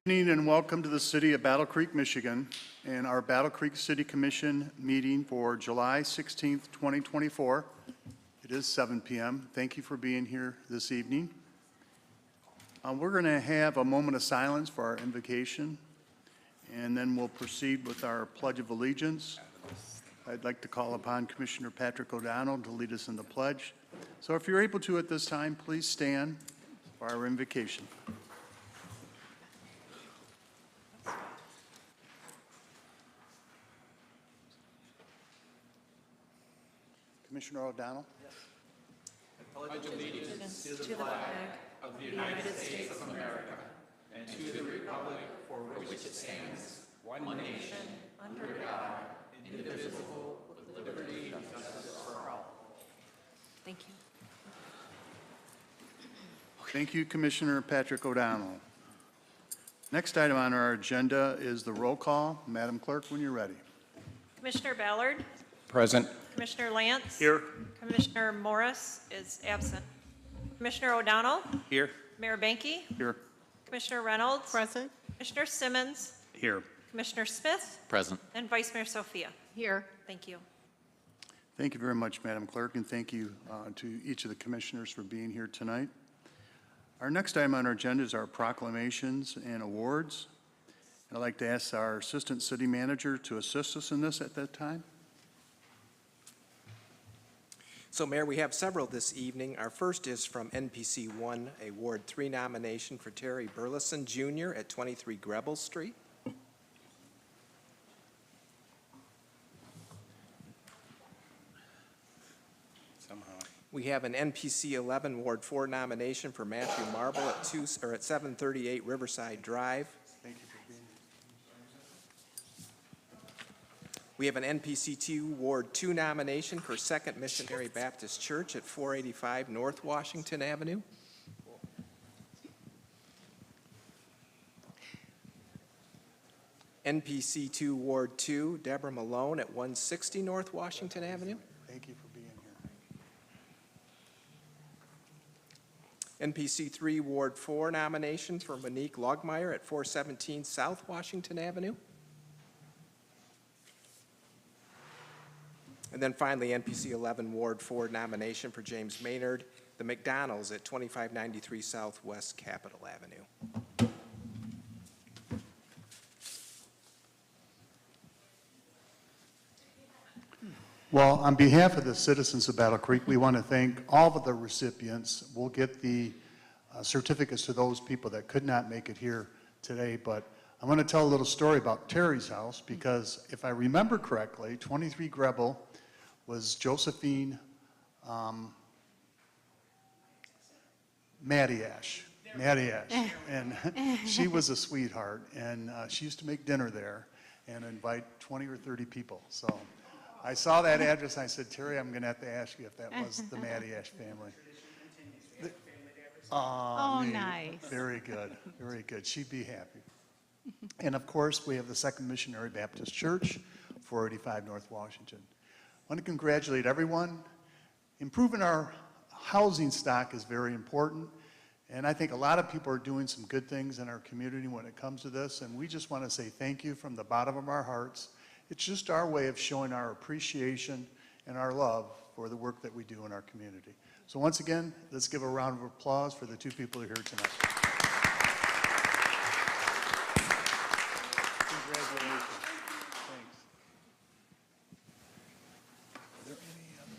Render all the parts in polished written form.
Good evening and welcome to the City of Battle Creek, Michigan, and our Battle Creek City Commission meeting for July 16th, 2024. It is 7 p.m. Thank you for being here this evening. We're going to have a moment of silence for our invocation, and then we'll proceed with our Pledge of Allegiance. I'd like to call upon Commissioner Patrick O'Donnell to lead us in the pledge. So if you're able to at this time, please stand for our invocation. Commissioner O'Donnell. Yes. I pledge allegiance to the flag of the United States of America and to the republic for which it stands, one nation, under God, indivisible, with liberty and justice for all. Thank you. Thank you, Commissioner Patrick O'Donnell. Next item on our agenda is the roll call. Madam Clerk, when you're ready. Commissioner Ballard. Present. Commissioner Lance. Here. Commissioner Morris is absent. Commissioner O'Donnell. Here. Mayor Banky. Here. Commissioner Reynolds. Present. Commissioner Simmons. Here. Commissioner Smith. Present. And Vice Mayor Sophia. Here. Thank you. Thank you very much, Madam Clerk, and thank you to each of the commissioners for being here tonight. Our next item on our agenda is our proclamations and awards. And I'd like to ask our Assistant City Manager to assist us in this at that time. So, Mayor, we have several this evening. Our first is from NPC 1, a Ward 3 nomination for Terry Burleson, Jr. at 23 Grebel Street. Somehow. We have an NPC 11 Ward 4 nomination for Matthew Marble at 738 Riverside Drive. Thank you for being here. We have an NPC 2 Ward 2 nomination for Second Missionary Baptist Church at 485 North Washington Avenue. NPC 2 Ward 2 Deborah Malone at 160 North Washington Avenue. Thank you for being here. NPC 3 Ward 4 nomination for Monique Logmeyer at 417 South Washington Avenue. And then finally, NPC 11 Ward 4 nomination for James Maynard, the McDonald's at 2593 Southwest Capitol Avenue. Well, on behalf of the citizens of Battle Creek, we want to thank all of the recipients. We'll get the certificates to those people that could not make it here today, but I want to tell a little story about Terry's house because if I remember correctly, 23 Grebel was Josephine Mattiash, and she was a sweetheart, and she used to make dinner there and invite 20 or 30 people. So I saw that address, and I said, Terry, I'm going to have to ask you if that was the Mattiash family. Oh, nice. Very good, very good. She'd be happy. And of course, we have the Second Missionary Baptist Church, 485 North Washington. I want to congratulate everyone. Improving our housing stock is very important, and I think a lot of people are doing some good things in our community when it comes to this, and we just want to say thank you from the bottom of our hearts. It's just our way of showing our appreciation and our love for the work that we do in our community. So once again, let's give a round of applause for the two people who are here tonight. Congratulations. Thanks. Are there any other?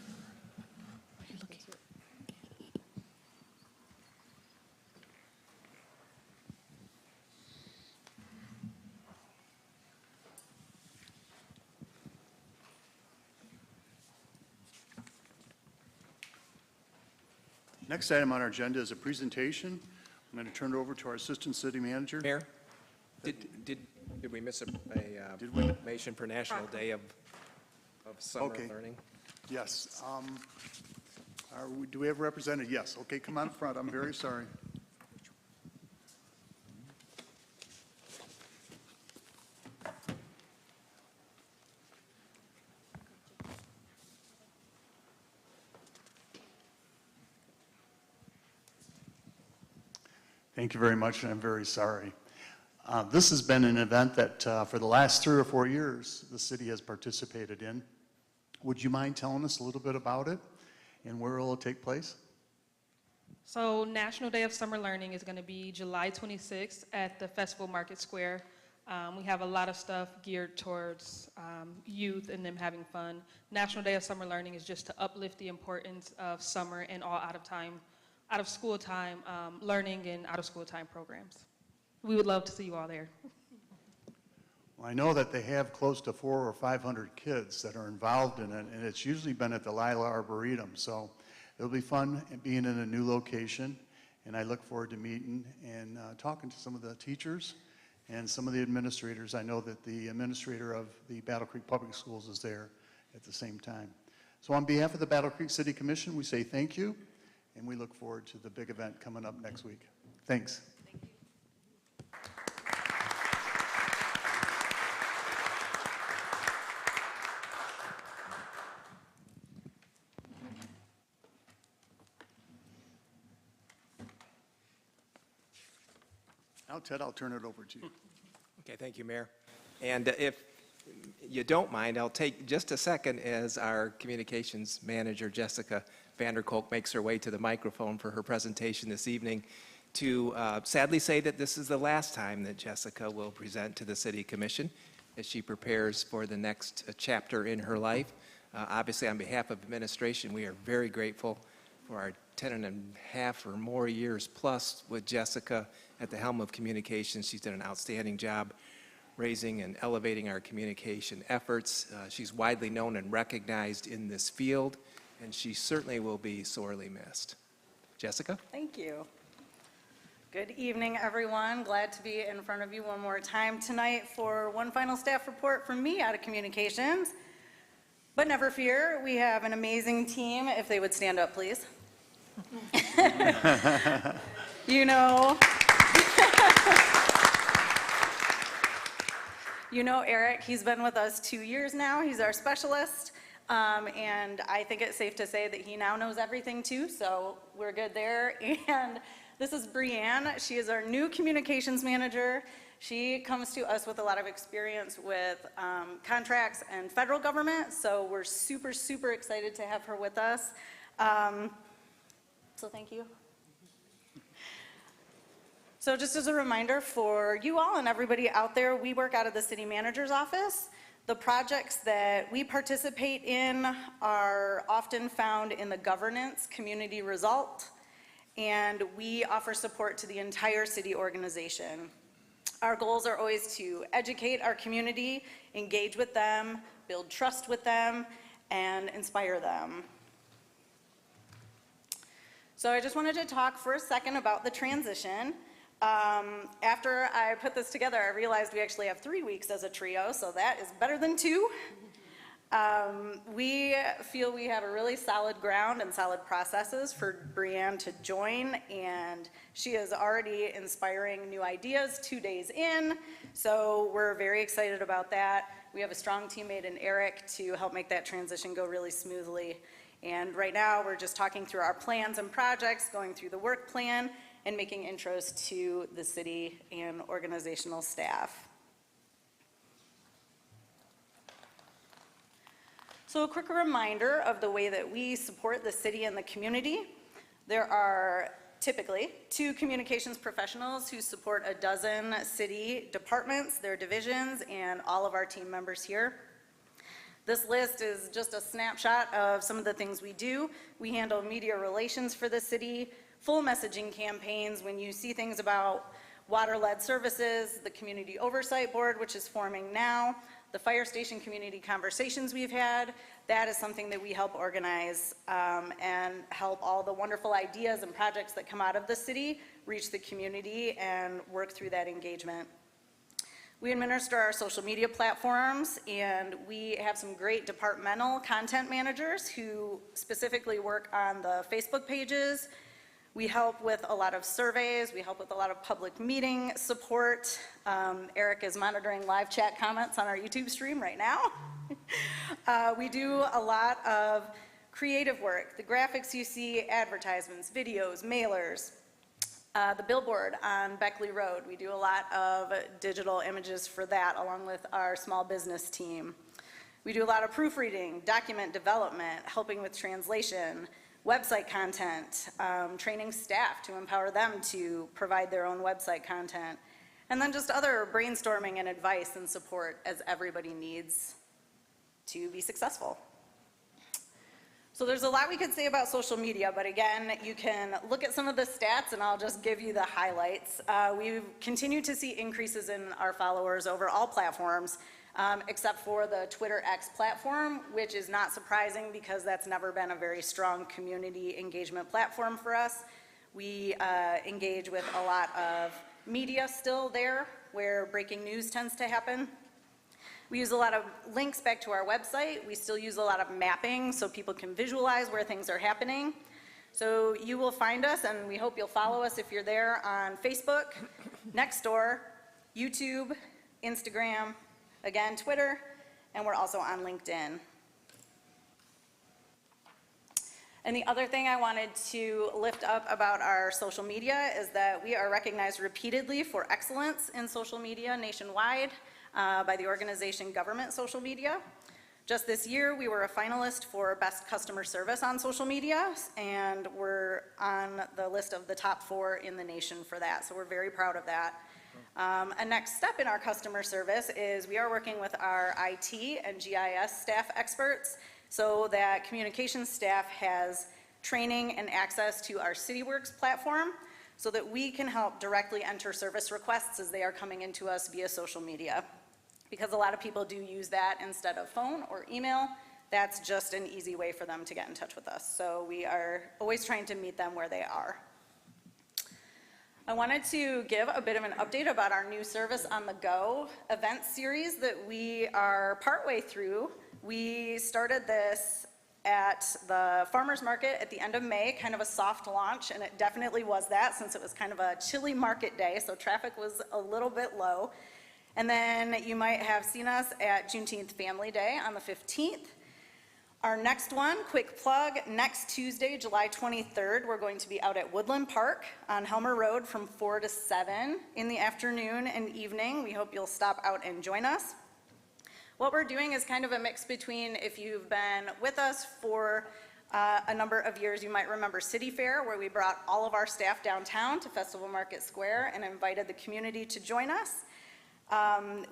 Next item on our agenda is a presentation. I'm going to turn it over to our Assistant City Manager. Mayor, did we miss a Did we? proclamation for National Day of Summer Okay. Learning? Yes. Do we have a representative? Yes. Okay, come on front. I'm very sorry. Thank you very much, and I'm very sorry. This has been an event that for the last 3 or 4 years, the city has participated in. Would you mind telling us a little bit about it and where it will take place? So National Day of Summer Learning is going to be July 26th at the Festival Market Square. We have a lot of stuff geared towards youth and them having fun. National Day of Summer Learning is just to uplift the importance of summer and all out of school time learning and out of school time programs. We would love to see you all there. Well, I know that they have close to 400 or 500 kids that are involved in it, and it's usually been at the Lila Arboretum. So it'll be fun being in a new location, and I look forward to meeting and talking to some of the teachers and some of the administrators. I know that the administrator of the Battle Creek Public Schools is there at the same time. So on behalf of the Battle Creek City Commission, we say thank you, and we look forward to the big event coming up next week. Thanks. Now, Ted, I'll turn it over to you. Okay, thank you, Mayor. And if you don't mind, I'll take just a second as our communications manager, Jessica Vanderkolk, makes her way to the microphone for her presentation this evening to sadly say that this is the last time that Jessica will present to the City Commission as she prepares for the next chapter in her life. Obviously, on behalf of administration, we are very grateful for our 10.5 or more years plus with Jessica at the helm of communications. She's done an outstanding job raising and elevating our communication efforts. She's widely known and recognized in this field, and she certainly will be sorely missed. Jessica? Thank you. Good evening, everyone. Glad to be in front of you one more time tonight for one final staff report from me out of communications. But never fear, we have an amazing team. If they would stand up, please. You know Eric, he's been with us 2 years now. He's our specialist. And I think it's safe to say that he now knows everything too, so we're good there. And this is Brianne. She is our new communications manager. She comes to us with a lot of experience with contracts and federal government, so we're super, super excited to have her with us. So thank you. So just as a reminder for you all and everybody out there, we work out of the city manager's office. The projects that we participate in are often found in the governance community result, and we offer support to the entire city organization. Our goals are always to educate our community, engage with them, build trust with them, and inspire them. So I just wanted to talk for a second about the transition. After I put this together, I realized we actually have 3 weeks as a trio, so that is better than 2. We feel we have a really solid ground and solid processes for Brianne to join, and she is already inspiring new ideas 2 days in, so we're very excited about that. We have a strong teammate in Eric to help make that transition go really smoothly. And right now, we're just talking through our plans and projects, going through the work plan, and making intros to the city and organizational staff. So a quick reminder of the way that we support the city and the community. There are typically 2 communications professionals who support a dozen city departments, their divisions, and all of our team members here. This list is just a snapshot of some of the things we do. We handle media relations for the city, full messaging campaigns when you see things about water-led services, the Community Oversight Board, which is forming now, the fire station community conversations we've had. That is something that we help organize and help all the wonderful ideas and projects that come out of the city reach the community and work through that engagement. We administer our social media platforms, and we have some great departmental content managers who specifically work on the Facebook pages. We help with a lot of surveys. We help with a lot of public meeting support. Eric is monitoring live chat comments on our YouTube stream right now. We do a lot of creative work. The graphics you see, advertisements, videos, mailers. The billboard on Beckley Road, we do a lot of digital images for that along with our small business team. We do a lot of proofreading, document development, helping with translation, website content, training staff to empower them to provide their own website content, and then just other brainstorming and advice and support as everybody needs to be successful. So there's a lot we could say about social media, but again, you can look at some of the stats and I'll just give you the highlights. We've continued to see increases in our followers over all platforms, except for the Twitter X platform, which is not surprising because that's never been a very strong community engagement platform for us. We engage with a lot of media still there, where breaking news tends to happen. We use a lot of links back to our website. We still use a lot of mapping so people can visualize where things are happening. So you will find us, and we hope you'll follow us if you're there, on Facebook, Nextdoor, YouTube, Instagram, again, Twitter, and we're also on LinkedIn. And the other thing I wanted to lift up about our social media is that we are recognized repeatedly for excellence in social media nationwide by the organization Government Social Media. Just this year, we were a finalist for Best Customer Service on social media, and we're on the list of the top 4 in the nation for that, so we're very proud of that. A next step in our customer service is we are working with our IT and GIS staff experts so that communications staff has training and access to our CityWorks platform so that we can help directly enter service requests as they are coming into us via social media. Because a lot of people do use that instead of phone or email, that's just an easy way for them to get in touch with us. So we are always trying to meet them where they are. I wanted to give a bit of an update about our new Service on the Go event series that we are partway through. We started this at the farmer's market at the end of May, kind of a soft launch, and it definitely was that since it was kind of a chilly market day, so traffic was a little bit low. And then you might have seen us at Juneteenth Family Day on the 15th. Our next one, quick plug, next Tuesday, July 23rd, we're going to be out at Woodland Park on Helmer Road from 4 to 7 in the afternoon and evening. We hope you'll stop out and join us. What we're doing is kind of a mix between, if you've been with us for a number of years, you might remember City Fair, where we brought all of our staff downtown to Festival Market Square and invited the community to join us.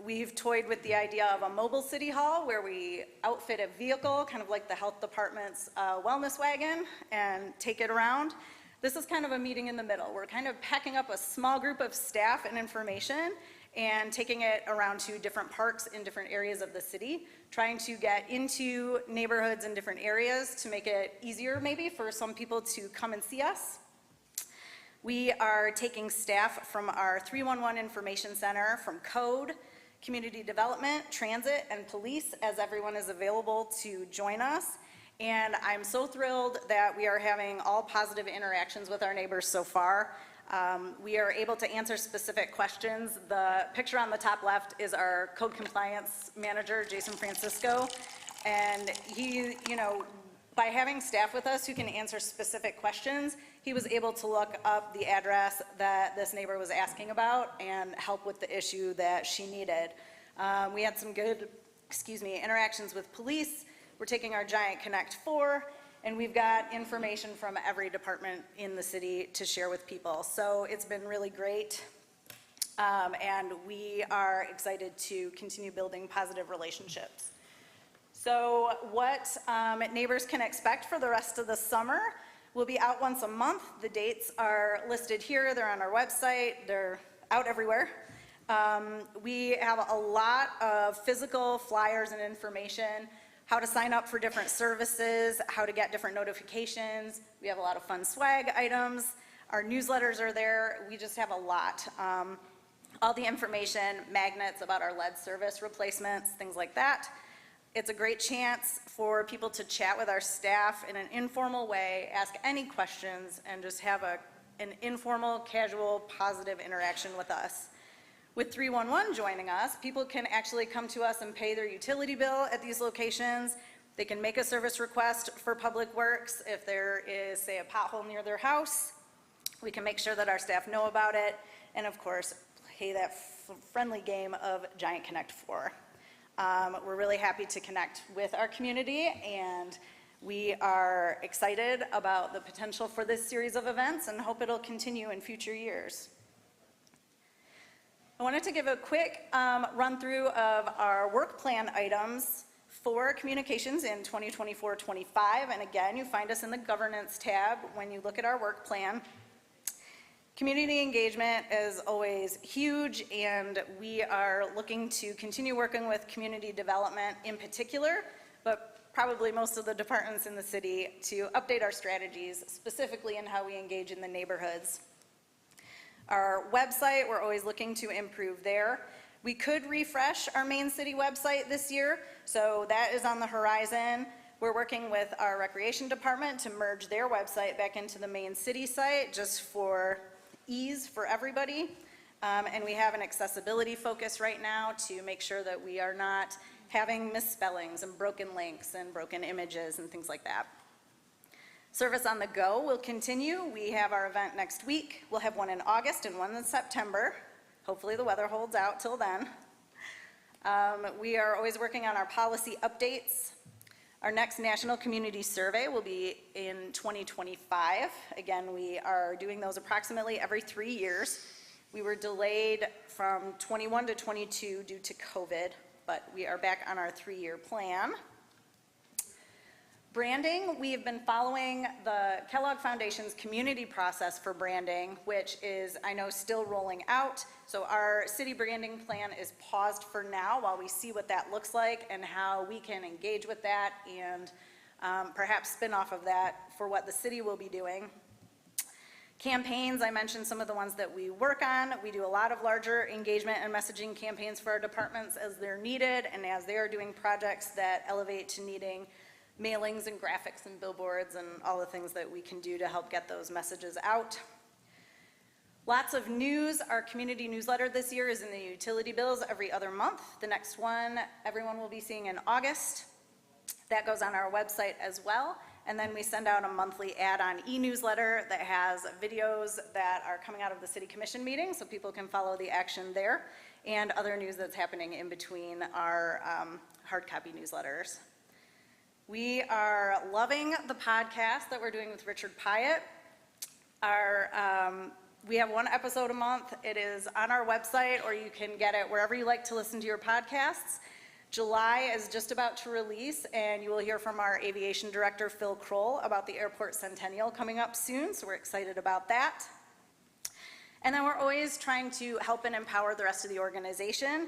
We've toyed with the idea of a mobile city hall where we outfit a vehicle, kind of like the health department's wellness wagon, and take it around. This is kind of a meeting in the middle. We're kind of packing up a small group of staff and information and taking it around to different parks in different areas of the city, trying to get into neighborhoods in different areas to make it easier maybe for some people to come and see us. We are taking staff from our 311 Information Center, from Code, Community Development, Transit, and Police, as everyone is available to join us. And I'm so thrilled that we are having all positive interactions with our neighbors so far. We are able to answer specific questions. The picture on the top left is our Code Compliance Manager, Jason Francisco. And he, by having staff with us who can answer specific questions, he was able to look up the address that this neighbor was asking about and help with the issue that she needed. We had some good, interactions with police. We're taking our Giant Connect 4, and we've got information from every department in the city to share with people. So it's been really great, and we are excited to continue building positive relationships. So what neighbors can expect for the rest of the summer: we'll be out once a month. The dates are listed here. They're on our website. They're out everywhere. We have a lot of physical flyers and information, how to sign up for different services, how to get different notifications. We have a lot of fun swag items. Our newsletters are there. We just have a lot. All the information, magnets about our lead service replacements, things like that. It's a great chance for people to chat with our staff in an informal way, ask any questions, and just have an informal, casual, positive interaction with us. With 311 joining us, people can actually come to us and pay their utility bill at these locations. They can make a service request for public works if there is, say, a pothole near their house, We can make sure that our staff know about it, and of course, play that friendly game of Giant Connect 4. We're really happy to connect with our community, and we are excited about the potential for this series of events and hope it'll continue in future years. I wanted to give a quick run through of our work plan items for communications in 2024-25, and again, you find us in the governance tab when you look at our work plan. Community engagement is always huge, and we are looking to continue working with community development in particular, but probably most of the departments in the city to update our strategies, specifically in how we engage in the neighborhoods. Our website, we're always looking to improve there. We could refresh our main city website this year, so that is on the horizon. We're working with our recreation department to merge their website back into the main city site just for ease for everybody. And we have an accessibility focus right now to make sure that we are not having misspellings and broken links and broken images and things like that. Service on the go will continue. We have our event next week. We'll have one in August and one in September. Hopefully the weather holds out till then. We are always working on our policy updates. Our next national community survey will be in 2025. Again, we are doing those approximately every 3 years. We were delayed from 21 to 22 due to COVID, but we are back on our 3-year plan. Branding, we have been following the Kellogg Foundation's community process for branding, which is, I know, still rolling out. So our city branding plan is paused for now while we see what that looks like and how we can engage with that and perhaps spin off of that for what the city will be doing. Campaigns, I mentioned some of the ones that we work on. We do a lot of larger engagement and messaging campaigns for our departments as they're needed and as they are doing projects that elevate to needing mailings and graphics and billboards and all the things that we can do to help get those messages out. Lots of news. Our community newsletter this year is in the utility bills every other month. The next one everyone will be seeing in August. That goes on our website as well. And then we send out a monthly add-on e-newsletter that has videos that are coming out of the city commission meeting so people can follow the action there and other news that's happening in between our hard copy newsletters. We are loving the podcast that we're doing with Richard Pyatt. We have one episode a month. It is on our website, or you can get it wherever you like to listen to your podcasts. July is just about to release, and you will hear from our aviation director, Phil Kroll, about the airport centennial coming up soon, so we're excited about that. And then we're always trying to help and empower the rest of the organization.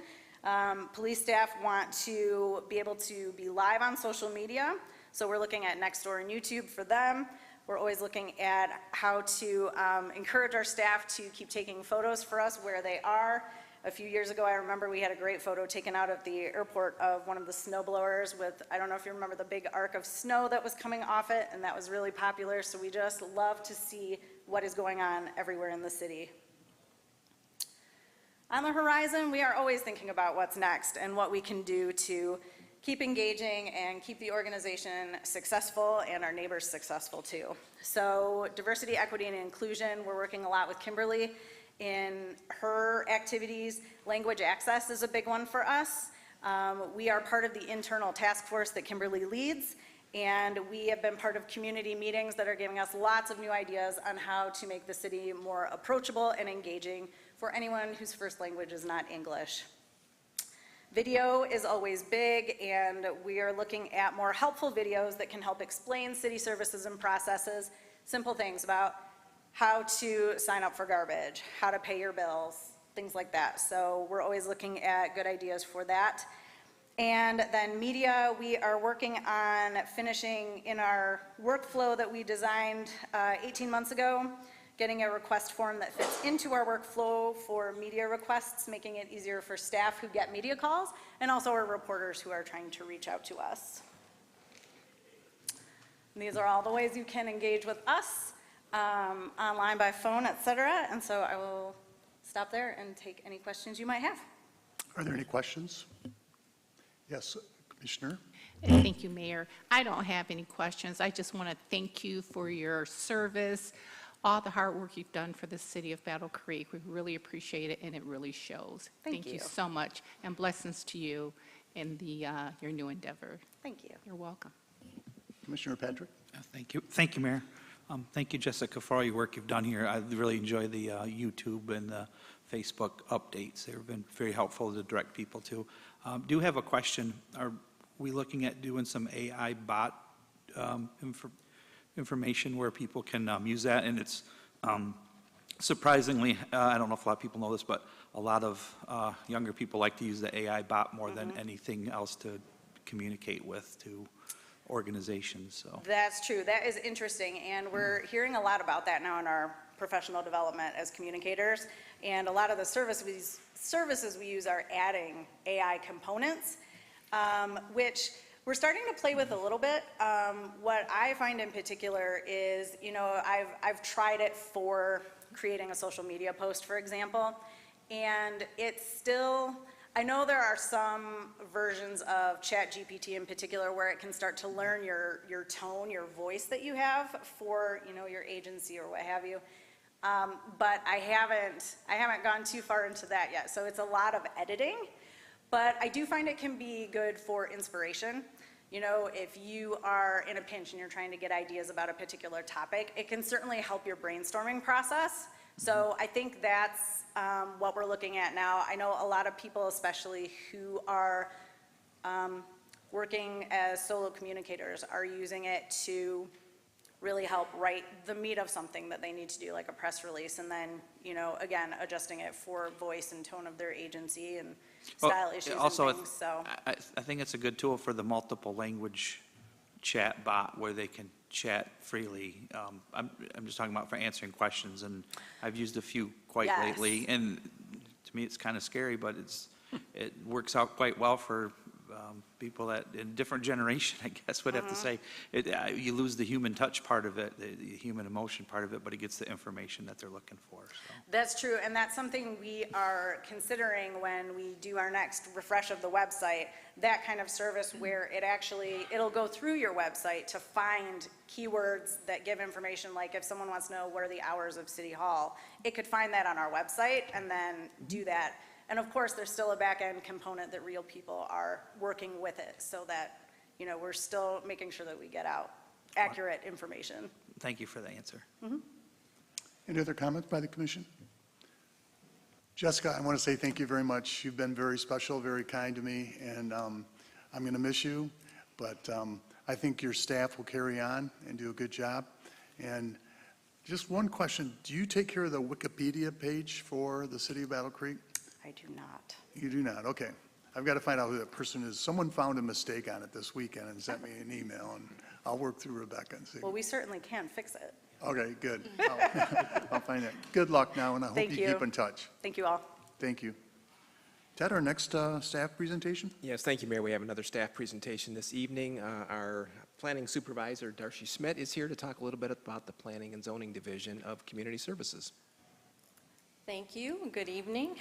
Police staff want to be able to be live on social media, so we're looking at Nextdoor and YouTube for them. We're always looking at how to encourage our staff to keep taking photos for us where they are. A few years ago, I remember we had a great photo taken out of the airport of one of the snow blowers with, I don't know if you remember, the big arc of snow that was coming off it, and that was really popular, so we just love to see what is going on everywhere in the city. On the horizon, we are always thinking about what's next and what we can do to keep engaging and keep the organization successful and our neighbors successful too. So diversity, equity, and inclusion, we're working a lot with Kimberly in her activities. Language access is a big one for us. We are part of the internal task force that Kimberly leads, and we have been part of community meetings that are giving us lots of new ideas on how to make the city more approachable and engaging for anyone whose first language is not English. Video is always big, and we are looking at more helpful videos that can help explain city services and processes, simple things about how to sign up for garbage, how to pay your bills, things like that. So we're always looking at good ideas for that. And then media, we are working on finishing in our workflow that we designed 18 months ago, getting a request form that fits into our workflow for media requests, making it easier for staff who get media calls, and also our reporters who are trying to reach out to us. And these are all the ways you can engage with us, online, by phone, etc. And so I will stop there and take any questions you might have. Are there any questions? Yes, Commissioner. Thank you, Mayor. I don't have any questions. I just want to thank you for your service, all the hard work you've done for the city of Battle Creek. We really appreciate it, and it really shows. Thank you. So much, and blessings to you in your new endeavor. Thank you. You're welcome. Commissioner Patrick? Thank you. Thank you, Mayor. Thank you, Jessica, for all your work you've done here. I really enjoy the YouTube and the Facebook updates. They've been very helpful to direct people to. Do have a question. Are we looking at doing some AI bot information where people can use that? And it's surprisingly, I don't know if a lot of people know this, but a lot of younger people like to use the AI bot more than anything else to communicate with to organizations, so. That's true. That is interesting, and we're hearing a lot about that now in our professional development as communicators. And a lot of the services we use are adding AI components, which we're starting to play with a little bit. What I find in particular is, you know, I've tried it for creating a social media post, for example, and it's still, I know there are some versions of ChatGPT in particular where it can start to learn your tone, your voice that you have for, you know, your agency or what have you. But I haven't gone too far into that yet. So it's a lot of editing, but I do find it can be good for inspiration. You know, if you are in a pinch and you're trying to get ideas about a particular topic, it can certainly help your brainstorming process. So I think that's what we're looking at now. I know a lot of people, especially who are working as solo communicators, are using it to really help write the meat of something that they need to do, like a press release, and then, you know, again, adjusting it for voice and tone of their agency and style issues Also, and things, so. I think it's a good tool for the multiple language chat bot where they can chat freely. I'm just talking about for answering questions, and I've used a few quite Yes. lately, and to me it's kind of scary, but it works out quite well for people that in different generation, I guess would have to say. You lose the human touch part of it, the human emotion part of it, but it gets the information that they're looking for. So. That's true, and that's something we are considering when we do our next refresh of the website, that kind of service where it'll go through your website to find keywords that give information, like if someone wants to know what are the hours of City Hall, it could find that on our website and then do that. And of course, there's still a back-end component that real people are working with it so that, you know, we're still making sure that we get out accurate information. Thank you for the answer. Any other comments by the commission? Jessica, I want to say thank you very much. You've been very special, very kind to me, and I'm going to miss you, but I think your staff will carry on and do a good job. And just one question, do you take care of the Wikipedia page for the city of Battle Creek? I do not. You do not, okay. I've got to find out who that person is. Someone found a mistake on it this weekend and sent me an email, and I'll work through Rebecca and see. Well, we certainly can fix it. Okay, good. I'll find it. Good luck now, and I hope Thank you you. keep in touch. Thank you all. Thank you. Ted, our next staff presentation? Yes, thank you, Mayor. We have another staff presentation this evening. Our planning supervisor, Darcy Schmidt, is here to talk a little bit about the Planning and Zoning Division of Community Services. Thank you, and good evening.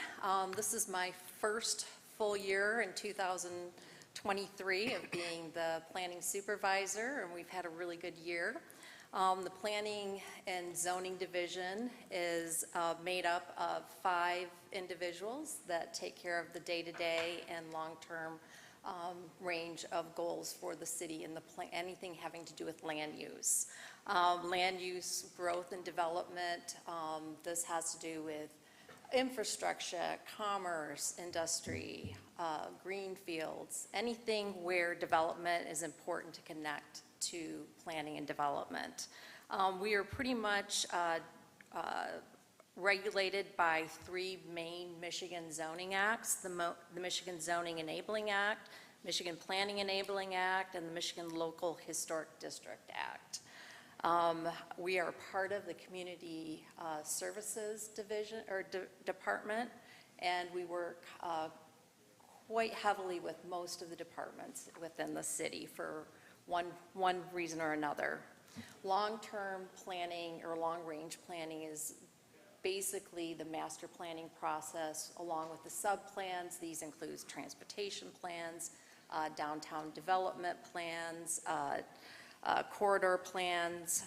This is my first full year in 2023 of being the planning supervisor, and we've had a really good year. The Planning and Zoning Division is made up of 5 individuals that take care of the day-to-day and long-term range of goals for the city and anything having to do with land use. Land use, growth and development, this has to do with infrastructure, commerce, industry, green fields, anything where development is important to connect to planning and development. We are pretty much regulated by 3 main Michigan zoning acts, the Michigan Zoning Enabling Act, Michigan Planning Enabling Act, and the Michigan Local Historic District Act. We are part of the Community Services Division or Department, and we work quite heavily with most of the departments within the city for one reason or another. Long-term planning or long-range planning is basically the master planning process along with the sub-plans. These include transportation plans, downtown development plans, corridor plans.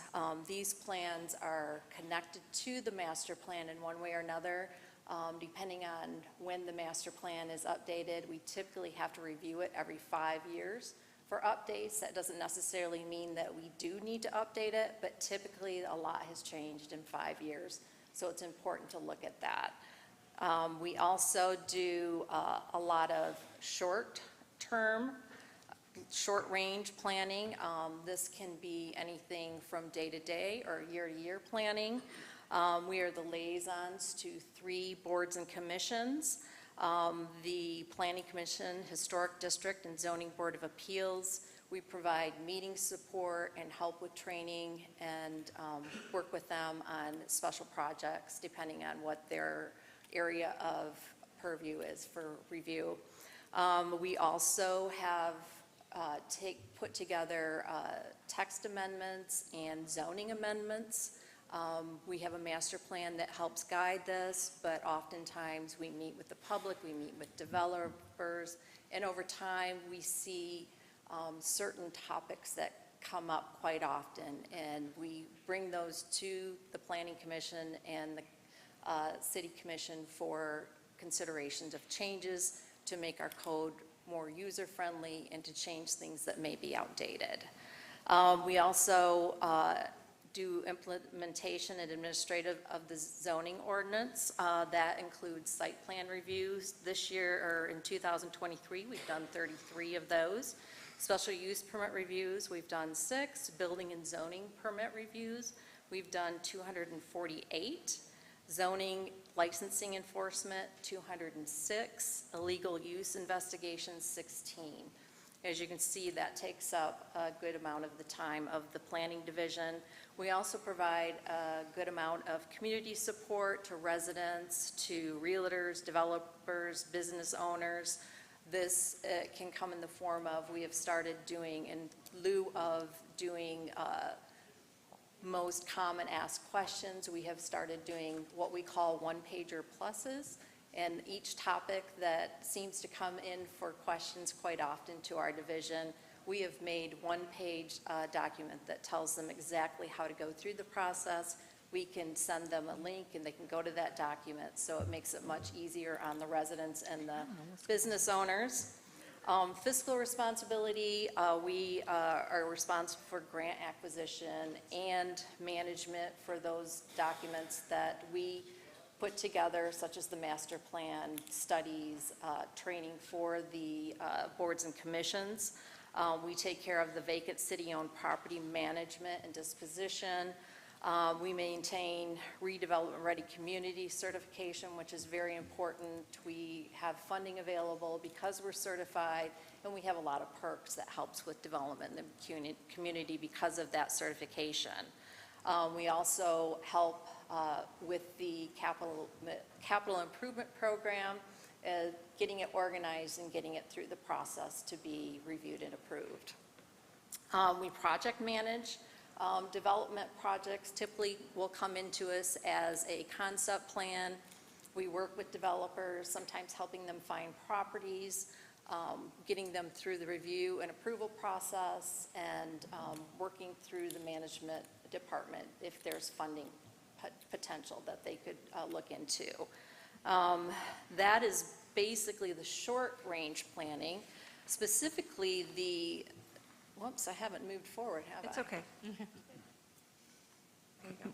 These plans are connected to the master plan in one way or another. Depending on when the master plan is updated, we typically have to review it every 5 years. For updates, that doesn't necessarily mean that we do need to update it, but typically a lot has changed in 5 years, so it's important to look at that. We also do a lot of short-term, short-range planning. This can be anything from day-to-day or year-to-year planning. We are the liaisons to 3 boards and commissions. The Planning Commission, Historic District, and Zoning Board of Appeals. We provide meeting support and help with training and work with them on special projects depending on what their area of purview is for review. We also have put together text amendments and zoning amendments. We have a master plan that helps guide this, but oftentimes we meet with the public, we meet with developers, and over time we see certain topics that come up quite often, and we bring those to the Planning Commission and the City Commission for considerations of changes to make our code more user-friendly and to change things that may be outdated. We also do implementation and administrative of the zoning ordinance. That includes site plan reviews. This year, or in 2023, we've done 33 of those. Special use permit reviews, we've done 6. Building and zoning permit reviews, we've done 248. Zoning licensing enforcement, 206. Illegal use investigations, 16. As you can see, that takes up a good amount of the time of the planning division. We also provide a good amount of community support to residents, to realtors, developers, business owners. This can come in the form of, we have started doing, in lieu of doing most common asked questions, we have started doing what we call one-pager pluses. And each topic that seems to come in for questions quite often to our division, we have made one-page document that tells them exactly how to go through the process. We can send them a link and they can go to that document, so it makes it much easier on the residents and the business owners. Fiscal responsibility, we are responsible for grant acquisition and management for those documents that we put together, such as the master plan, studies, training for the boards and commissions. We take care of the vacant city-owned property management and disposition. We maintain redevelopment-ready community certification, which is very important. We have funding available because we're certified, and we have a lot of perks that helps with development in the community because of that certification. We also help with the capital improvement program, getting it organized and getting it through the process to be reviewed and approved. We project manage. Development projects typically will come into us as a concept plan. We work with developers, sometimes helping them find properties, getting them through the review and approval process, and working through the management department if there's funding potential that they could look into. That is basically the short-range planning. Specifically the, whoops, I haven't moved forward, have I? It's okay. There you go.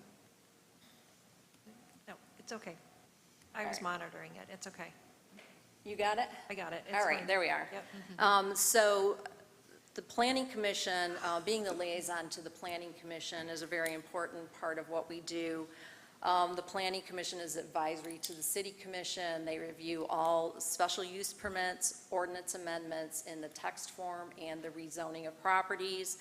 No, it's okay. I was monitoring it. It's okay. You got it? I got it. It's All right, fine. there we are. Yep. So the Planning Commission, being the liaison to the Planning Commission, is a very important part of what we do. The Planning Commission is advisory to the City Commission. They review all special use permits, ordinance amendments in the text form, and the rezoning of properties.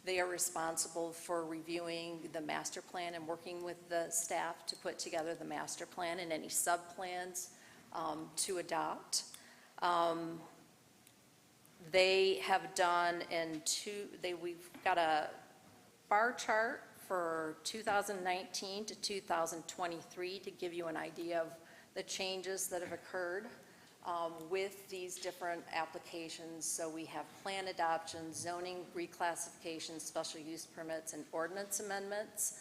They are responsible for reviewing the master plan and working with the staff to put together the master plan and any sub-plans to adopt. They have done we've got a bar chart for 2019 to 2023 to give you an idea of the changes that have occurred. with these different applications. So we have plan adoption, zoning reclassification, special use permits, and ordinance amendments.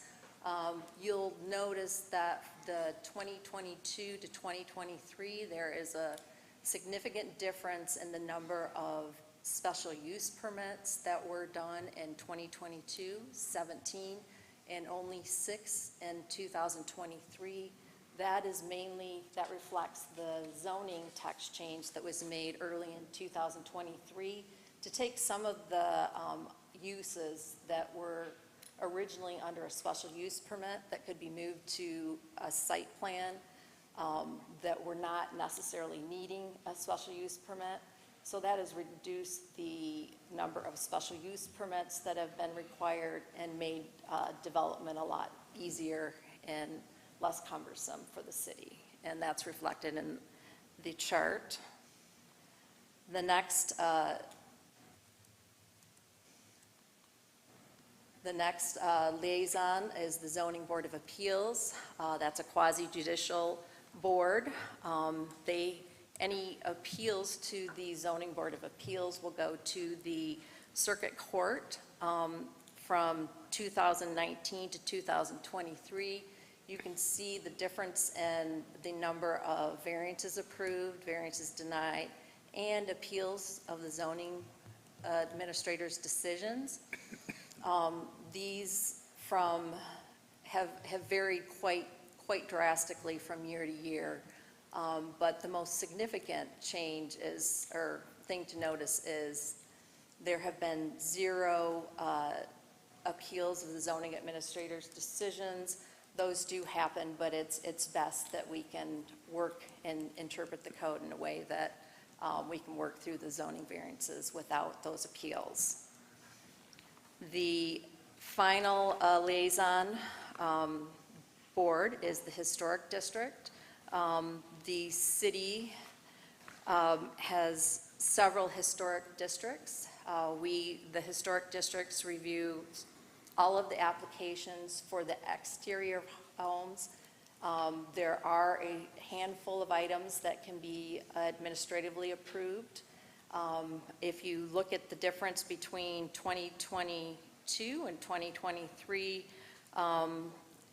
You'll notice that the 2022 to 2023, there is a significant difference in the number of special use permits that were done in 2022, 17, and only 6 in 2023. That is mainly, that reflects the zoning text change that was made early in 2023 to take some of the uses that were originally under a special use permit that could be moved to a site plan that were not necessarily needing a special use permit. So that has reduced the number of special use permits that have been required and made development a lot easier and less cumbersome for the city. And that's reflected in the chart. The next liaison is the Zoning Board of Appeals. That's a quasi-judicial board. Any appeals to the Zoning Board of Appeals will go to the Circuit Court from 2019 to 2023. You can see the difference in the number of variances approved, variances denied, and appeals of the zoning administrator's decisions. These have varied quite drastically from year to year. But the most significant change is, or thing to notice is, there have been 0 appeals of the zoning administrator's decisions. Those do happen, but it's best that we can work and interpret the code in a way that we can work through the zoning variances without those appeals. The final liaison board is the Historic District. The city has several historic districts. The historic districts review all of the applications for the exterior homes. There are a handful of items that can be administratively approved. If you look at the difference between 2022 and 2023,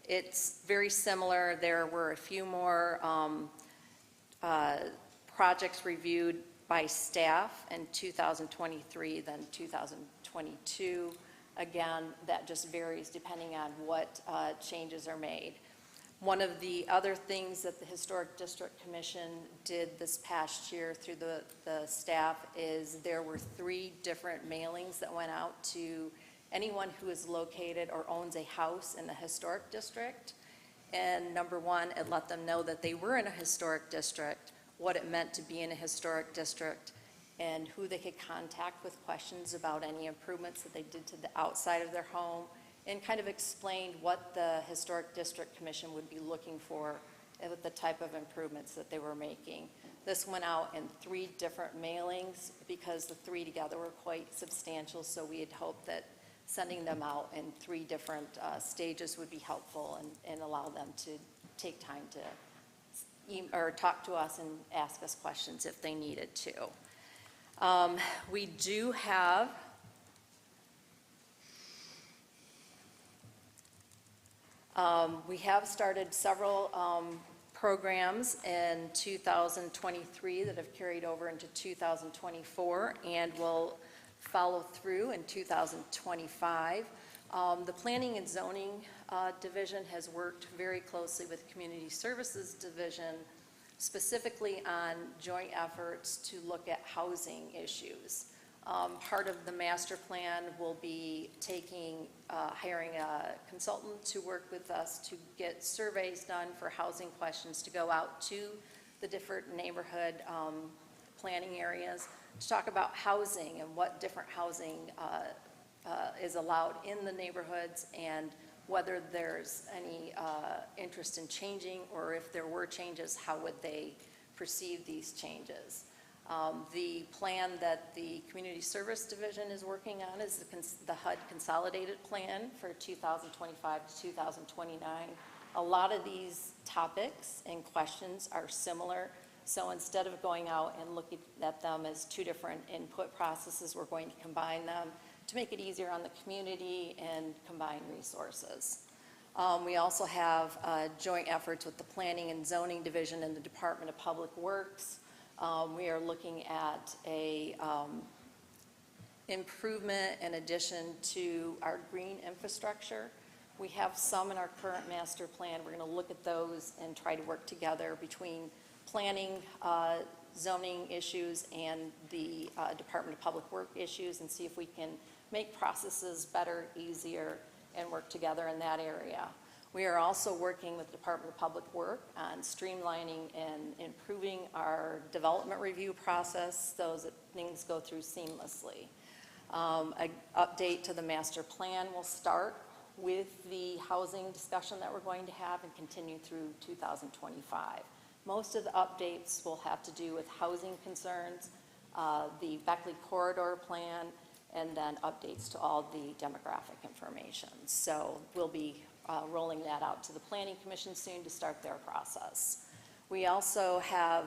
it's very similar. There were a few more projects reviewed by staff in 2023 than 2022. Again, that just varies depending on what changes are made. One of the other things that the Historic District Commission did this past year through the staff is there were 3 different mailings that went out to anyone who is located or owns a house in the historic district. And number 1, it let them know that they were in a historic district, what it meant to be in a historic district, and who they could contact with questions about any improvements that they did to the outside of their home, and kind of explained what the Historic District Commission would be looking for with the type of improvements that they were making. This went out in 3 different mailings because the 3 together were quite substantial, so we had hoped that sending them out in 3 different stages would be helpful and allow them to take time to talk to us and ask us questions if they needed to. We do have started several programs in 2023 that have carried over into 2024 and will follow through in 2025. The Planning and Zoning Division has worked very closely with Community Services Division, specifically on joint efforts to look at housing issues. Part of the master plan will be hiring a consultant to work with us to get surveys done for housing questions to go out to the different neighborhood planning areas to talk about housing and what different housing is allowed in the neighborhoods and whether there's any interest in changing, or if there were changes, how would they perceive these changes. The plan that the Community Service Division is working on is the HUD Consolidated Plan for 2025 to 2029. A lot of these topics and questions are similar So instead of going out and looking at them as two different input processes, we're going to combine them to make it easier on the community and combine resources. We also have joint efforts with the Planning and Zoning Division and the Department of Public Works. We are looking at a improvement in addition to our green infrastructure. We have some in our current master plan. We're going to look at those and try to work together between planning, zoning issues and the Department of Public Work issues and see if we can make processes better, easier, and work together in that area. We are also working with the Department of Public Work on streamlining and improving our development review process so that things go through seamlessly. An update to the master plan will start with the housing discussion that we're going to have and continue through 2025. Most of the updates will have to do with housing concerns, the Beckley Corridor Plan, and then updates to all the demographic information. So we'll be rolling that out to the Planning Commission soon to start their process. We also have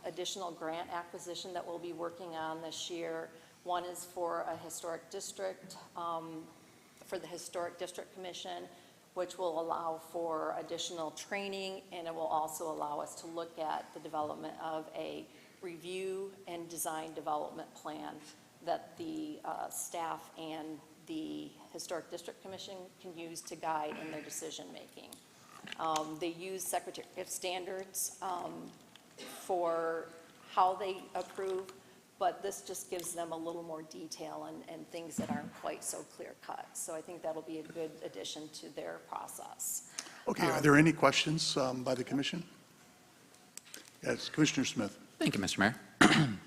additional grant acquisition that we'll be working on this year. One is for a historic district, for the Historic District Commission, which will allow for additional training, and it will also allow us to look at the development of a review and design development plan that the staff and the Historic District Commission can use to guide in their decision-making. They use Secretary of Standards for how they approve, but this just gives them a little more detail and things that aren't quite so clear-cut. So I think that'll be a good addition to their process. Okay, are there any questions by the commission? Yes, Commissioner Smith. Thank you, Mr. Mayor.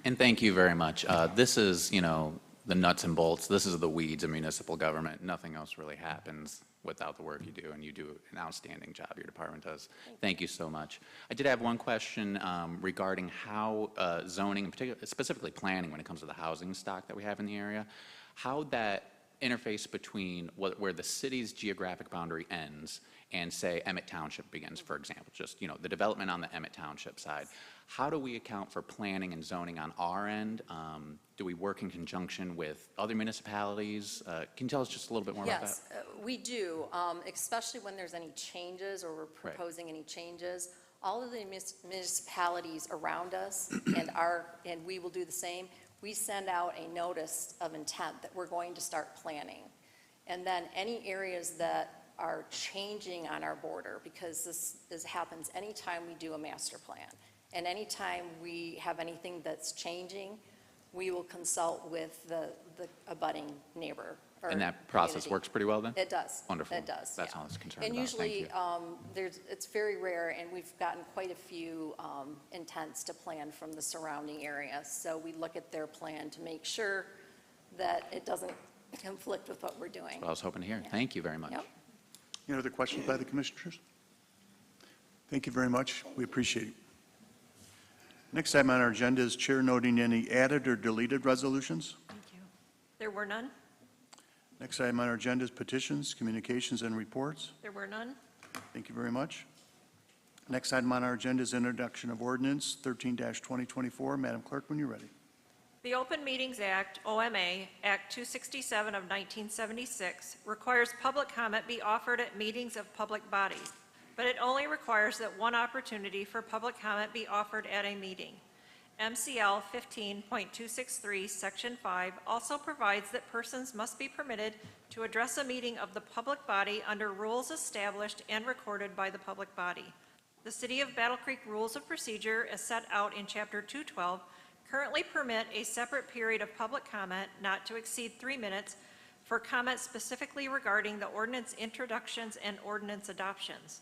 And thank you very much. This is, the nuts and bolts. This is the weeds of municipal government. Nothing else really happens without the work you do, and you do an outstanding job, your department does. Thank you so much. I did have one question regarding how zoning, in particular, specifically planning when it comes to the housing stock that we have in the area, how that interface between where the city's geographic boundary ends and, say, Emmett Township begins, for example, just, the development on the Emmett Township side. How do we account for planning and zoning on our end? Do we work in conjunction with other municipalities? Can you tell us just a little bit more about that? Yes, we do, especially when there's any changes or we're proposing any changes. All of the municipalities around us and we will do the same. We send out a notice of intent that we're going to start planning. And then any areas that are changing on our border, because this happens anytime we do a master plan. And anytime we have anything that's changing, we will consult with the abutting neighbor or And that process community. works pretty well then? It does. Wonderful. It does, That's yeah. all I was concerned And about. usually, Thank you. it's very rare, and we've gotten quite a few intents to plan from the surrounding area. So we look at their plan to make sure that it doesn't conflict with what we're doing. That's what I was hoping to hear. Yeah. Thank you very much. Yep. Any other questions by the commissioners? Thank you very much. We appreciate it. Next item on our agenda is chair noting any added or deleted resolutions. Thank you. There were none. Next item on our agenda is petitions, communications, and reports. There were none. Thank you very much. Next item on our agenda is introduction of ordinance 13-2024. Madam Clerk, when you're ready. The Open Meetings Act, OMA, Act 267 of 1976, requires public comment be offered at meetings of public bodies, but it only requires that one opportunity for public comment be offered at a meeting. MCL 15.263, Section 5, also provides that persons must be permitted to address a meeting of the public body under rules established and recorded by the public body. The City of Battle Creek Rules of Procedure, as set out in Chapter 212, currently permit a separate period of public comment not to exceed 3 minutes for comments specifically regarding the ordinance introductions and ordinance adoptions.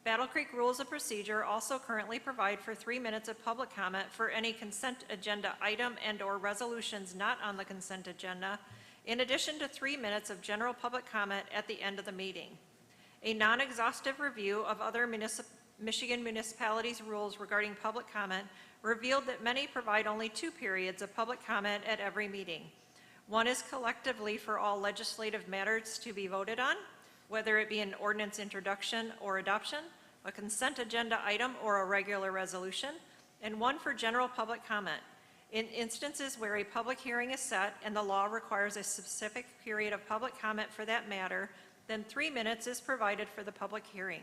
Battle Creek Rules of Procedure also currently provide for 3 minutes of public comment for any consent agenda item and/or resolutions not on the consent agenda, in addition to 3 minutes of general public comment at the end of the meeting. A non-exhaustive review of other Michigan municipalities' rules regarding public comment revealed that many provide only 2 periods of public comment at every meeting. One is collectively for all legislative matters to be voted on, whether it be an ordinance introduction or adoption, a consent agenda item or a regular resolution, and 1 for general public comment. In instances where a public hearing is set and the law requires a specific period of public comment for that matter, then 3 minutes is provided for the public hearing.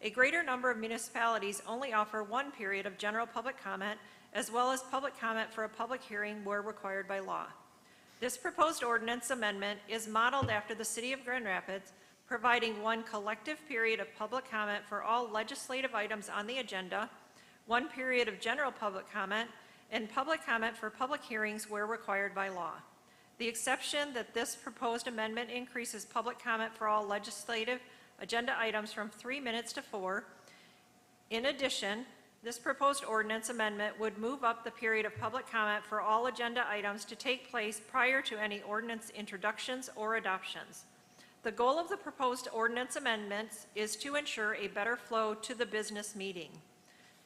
A greater number of municipalities only offer 1 period of general public comment, as well as public comment for a public hearing where required by law. This proposed ordinance amendment is modeled after the City of Grand Rapids, providing 1 collective period of public comment for all legislative items on the agenda, 1 period of general public comment, and public comment for public hearings where required by law. The exception that this proposed amendment increases public comment for all legislative agenda items from 3 minutes to 4. In addition, this proposed ordinance amendment would move up the period of public comment for all agenda items to take place prior to any ordinance introductions or adoptions. The goal of the proposed ordinance amendments is to ensure a better flow to the business meeting.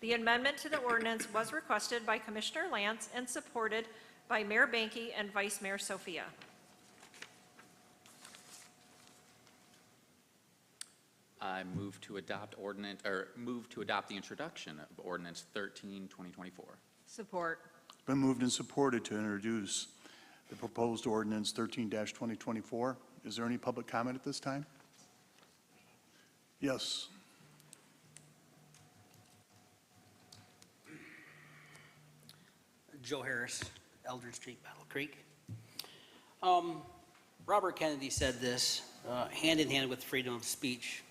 The amendment to the ordinance was requested by Commissioner Lance and supported by Mayor Banky and Vice Mayor Sophia. I move to adopt the introduction of ordinance 13, 2024. Support. Been moved and supported to introduce the proposed ordinance 13-2024. Is there any public comment at this time? Yes. Joe Harris, Eldridge Street, Battle Creek. Robert Kennedy said this, hand in hand with freedom of speech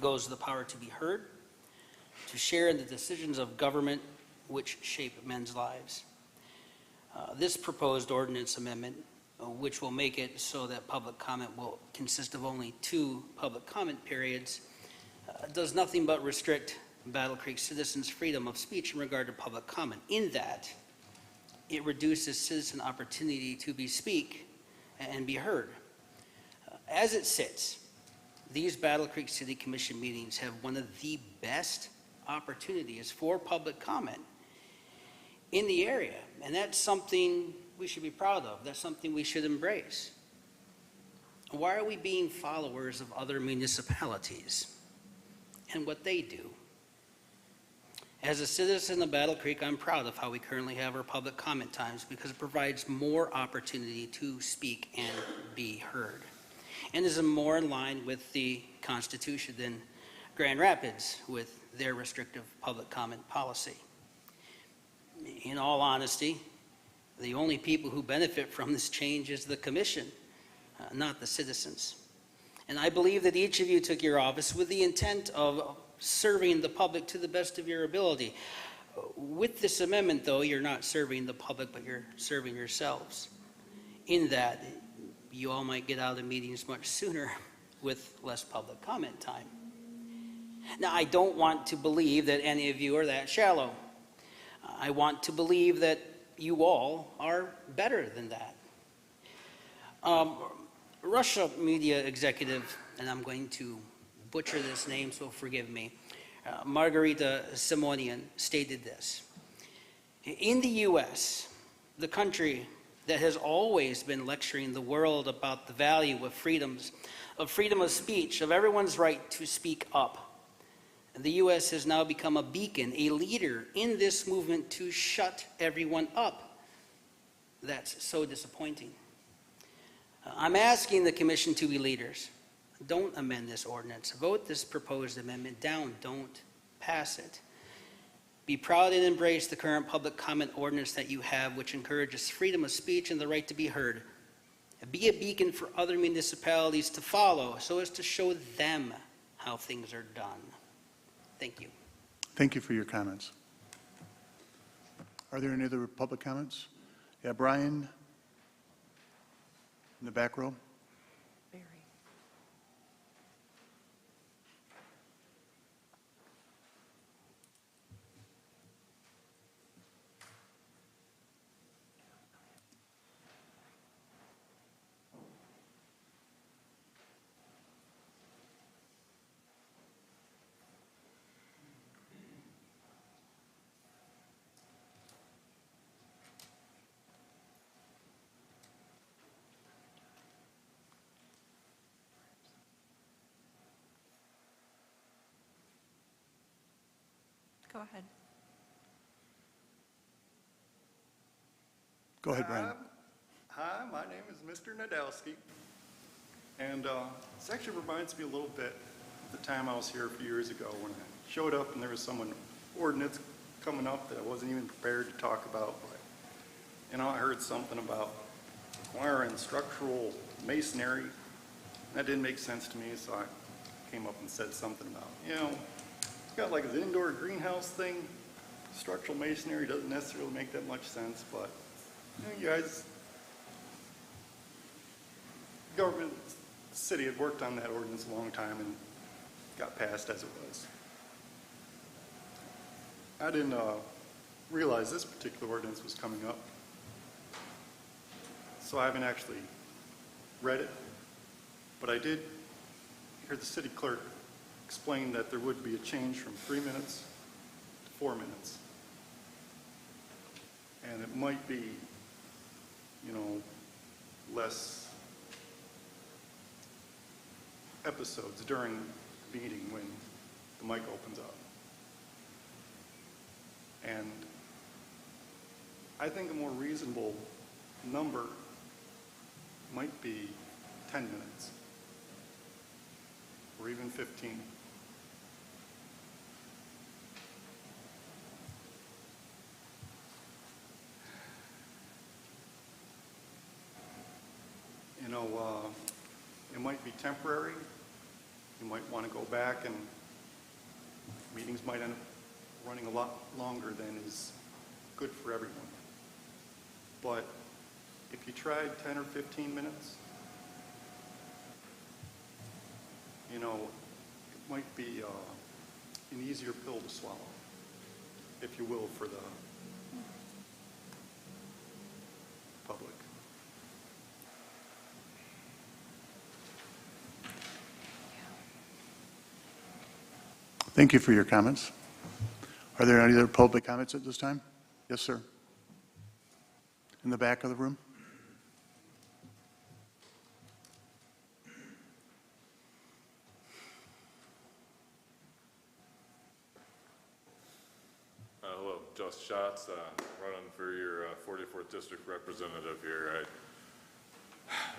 goes the power to be heard, to share in the decisions of government which shape men's lives. This proposed ordinance amendment, which will make it so that public comment will consist of only 2 public comment periods, does nothing but restrict Battle Creek citizens' freedom of speech in regard to public comment, in that it reduces citizen opportunity to speak and be heard. As it sits, these Battle Creek City Commission meetings have one of the best opportunities for public comment in the area, and that's something we should be proud of. That's something we should embrace. Why are we being followers of other municipalities and what they do? As a citizen of Battle Creek, I'm proud of how we currently have our public comment times, because it provides more opportunity to speak and be heard, and is more in line with the Constitution than Grand Rapids with their restrictive public comment policy. In all honesty, the only people who benefit from this change is the commission, not the citizens. And I believe that each of you took your office with the intent of serving the public to the best of your ability. With this amendment, though, you're not serving the public, but you're serving yourselves, in that you all might get out of meetings much sooner with less public comment time. Now, I don't want to believe that any of you are that shallow. I want to believe that you all are better than that. Russia media executive, and I'm going to butcher this name, so forgive me, Margarita Simonian stated this: in the U.S., the country that has always been lecturing the world about the value of freedom of speech, of everyone's right to speak up, the U.S. has now become a beacon, a leader in this movement to shut everyone up. That's so disappointing. I'm asking the commission to be leaders. Don't amend this ordinance. Vote this proposed amendment down. Don't pass it. Be proud and embrace the current public comment ordinance that you have, which encourages freedom of speech and the right to be heard. Be a beacon for other municipalities to follow, so as to show them how things are done. Thank you. Thank you for your comments. Are there any other public comments? Yeah, Brian, in the back row. Go ahead. Go ahead, Brian. Hi, my name is Mr. Nadowski, and this actually reminds me a little bit of the time I was here a few years ago when I showed up and there was some ordinance coming up that I wasn't even prepared to talk about, but, I heard something about acquiring structural masonry. That didn't make sense to me, so I came up and said something about, it's got like an indoor greenhouse thing. Structural masonry doesn't necessarily make that much sense, but you guys, government, city had worked on that ordinance a long time and got passed as it was. I didn't realize this particular ordinance was coming up, so I haven't actually read it, but I did hear the city clerk explain that there would be a change from 3 minutes to 4 minutes. And it might be, less episodes during the meeting when the mic opens up. And I think a more reasonable number might be 10 minutes or even 15. It might be temporary. You might want to go back and meetings might end up running a lot longer than is good for everyone. But if you tried 10 or 15 minutes, it might be an easier pill to swallow, if you will, for the public. Thank you for your comments. Are there any other public comments at this time? Yes, sir. In the back of the room. Hello, Just Schatz, running for your 44th District representative here.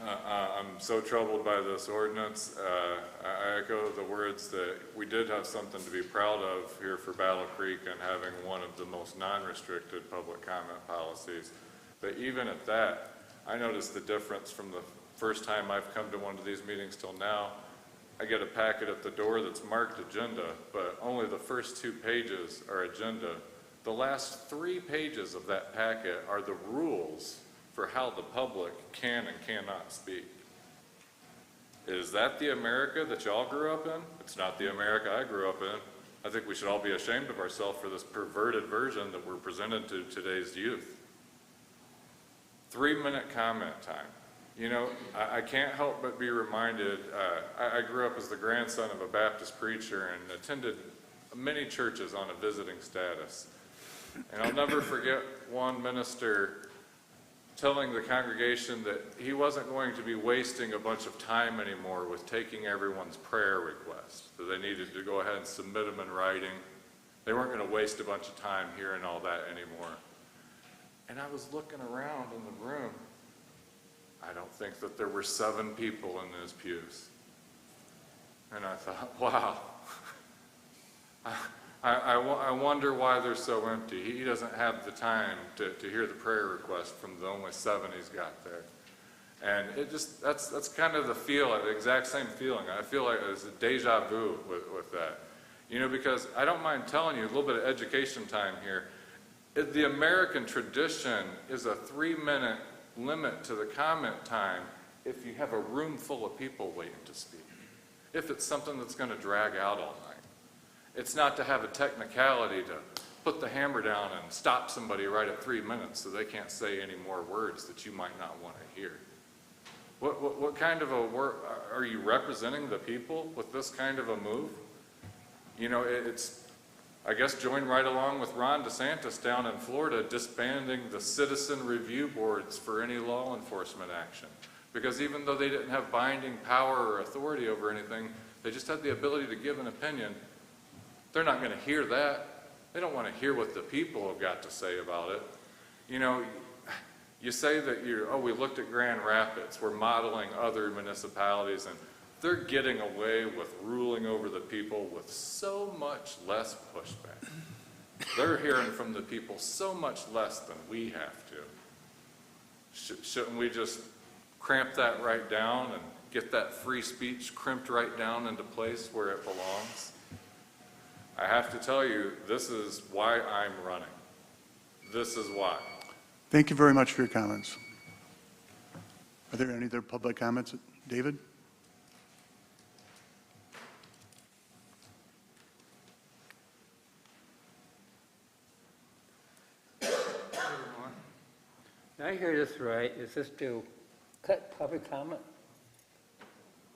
I'm so troubled by this ordinance. I echo the words that we did have something to be proud of here for Battle Creek and having one of the most non-restricted public comment policies. But even at that, I noticed the difference from the first time I've come to one of these meetings till now. I get a packet at the door that's marked agenda, but only the first 2 pages are agenda. The last 3 pages of that packet are the rules for how the public can and cannot speak. Is that the America that y'all grew up in? It's not the America I grew up in. I think we should all be ashamed of ourselves for this perverted version that we're presented to today's youth. 3-minute comment time. I can't help but be reminded, I grew up as the grandson of a Baptist preacher and attended many churches on a visiting status. And I'll never forget one minister telling the congregation that he wasn't going to be wasting a bunch of time anymore with taking everyone's prayer requests, that they needed to go ahead and submit them in writing. They weren't going to waste a bunch of time hearing all that anymore. And I was looking around in the room. I don't think that there were 7 people in those pews. And I thought, wow. I wonder why they're so empty. He doesn't have the time to hear the prayer request from the only 7 he's got there. And it just, that's kind of the exact same feeling. I feel like there's a deja vu with that. Because I don't mind telling you a little bit of education time here. The American tradition is a 3-minute limit to the comment time if you have a room full of people waiting to speak. If it's something that's going to drag out all night. It's not to have a technicality to put the hammer down and stop somebody right at 3 minutes so they can't say any more words that you might not want to hear. What kind of are you representing the people with this kind of a move? It's, I guess, join right along with Ron DeSantis down in Florida disbanding the citizen review boards for any law enforcement action. Because even though they didn't have binding power or authority over anything, they just had the ability to give an opinion. They're not going to hear that. They don't want to hear what the people have got to say about it. You say that we looked at Grand Rapids, we're modeling other municipalities, and they're getting away with ruling over the people with so much less pushback. They're hearing from the people so much less than we have to. Shouldn't we just cramp that right down and get that free speech crimped right down into place where it belongs? I have to tell you, this is why I'm running. This is why. Thank you very much for your comments. Are there any other public comments? David? Did I hear this right? Is this to cut public comment?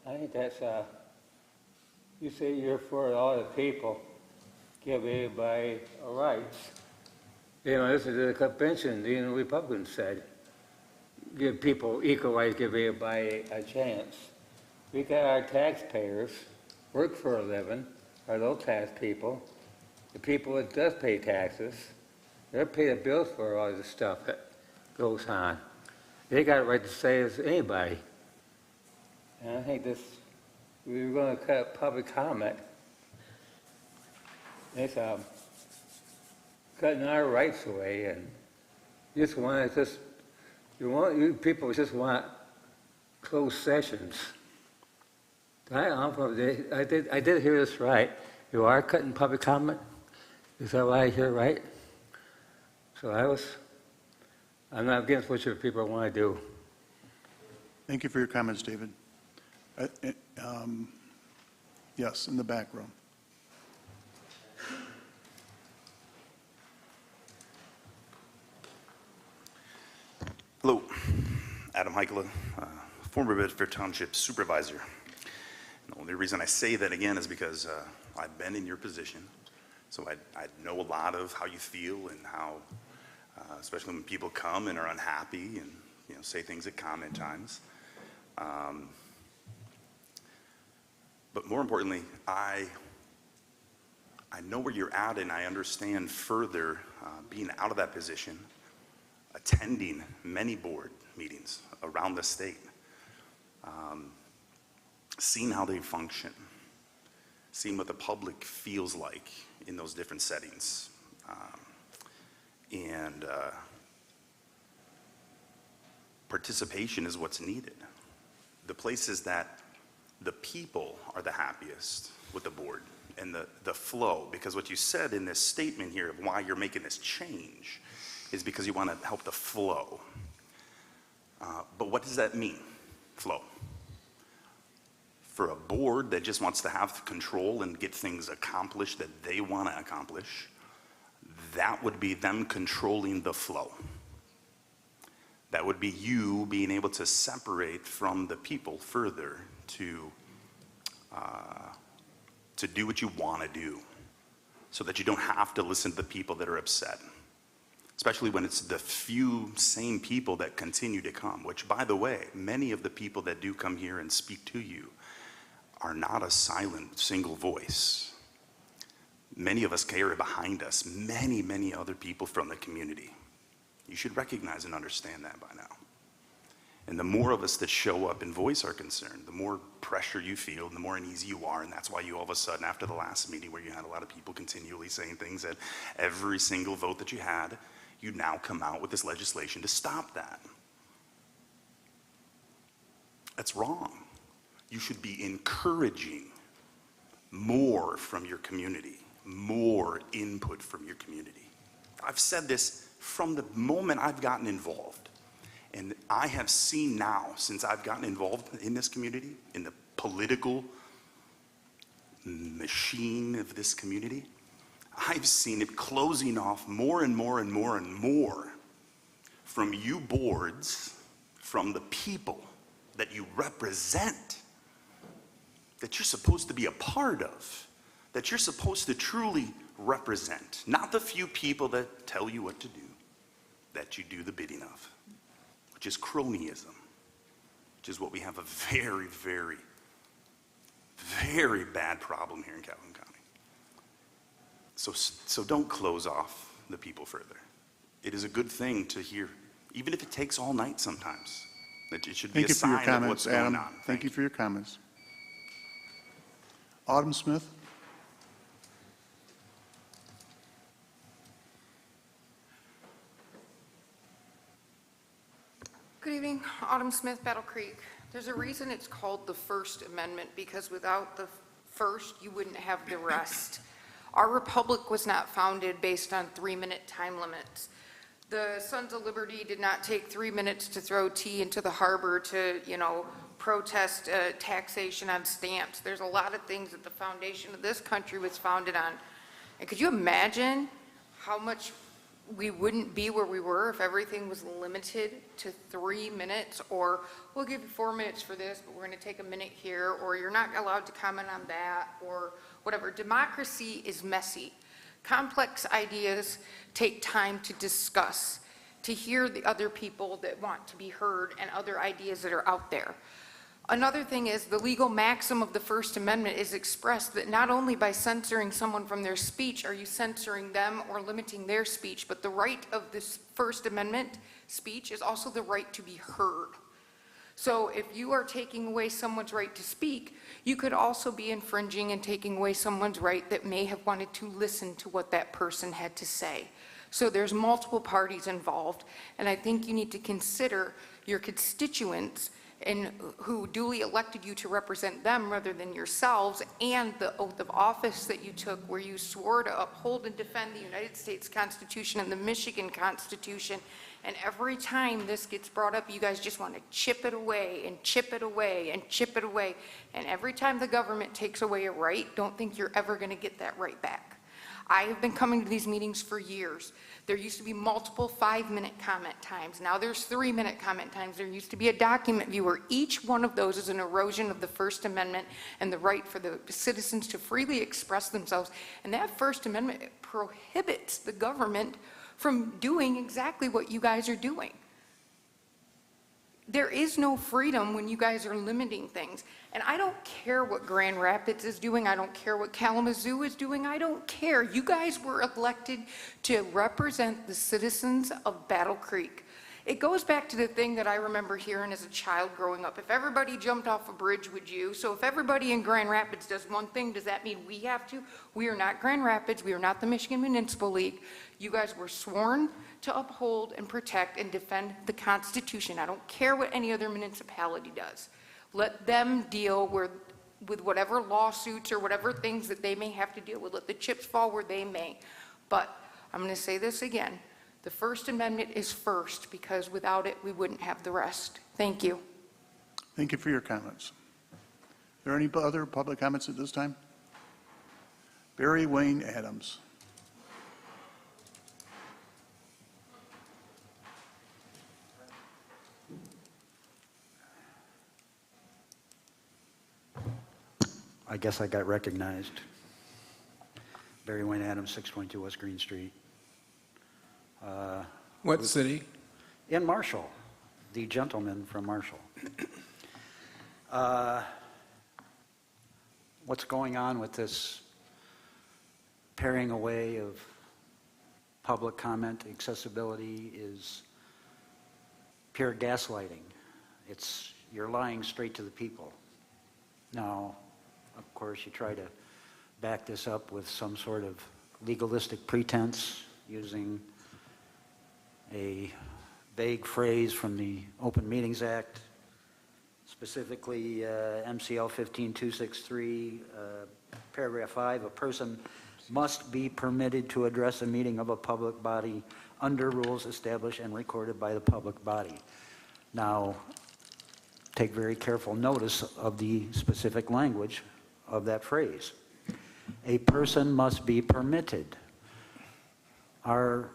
I think that's, you say you're for all the people, give everybody rights. You know, this is the convention, the Republicans said, give people equal rights, give everybody a chance. We got our taxpayers, work for a living, are those tax people. The people that does pay taxes, they're paying the bills for all this stuff that goes on. They got a right to say as anybody. And I think this, we were going to cut public comment. It's cutting our rights away, and you people just want closed sessions. I did hear this right. You are cutting public comment? Is that what I hear right? So I'm not against what your people want to do. Thank you for your comments, David. Yes, in the back row. Hello, Adam Heikkila, former Bedford Township Supervisor. And the only reason I say that again is because I've been in your position, so I know a lot of how you feel and how, especially when people come and are unhappy and say things at comment times. But more importantly, I know where you're at, and I understand further being out of that position, attending many board meetings around the state, seeing how they function, seeing what the public feels like in those different settings. And participation is what's needed. The places that the people are the happiest with the board and the flow, because what you said in this statement here of why you're making this change is because you want to help the flow. But what does that mean, flow? For a board that just wants to have control and get things accomplished that they want to accomplish, that would be them controlling the flow. That would be you being able to separate from the people further to do what you want to do, so that you don't have to listen to the people that are upset. Especially when it's the few same people that continue to come, which, by the way, many of the people that do come here and speak to you are not a silent single voice. Many of us carry behind us many, many other people from the community. You should recognize and understand that by now. And the more of us that show up and voice our concern, the more pressure you feel, and the more uneasy you are. And that's why you all of a sudden, after the last meeting where you had a lot of people continually saying things at every single vote that you had, you now come out with this legislation to stop that. That's wrong. You should be encouraging more from your community, more input from your community. I've said this from the moment I've gotten involved. And I have seen now, since I've gotten involved in this community, in the political machine of this community, I've seen it closing off more and more and more and more from you boards, from the people that you represent, that you're supposed to be a part of, that you're supposed to truly represent, not the few people that tell you what to do, that you do the bidding of, which is cronyism, which is what we have a very, very, very bad problem here in Calhoun County. So don't close off the people further. It is a good thing to hear even if it takes all night sometimes. It should be Thank a you for your sign of comments, what's going Adam. on. Thank you for your comments. Autumn Smith? Good evening, Autumn Smith, Battle Creek. There's a reason it's called the First Amendment, because without the first, you wouldn't have the rest. Our republic was not founded based on 3-minute time limits. The Sons of Liberty did not take 3 minutes to throw tea into the harbor to, protest taxation on stamps. There's a lot of things that the foundation of this country was founded on. And could you imagine how much we wouldn't be where we were if everything was limited to 3 minutes, or we'll give you 4 minutes for this, but we're going to take a minute here, or you're not allowed to comment on that, or whatever. Democracy is messy. Complex ideas take time to discuss, to hear the other people that want to be heard and other ideas that are out there. Another thing is the legal maxim of the First Amendment is expressed that not only by censoring someone from their speech are you censoring them or limiting their speech, but the right of this First Amendment speech is also the right to be heard. So if you are taking away someone's right to speak, you could also be infringing and taking away someone's right that may have wanted to listen to what that person had to say. So there's multiple parties involved, and I think you need to consider your constituents and who duly elected you to represent them rather than yourselves, and the oath of office that you took where you swore to uphold and defend the United States Constitution and the Michigan Constitution. And every time this gets brought up, you guys just want to chip it away and chip it away and chip it away. And every time the government takes away a right, don't think you're ever going to get that right back. I have been coming to these meetings for years. There used to be multiple 5-minute comment times. Now there's 3-minute comment times. There used to be a document viewer. Each one of those is an erosion of the First Amendment and the right for the citizens to freely express themselves. And that First Amendment prohibits the government from doing exactly what you guys are doing. There is no freedom when you guys are limiting things. And I don't care what Grand Rapids is doing. I don't care what Kalamazoo is doing. I don't care. You guys were elected to represent the citizens of Battle Creek. It goes back to the thing that I remember hearing as a child growing up. If everybody jumped off a bridge, would you? So if everybody in Grand Rapids does one thing, does that mean we have to? We are not Grand Rapids. We are not the Michigan Municipal League. You guys were sworn to uphold and protect and defend the Constitution. I don't care what any other municipality does. Let them deal with whatever lawsuits or whatever things that they may have to deal with. Let the chips fall where they may. But I'm going to say this again. The First Amendment is first, because without it, we wouldn't have the rest. Thank you. Thank you for your comments. Are there any other public comments at this time? Barry Wayne Adams. I guess I got recognized. Barry Wayne Adams, 622 West Green Street. What city? In Marshall, the gentleman from Marshall. What's going on with this paring away of public comment accessibility is pure gaslighting. You're lying straight to the people. Now, of course, you try to back this up with some sort of legalistic pretense using a vague phrase from the Open Meetings Act, specifically MCL 15263, paragraph 5, a person must be permitted to address a meeting of a public body under rules established and recorded by the public body. Now, take very careful notice of the specific language of that phrase. A person must be permitted. Our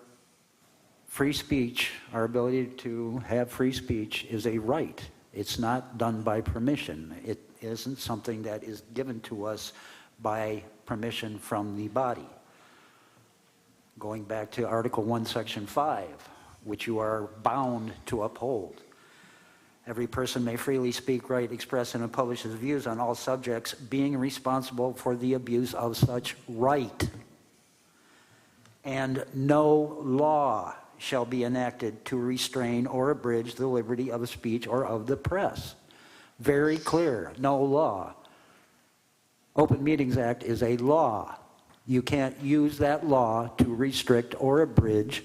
free speech, our ability to have free speech is a right. It's not done by permission. It isn't something that is given to us by permission from the body. Going back to Article 1, Section 5, which you are bound to uphold. Every person may freely speak, write, express, and publish his views on all subjects, being responsible for the abuse of such right. And no law shall be enacted to restrain or abridge the liberty of speech or of the press. Very clear, no law. Open Meetings Act is a law. You can't use that law to restrict or abridge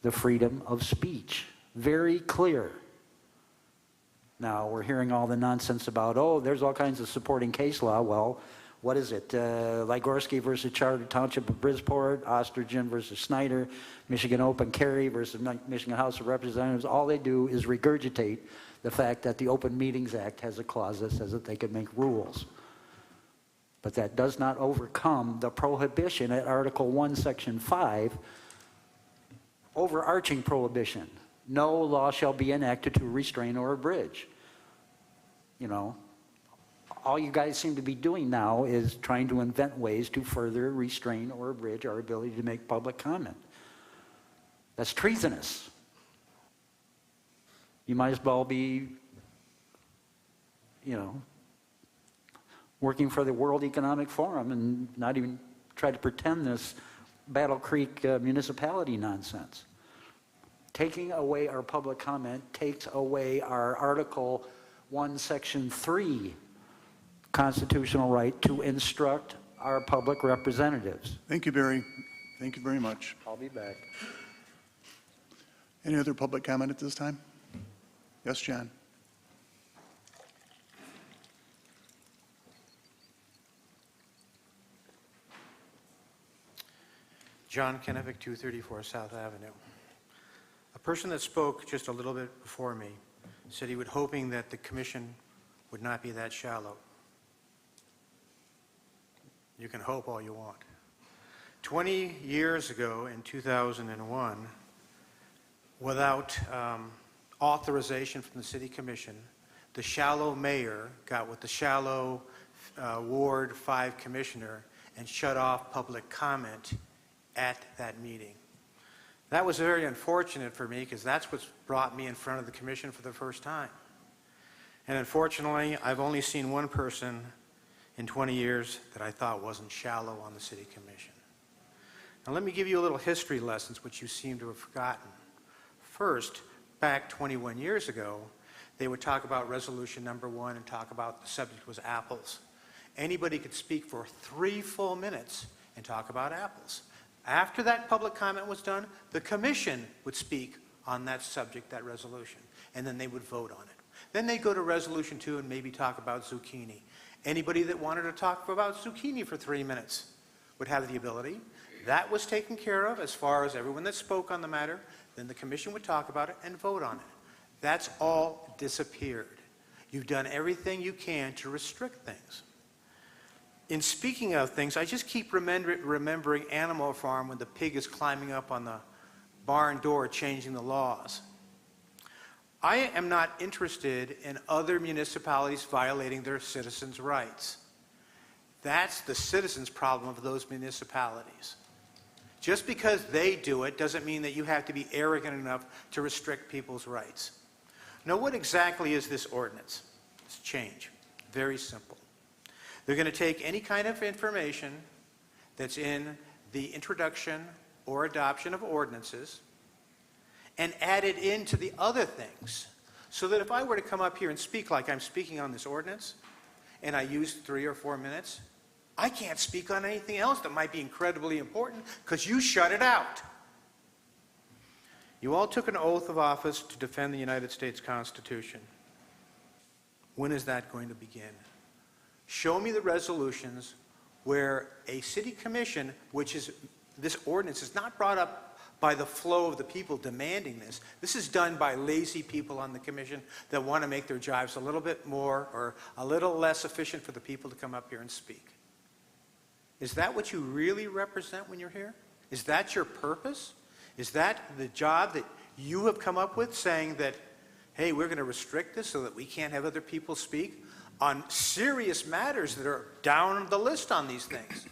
the freedom of speech. Very clear. Now, we're hearing all the nonsense about, oh, there's all kinds of supporting case law. Well, what is it? Ligorski versus Charter Township of Bridgeport, Ostrigen versus Snyder, Michigan Open Carry versus Michigan House of Representatives. All they do is regurgitate the fact that the Open Meetings Act has a clause that says that they can make rules. But that does not overcome the prohibition at Article 1, Section 5, overarching prohibition. No law shall be enacted to restrain or abridge. You know, all you guys seem to be doing now is trying to invent ways to further restrain or abridge our ability to make public comment. That's treasonous. You might as well be, you know, working for the World Economic Forum and not even try to pretend this Battle Creek municipality nonsense. Taking away our public comment takes away our Article 1, Section 3 constitutional right to instruct our public representatives. Thank you, Barry. Thank you very much. I'll be back. Any other public comment at this time? Yes, John. John Kenevic, 234 South Avenue. A person that spoke just a little bit before me said he was hoping that the commission would not be that shallow. You can hope all you want. 20 years ago, in 2001, without authorization from the city commission, the shallow mayor got with the shallow Ward 5 commissioner and shut off public comment at that meeting. That was very unfortunate for me because that's what's brought me in front of the commission for the first time. And unfortunately, I've only seen one person in 20 years that I thought wasn't shallow on the city commission. Now let me give you a little history lessons which you seem to have forgotten. First, back 21 years ago, they would talk about resolution number 1 and talk about the subject was apples. Anybody could speak for 3 full minutes and talk about apples. After that public comment was done, the commission would speak on that subject, that resolution, and then they would vote on it. Then they'd go to resolution 2 and maybe talk about zucchini. Anybody that wanted to talk about zucchini for 3 minutes would have the ability. That was taken care of as far as everyone that spoke on the matter. Then the commission would talk about it and vote on it. That's all disappeared. You've done everything you can to restrict things. In speaking of things, I just keep remembering Animal Farm when the pig is climbing up on the barn door changing the laws. I am not interested in other municipalities violating their citizens' rights. That's the citizens' problem of those municipalities. Just because they do it doesn't mean that you have to be arrogant enough to restrict people's rights. Now, what exactly is this ordinance? It's change. Very simple. They're going to take any kind of information that's in the introduction or adoption of ordinances and add it into the other things. So that if I were to come up here and speak like I'm speaking on this ordinance, and I use 3 or 4 minutes, I can't speak on anything else that might be incredibly important because you shut it out. You all took an oath of office to defend the United States Constitution. When is that going to begin? Show me the resolutions where a city commission, which is, this ordinance is not brought up by the flow of the people demanding this. This is done by lazy people on the commission that want to make their jobs a little bit more or a little less efficient for the people to come up here and speak. Is that what you really represent when you're here? Is that your purpose? Is that the job that you have come up with, saying that, hey, we're going to restrict this so that we can't have other people speak on serious matters that are down the list on these things?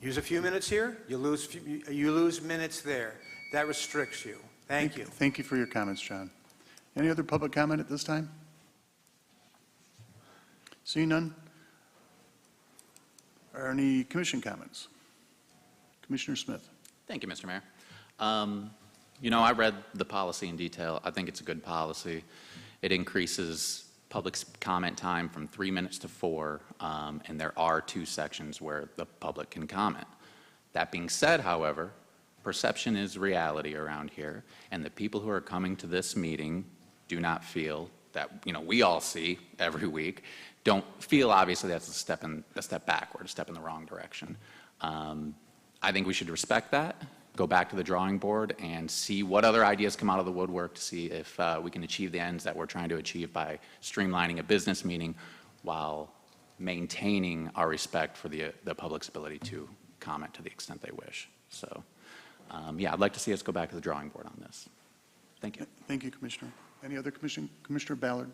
Use a few minutes here, you lose minutes there. That restricts you. Thank you. Thank you for your comments, John. Any other public comment at this time? Seeing none? Are any commission comments? Commissioner Smith. Thank you, Mr. Mayor. You know, I read the policy in detail. I think it's a good policy. It increases public comment time from 3 minutes to 4, and there are 2 sections where the public can comment. That being said, however, perception is reality around here, and the people who are coming to this meeting do not feel that, you know, we all see every week, don't feel obviously that's a step backward, a step in the wrong direction. I think we should respect that, go back to the drawing board and see what other ideas come out of the woodwork to see if we can achieve the ends that we're trying to achieve by streamlining a business meeting while maintaining our respect for the public's ability to comment to the extent they wish. So, yeah, I'd like to see us go back to the drawing board on this. Thank you. Thank you, Commissioner. Any other Commissioner Ballard?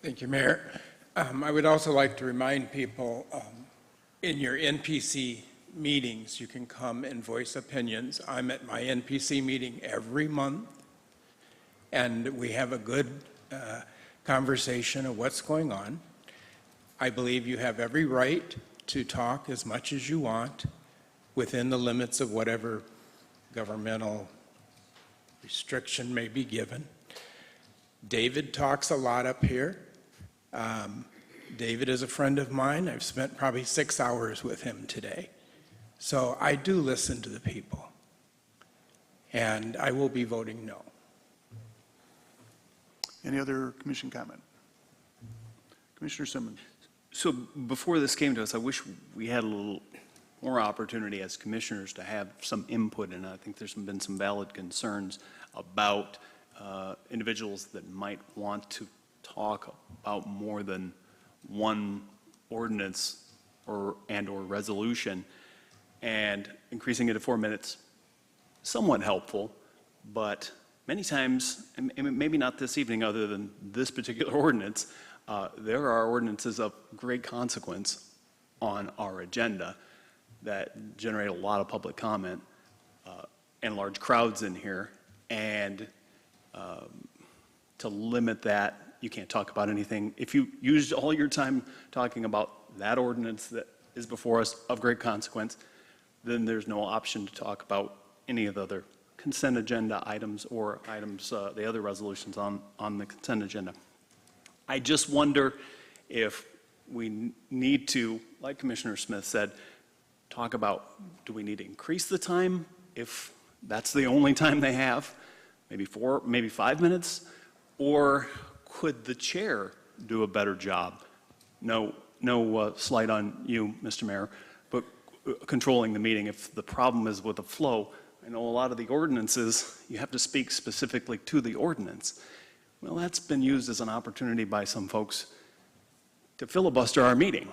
Thank you, Mayor. I would also like to remind people, in your NPC meetings, you can come and voice opinions. I'm at my NPC meeting every month, and we have a good conversation of what's going on. I believe you have every right to talk as much as you want within the limits of whatever governmental restriction may be given. David talks a lot up here. David is a friend of mine. I've spent probably 6 hours with him today. So I do listen to the people, and I will be voting no. Any other commission comment? Commissioner Simmons. So before this came to us, I wish we had a little more opportunity as commissioners to have some input, and I think there's been some valid concerns about individuals that might want to talk about more than one ordinance or resolution, and increasing it to 4 minutes, somewhat helpful, but many times, and maybe not this evening other than this particular ordinance, there are ordinances of great consequence on our agenda that generate a lot of public comment and large crowds in here, and to limit that, you can't talk about anything. If you used all your time talking about that ordinance that is before us of great consequence, then there's no option to talk about any of the other consent agenda items or items, the other resolutions on the consent agenda. I just wonder if we need to, like Commissioner Smith said, talk about, do we need to increase the time if that's the only time they have? Maybe 4, maybe 5 minutes? Or could the chair do a better job? No slight on you, Mr. Mayor, but controlling the meeting. If the problem is with the flow, I know a lot of the ordinances, you have to speak specifically to the ordinance. Well, that's been used as an opportunity by some folks to filibuster our meeting.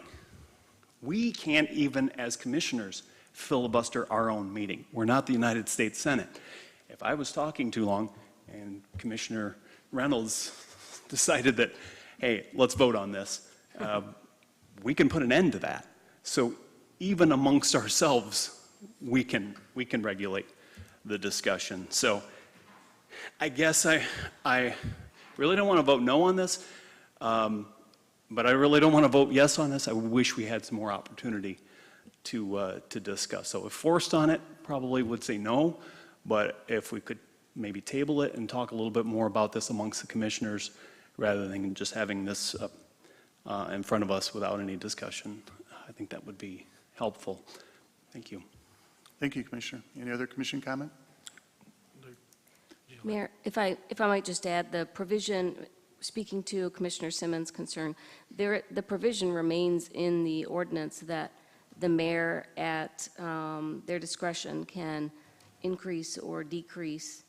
We can't even, as commissioners, filibuster our own meeting. We're not the United States Senate. If I was talking too long and Commissioner Reynolds decided that, hey, let's vote on this, we can put an end to that. So even amongst ourselves, we can regulate the discussion. So I guess I really don't want to vote no on this, but I really don't want to vote yes on this. I wish we had some more opportunity to discuss. So if forced on it, probably would say no, but if we could maybe table it and talk a little bit more about this amongst the commissioners rather than just having this in front of us without any discussion, I think that would be helpful. Thank you. Thank you, Commissioner. Any other commission comment? Mayor, if I might just add, the provision, speaking to Commissioner Simmons' concern, the provision remains in the ordinance that the mayor at their discretion can increase or decrease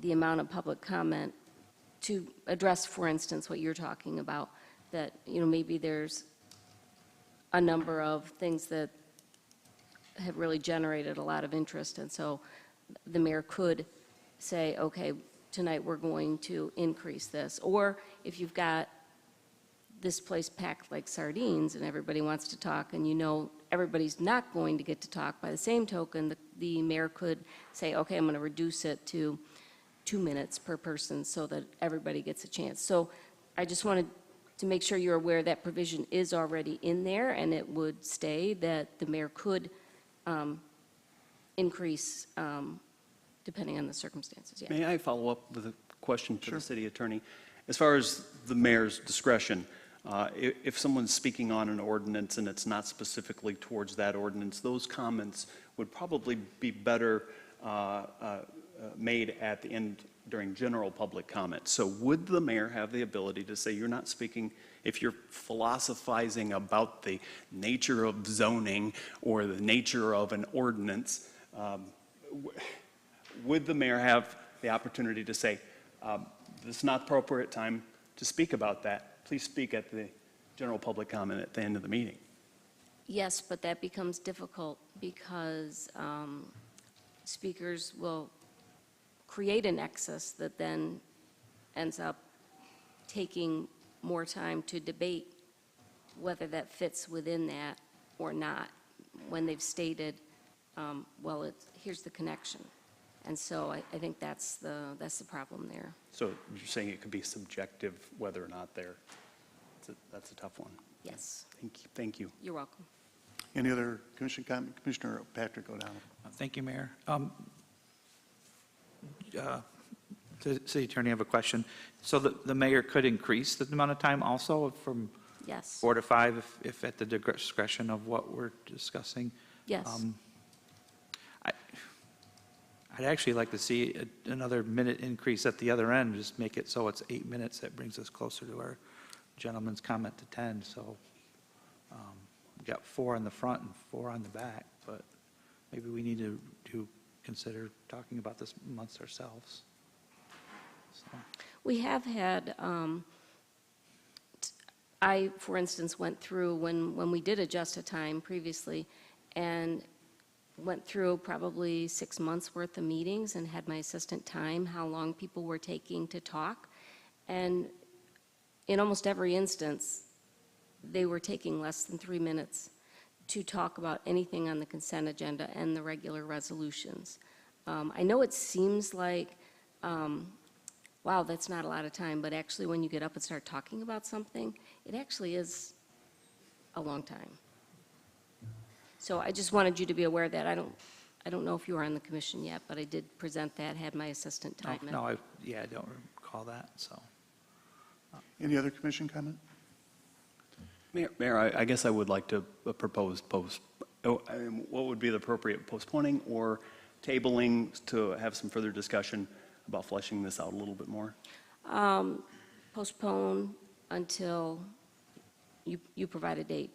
the amount of public comment to address, for instance, what you're talking about, that, you know, maybe there's a number of things that have really generated a lot of interest, and so the mayor could say, okay, tonight we're going to increase this. Or if you've got this place packed like sardines and everybody wants to talk and you know everybody's not going to get to talk, by the same token, the mayor could say, okay, I'm going to reduce it to 2 minutes per person so that everybody gets a chance. So I just wanted to make sure you're aware that provision is already in there, and it would stay that the mayor could increase depending on the circumstances, yeah. May I follow up with a question to the city attorney? As far as the mayor's discretion, if someone's speaking on an ordinance and it's not specifically towards that ordinance, those comments would probably be better made at the end during general public comment. So would the mayor have the ability to say, you're not speaking, if you're philosophizing about the nature of zoning or the nature of an ordinance, would the mayor have the opportunity to say, this is not the appropriate time to speak about that. Please speak at the general public comment at the end of the meeting. Yes, but that becomes difficult because speakers will create a nexus that then ends up taking more time to debate whether that fits within that or not, when they've stated, well, here's the connection. And so I think that's the problem there. So you're saying it could be subjective whether or not they're, that's a tough one. Yes. Thank you. You're welcome. Any other commission comment? Commissioner Patrick O'Donnell. Thank you, Mayor. City Attorney, I have a question. So the mayor could increase the amount of time also from Yes. 4 to 5 if at the discretion of what we're discussing? Yes. I'd actually like to see another minute increase at the other end, just make it so it's 8 minutes. That brings us closer to our gentleman's comment to 10. So we've got 4 in the front and 4 on the back, but maybe we need to consider talking about this amongst ourselves. So. We have had, I, for instance, went through when we did adjust a time previously and went through probably 6 months worth of meetings and had my assistant time how long people were taking to talk. And in almost every instance, they were taking less than 3 minutes to talk about anything on the consent agenda and the regular resolutions. I know it seems like, wow, that's not a lot of time, but actually when you get up and start talking about something, it actually is a long time. So I just wanted you to be aware of that. I don't know if you were on the commission yet, but I did present that, had my assistant time it. No, I don't recall that, so. Any other commission comment? Mayor, I guess I would like to propose what would be the appropriate postponing or tabling to have some further discussion about fleshing this out a little bit more? Postpone until you provide a date.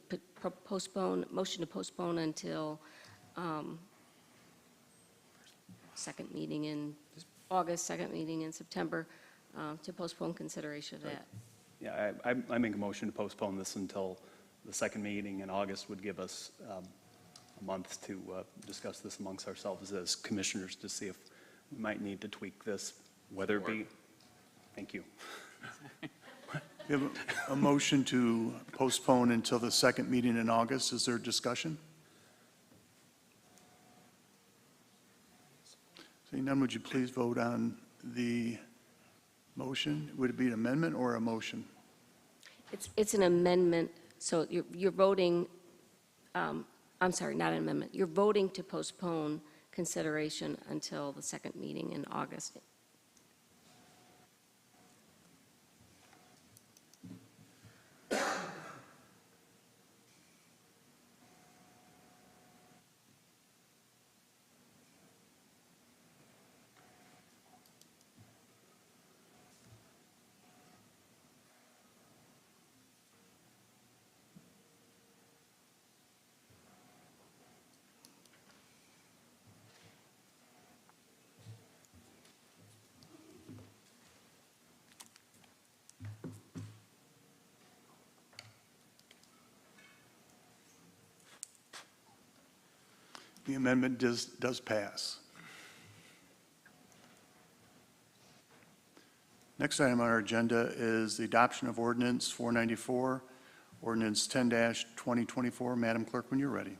Motion to postpone until second meeting in August, second meeting in September, to postpone consideration of that. Yeah, I make a motion to postpone this until the second meeting in August would give us a month to discuss this amongst ourselves as commissioners to see if we might need to tweak this, whether it be, thank you. We have a motion to postpone until the second meeting in August. Is there discussion? Seeing none, would you please vote on the motion? Would it be an amendment or a motion? It's an amendment, so you're voting, I'm sorry, not an amendment. You're voting to postpone consideration until the second meeting in August. The amendment does pass. Next item on our agenda is the adoption of ordinance 494, ordinance 10-2024. Madam Clerk, when you're ready.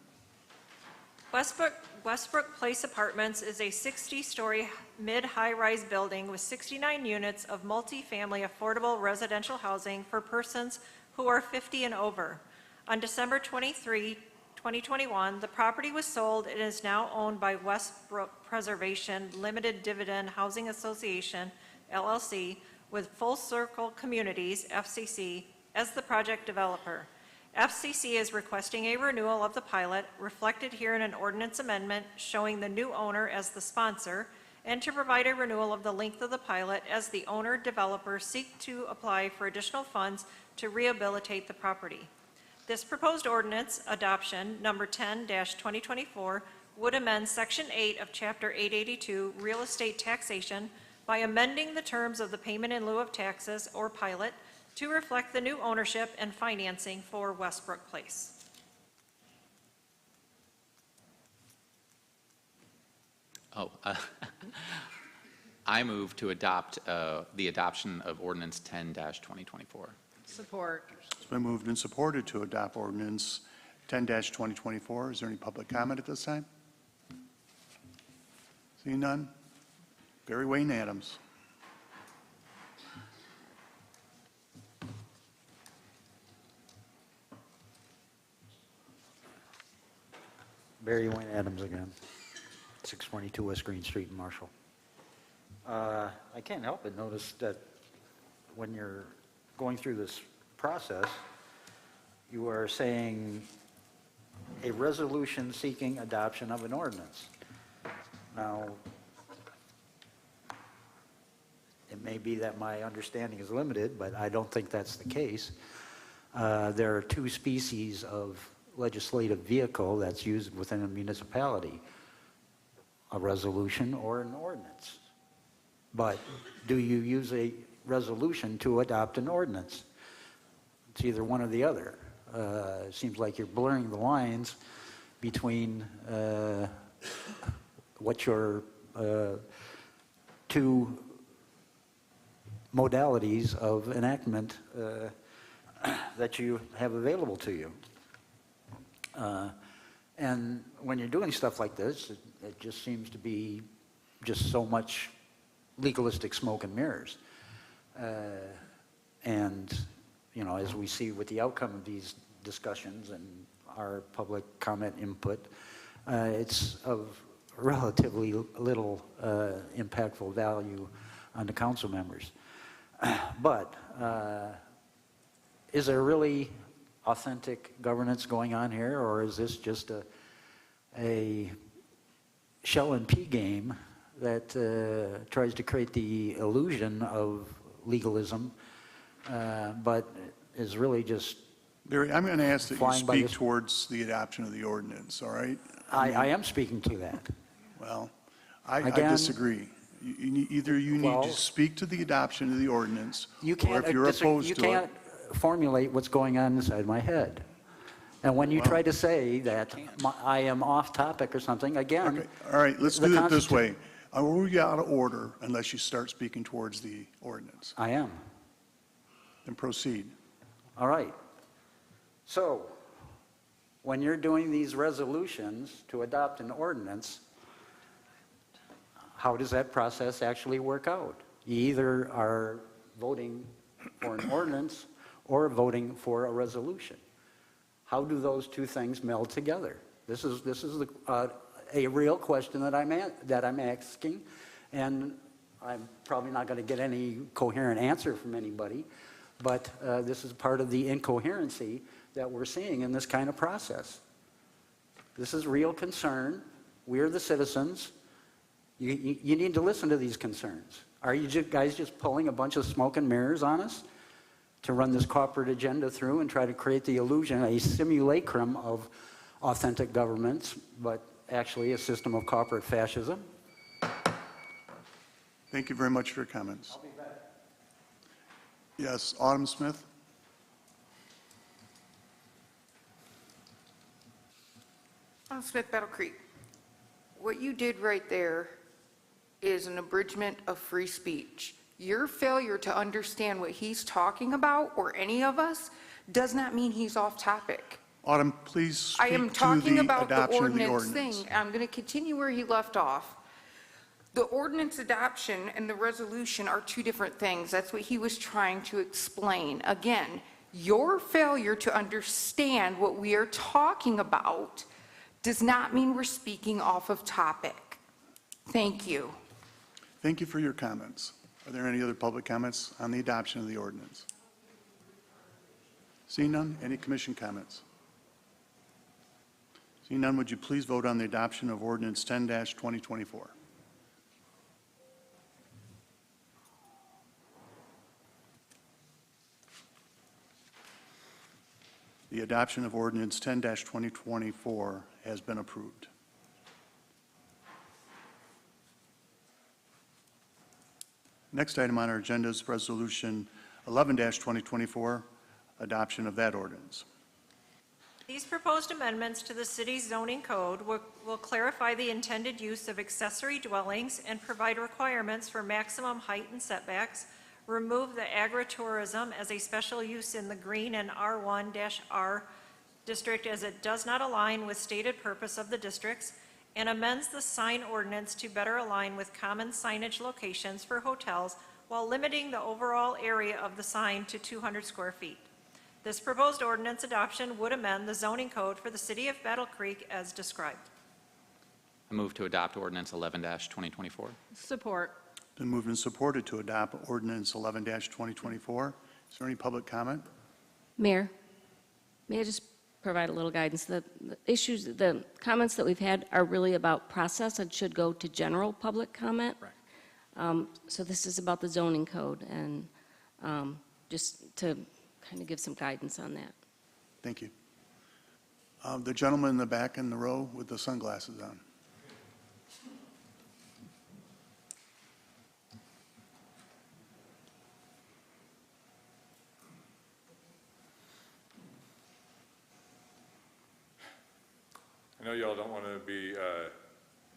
Westbrook Place Apartments is a 60-story mid-high-rise building with 69 units of multifamily affordable residential housing for persons who are 50 and over. On December 23, 2021, the property was sold and is now owned by Westbrook Preservation Limited Dividend Housing Association, LLC, with Full Circle Communities, FCC, as the project developer. FCC is requesting a renewal of the pilot, reflected here in an ordinance amendment showing the new owner as the sponsor, and to provide a renewal of the length of the pilot as the owner-developer seek to apply for additional funds to rehabilitate the property. This proposed ordinance adoption, number 10-2024, would amend Section 8 of Chapter 882, Real Estate Taxation, by amending the terms of the payment in lieu of taxes, or pilot, to reflect the new ownership and financing for Westbrook Place. I move to adopt the adoption of ordinance 10-2024. Support. It's been moved and supported to adopt ordinance 10-2024. Is there any public comment at this time? Seeing none? Barry Wayne Adams. Barry Wayne Adams again, 622 West Green Street in Marshall. I can't help but notice that when you're going through this process, you are saying a resolution seeking adoption of an ordinance. Now, it may be that my understanding is limited, but I don't think that's the case. There are two species of legislative vehicle that's used within a municipality, a resolution or an ordinance. But do you use a resolution to adopt an ordinance? It's either one or the other. It seems like you're blurring the lines between what your two modalities of enactment that you have available to you. And when you're doing stuff like this, it just seems to be just so much legalistic smoke and mirrors. And, you know, as we see with the outcome of these discussions and our public comment input, it's of relatively little impactful value on the council members. But is there really authentic governance going on here, or is this just a shell and pea game that tries to create the illusion of legalism, but is really just Barry, I'm going to ask that you flying by speak the- towards the adoption of the ordinance, all right? I am speaking to that. Well, I Again- disagree. Either you need Well- to speak to the adoption of the ordinance, You or can't, if you're opposed you to it. can't formulate what's going on inside my head. And when you Well- try to say that I am off topic or something, again. Okay, all right, let's the do it this Constitu- way. I will rule you out of order unless you start speaking towards the ordinance. I am. Then proceed. All right. So, when you're doing these resolutions to adopt an ordinance, how does that process actually work out? You either are voting for an ordinance or voting for a resolution. How do those two things meld together? This is a real question that I'm asking, and I'm probably not going to get any coherent answer from anybody, but this is part of the incoherency that we're seeing in this kind of process. This is real concern. We're the citizens. You need to listen to these concerns. Are you guys just pulling a bunch of smoke and mirrors on us to run this corporate agenda through and try to create the illusion, a simulacrum of authentic governments, but actually a system of corporate fascism? Thank you very much for your comments. I'll be back. Yes, Autumn Smith? Smith Battle Creek, what you did right there is an abridgment of free speech. Your failure to understand what he's talking about, or any of us, does not mean he's off topic. Autumn, please I am speak to talking the about the adoption of the ordinance ordinance. thing. I'm going to continue where he left off. The ordinance adoption and the resolution are two different things. That's what he was trying to explain. Again, Your failure to understand what we are talking about does not mean we're speaking off of topic. Thank you. Thank you for your comments. Are there any other public comments on the adoption of the ordinance? Seeing none, any commission comments? Seeing none, would you please vote on the adoption of ordinance 10-2024? The adoption of ordinance 10-2024 has been approved. Next item on our agenda is Resolution 11-2024, adoption of that ordinance. These proposed amendments to the city's zoning code will clarify the intended use of accessory dwellings and provide requirements for maximum height and setbacks, remove the agritourism as a special use in the green and R1-R district as it does not align with stated purpose of the districts, and amends the sign ordinance to better align with common signage locations for hotels while limiting the overall area of the sign to 200 square feet. This proposed ordinance adoption would amend the zoning code for the city of Battle Creek as described. I move to adopt ordinance 11-2024. Support. Been moved and supported to adopt ordinance 11-2024. Is there any public comment? Mayor, may I just provide a little guidance? The issues, the comments that we've had are really about process and should go to general public comment. Right. So this is about the zoning code, and just to kind of give some guidance on that. Thank you. The gentleman in the back in the row with the sunglasses on. I know y'all don't want to be,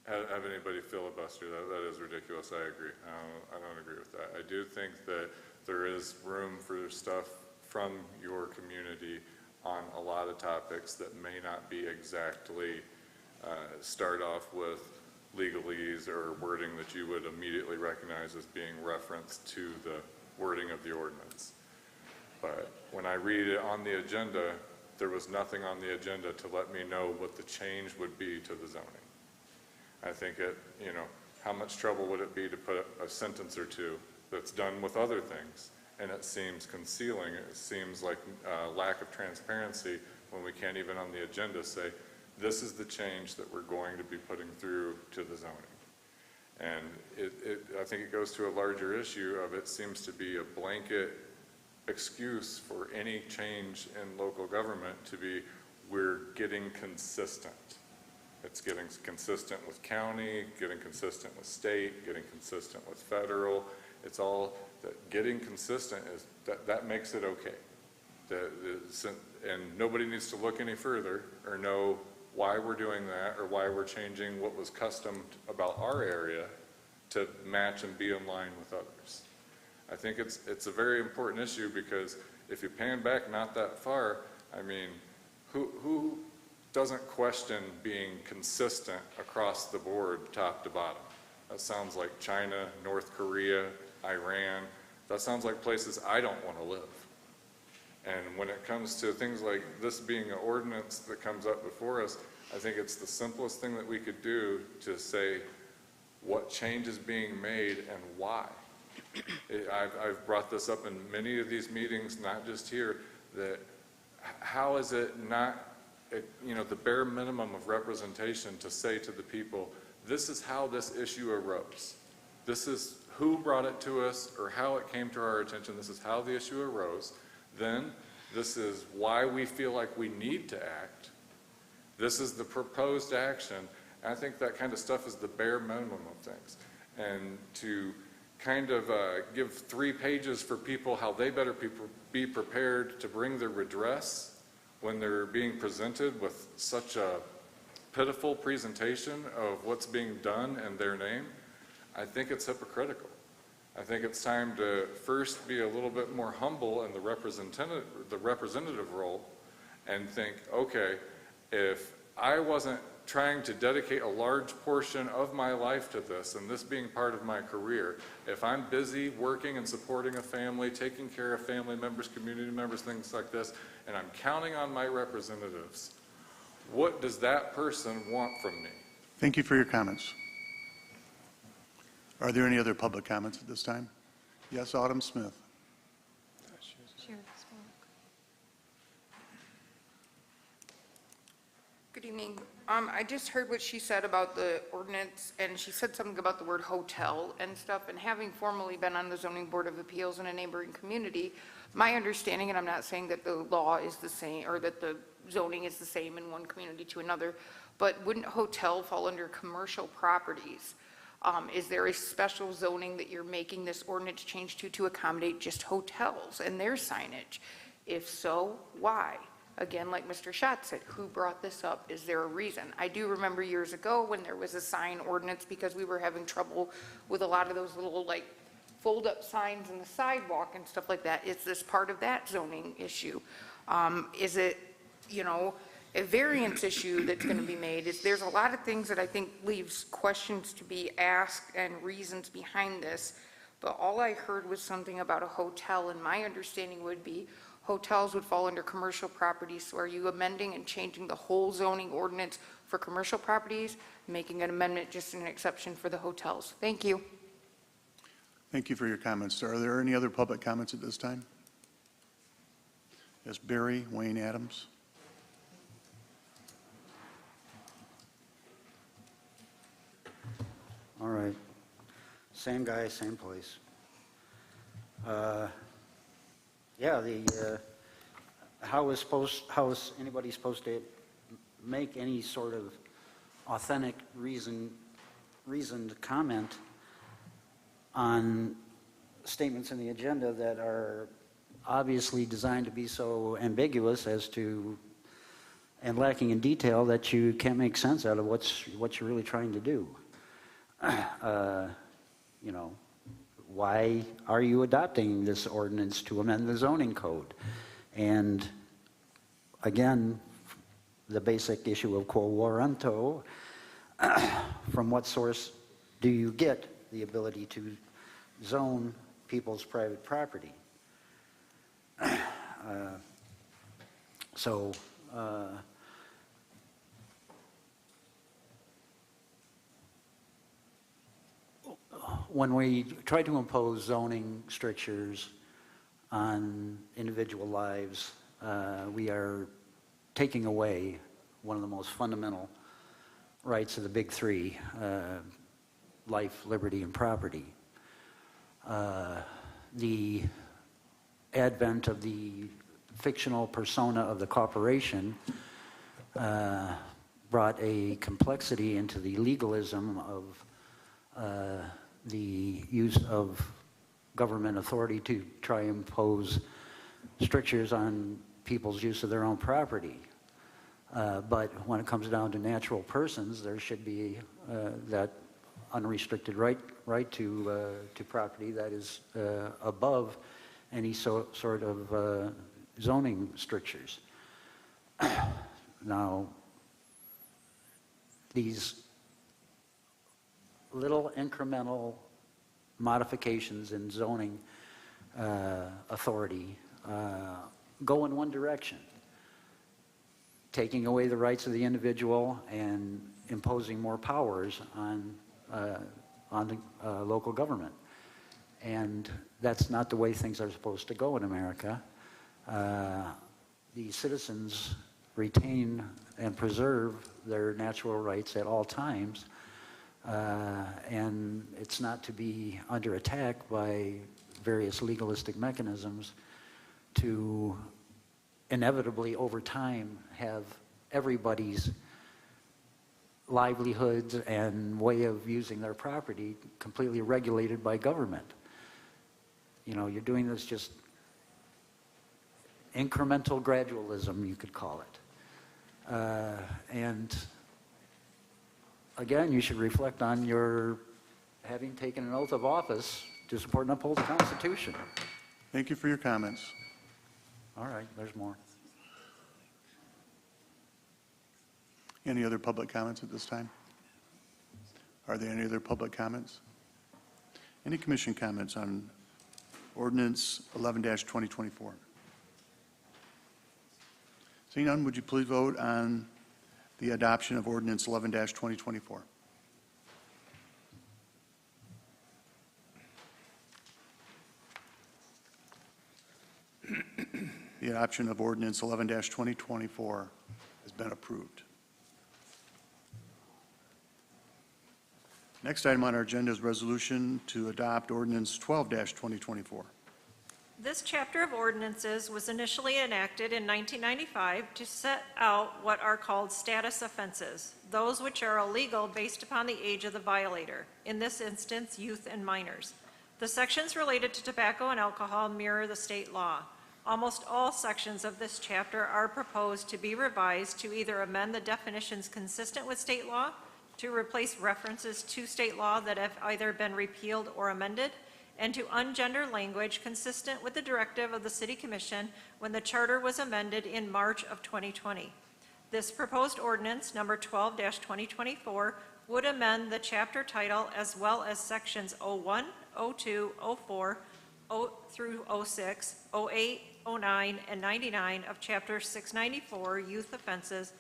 have anybody filibuster. That is ridiculous. I agree. I don't agree with that. I do think that there is room for stuff from your community on a lot of topics that may not be exactly start off with legalese or wording that you would immediately recognize as being referenced to the wording of the ordinance. But when I read it on the agenda, there was nothing on the agenda to let me know what the change would be to the zoning. I think how much trouble would it be to put a sentence or two that's done with other things, and it seems concealing, it seems like lack of transparency when we can't even on the agenda say, this is the change that we're going to be putting through to the zoning. And I think it goes to a larger issue of it seems to be a blanket excuse for any change in local government to be, we're getting consistent. It's getting consistent with county, getting consistent with state, getting consistent with federal. It's all that getting consistent is that makes it okay. And nobody needs to look any further or know why we're doing that or why we're changing what was custom about our area to match and be in line with others. I think it's a very important issue because if you pan back not that far, I mean, who doesn't question being consistent across the board, top to bottom? That sounds like China, North Korea, Iran. That sounds like places I don't want to live. And when it comes to things like this being an ordinance that comes up before us, I think it's the simplest thing that we could do to say what change is being made and why. I've brought this up in many of these meetings, not just here, that how is it not, the bare minimum of representation to say to the people, this is how this issue arose. This is who brought it to us or how it came to our attention. This is how the issue arose. Then this is why we feel like we need to act. This is the proposed action. And I think that kind of stuff is the bare minimum of things. And to kind of give 3 pages for people how they better be prepared to bring their redress when they're being presented with such a pitiful presentation of what's being done in their name, I think it's hypocritical. I think it's time to first be a little bit more humble in the representative role and think, okay, if I wasn't trying to dedicate a large portion of my life to this, and this being part of my career, if I'm busy working and supporting a family, taking care of family members, community members, things like this, and I'm counting on my representatives, what does that person want from me? Thank you for your comments. Are there any other public comments at this time? Yes, Autumn Smith. Good evening. I just heard what she said about the ordinance, and she said something about the word hotel and stuff, and having formerly been on the zoning board of appeals in a neighboring community, my understanding, and I'm not saying that the law is the same, or that the zoning is the same in one community to another, but wouldn't hotel fall under commercial properties? Is there a special zoning that you're making this ordinance change to accommodate just hotels and their signage? If so, why? Again, like Mr. Schatz said, who brought this up? Is there a reason? I do remember years ago when there was a sign ordinance because we were having trouble with a lot of those little like fold-up signs in the sidewalk and stuff like that. Is this part of that zoning issue? Is it, you know, a variance issue that's going to be made? There's a lot of things that I think leaves questions to be asked and reasons behind this. But all I heard was something about a hotel, and my understanding would be hotels would fall under commercial properties. So are you amending and changing the whole zoning ordinance for commercial properties, making an amendment just an exception for the hotels? Thank you. Thank you for your comments. Are there any other public comments at this time? Yes, Barry Wayne Adams. All right. Same guy, same place. Yeah, how is anybody supposed to make any sort of authentic reasoned comment on statements in the agenda that are obviously designed to be so ambiguous as to, and lacking in detail, that you can't make sense out of what you're really trying to do? You know, why are you adopting this ordinance to amend the zoning code? And again, the basic issue of quo warranto, from what source do you get the ability to zone people's private property? When we try to impose zoning strictures on individual lives, we are taking away one of the most fundamental rights of the big three: life, liberty, and property. The advent of the fictional persona of the corporation brought a complexity into the legalism of the use of government authority to try and impose strictures on people's use of their own property. But when it comes down to natural persons, there should be that unrestricted right to property that is above any sort of zoning strictures. Now, these little incremental modifications in zoning authority go in one direction: taking away the rights of the individual and imposing more powers on the local government. And that's not the way things are supposed to go in America. The citizens retain and preserve their natural rights at all times, and it's not to be under attack by various legalistic mechanisms to inevitably over time have everybody's livelihoods and way of using their property completely regulated by government. You know, you're doing this just incremental gradualism, you could call it. And again, you should reflect on your having taken an oath of office to support and uphold the Constitution. Thank you for your comments. All right, there's more. Any other public comments at this time? Are there any other public comments? Any commission comments on ordinance 11-2024? Seeing none, would you please vote on the adoption of ordinance 11-2024? The adoption of ordinance 11-2024 has been approved. Next item on our agenda is resolution to adopt ordinance 12-2024. This chapter of ordinances was initially enacted in 1995 to set out what are called status offenses, those which are illegal based upon the age of the violator, in this instance, youth and minors. The sections related to tobacco and alcohol mirror the state law. Almost all sections of this chapter are proposed to be revised to either amend the definitions consistent with state law, to replace references to state law that have either been repealed or amended, and to ungender language consistent with the directive of the City Commission when the charter was amended in March of 2020. This proposed ordinance, number 12-2024, would amend the chapter title as well as sections 01, 02, 04, 0 through 06, 08, 09, and 99 of Chapter 694, Youth Offenses,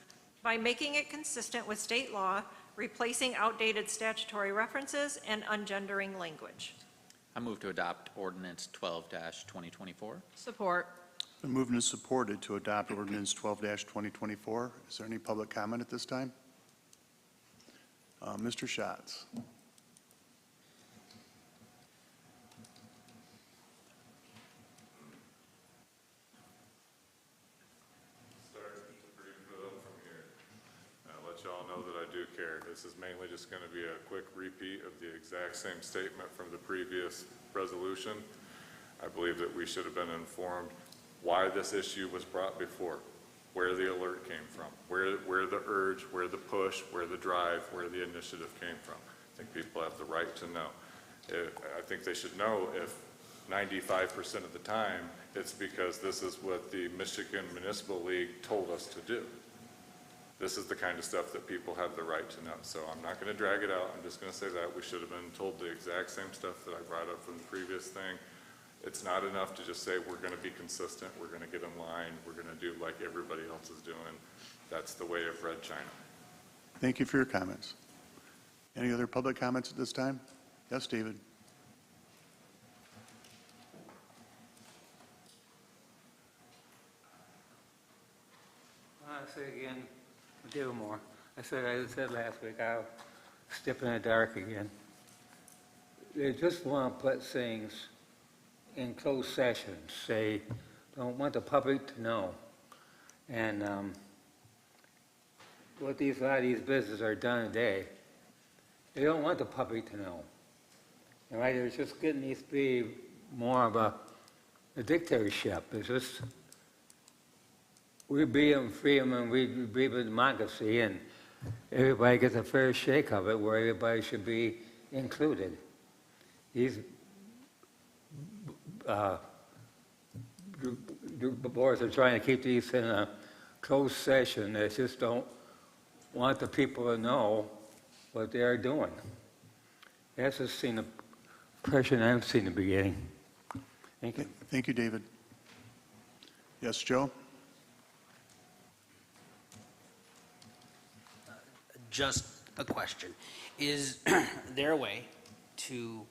by making it consistent with state law, replacing outdated statutory references, and ungendering language. I move to adopt ordinance 12-2024. Support. Been moved and supported to adopt ordinance 12-2024. Is there any public comment at this time? Mr. Schatz. Y'all know that I do care. This is mainly just going to be a quick repeat of the exact same statement from the previous resolution. I believe that we should have been informed why this issue was brought before, where the alert came from, where the urge, where the push, where the drive, where the initiative came from. I think people have the right to know. I think they should know if 95% of the time it's because this is what the Michigan Municipal League told us to do. This is the kind of stuff that people have the right to know. So I'm not going to drag it out. I'm just going to say that we should have been told the exact same stuff that I brought up from the previous thing. It's not enough to just say we're going to be consistent, we're going to get in line, we're going to do like everybody else is doing. That's the way of Red China. Thank you for your comments. Any other public comments at this time? Yes, David. I'll say again, David Moore. I said last week, I'll step in the dark again. They just want to put things in closed sessions, say, don't want the public to know. And what a lot of these businesses are done today, they don't want the public to know. And right, there's just getting needs to be more of a dictatorship. It's just, we believe in freedom and we believe in democracy, and everybody gets a fair shake of it where everybody should be included. These boards are trying to keep these in a closed session. They just don't want the people to know what they are doing. That's just seen the impression I've seen in the beginning. Thank you. Thank you, David. Yes, Joe? Just a question. Is there a way to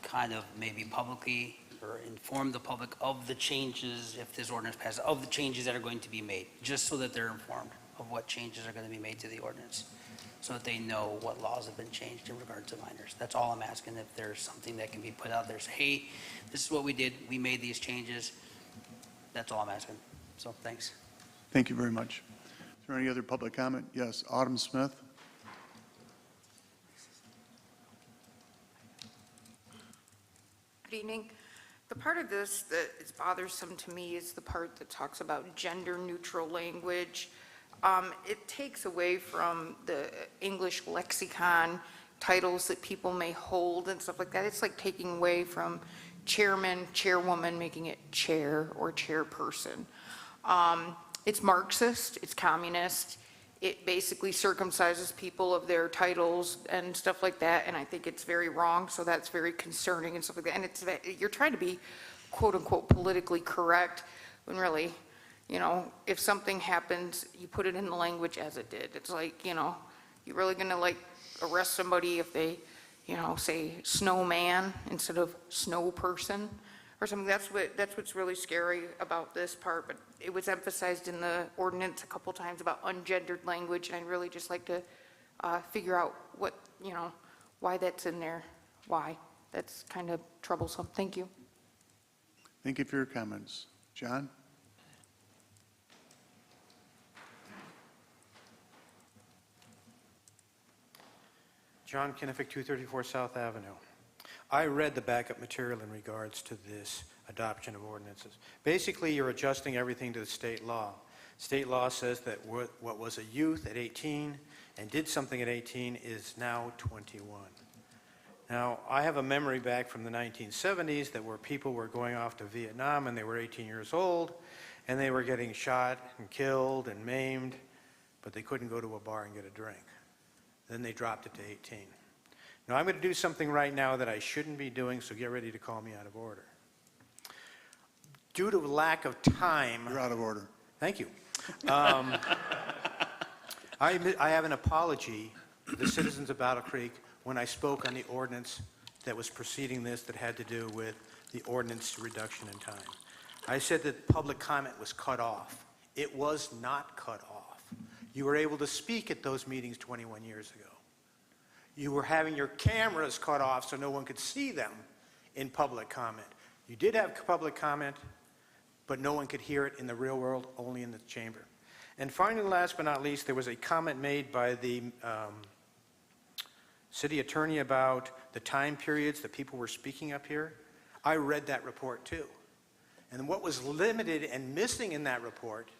kind of maybe publicly or inform the public of the changes, if this ordinance passes, of the changes that are going to be made, just so that they're informed of what changes are going to be made to the ordinance, so that they know what laws have been changed in regard to minors? That's all I'm asking, if there's something that can be put out there, say, hey, this is what we did, we made these changes. That's all I'm asking. So, thanks. Thank you very much. Is there any other public comment? Yes, Autumn Smith. Good evening. The part of this that is bothersome to me is the part that talks about gender-neutral language. It takes away from the English lexicon titles that people may hold and stuff like that. It's like taking away from chairman, chairwoman, making it chair or chairperson. It's Marxist, it's communist, it basically circumcises people of their titles and stuff like that, and I think it's very wrong, so that's very concerning and stuff like that. And it's, you're trying to be quote-unquote politically correct, when really, you know, if something happens, you put it in the language as it did. It's like, you know, you're really gonna like arrest somebody if they, you know, say snowman instead of snow person or something. That's what's really scary about this part, but it was emphasized in the ordinance a couple times about ungendered language, and I'd really just like to figure out what, you know, why that's in there, why. That's kind of troublesome. Thank you. Thank you for your comments. John? John Kinnifick, 234 South Avenue. I read the backup material in regards to this adoption of ordinances. Basically, you're adjusting everything to the state law. State law says that what was a youth at 18 and did something at 18 is now 21. Now, I have a memory back from the 1970s that where people were going off to Vietnam and they were 18 years old and they were getting shot and killed and maimed, but they couldn't go to a bar and get a drink. Then they dropped it to 18. Now, I'm going to do something right now that I shouldn't be doing, so get ready to call me out of order. Due to lack of time... You're out of order. Thank you. I have an apology to the citizens of Battle Creek when I spoke on the ordinance that was preceding this that had to do with the ordinance reduction in time. I said that public comment was cut off. It was not cut off. You were able to speak at those meetings 21 years ago. You were having your cameras cut off so no one could see them in public comment. You did have public comment, but no one could hear it in the real world, only in the chamber. And finally, last but not least, there was a comment made by the city attorney about the time periods that people were speaking up here. I read that report too. And what was limited and missing in that report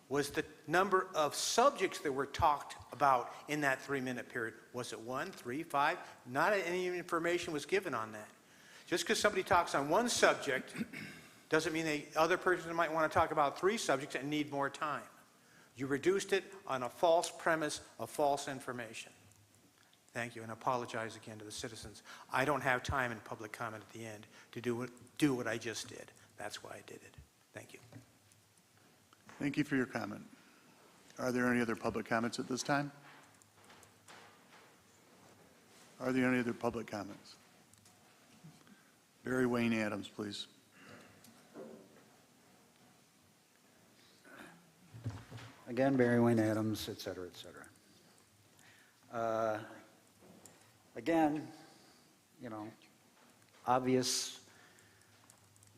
was the number of subjects that were talked about in that 3-minute period. Was it 1, 3, 5? Not any information was given on that. Just because somebody talks on one subject doesn't mean the other person might want to talk about 3 subjects and need more time. You reduced it on a false premise of false information. Thank you, and I apologize again to the citizens. I don't have time in public comment at the end to do what I just did. That's why I did it. Thank you. Thank you for your comment. Are there any other public comments at this time? Are there any other public comments? Barry Wayne Adams, please. Again, Barry Wayne Adams, et cetera, et cetera. Again, you know, obvious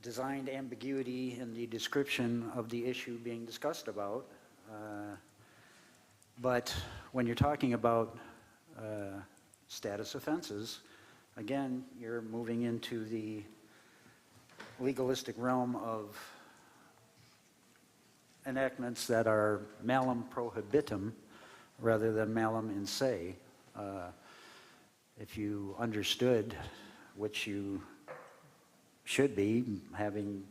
designed ambiguity in the description of the issue being discussed about. But when you're talking about status offenses, again, you're moving into the legalistic realm of enactments that are malum prohibitum rather than malum in se. If you understood, which you should be, having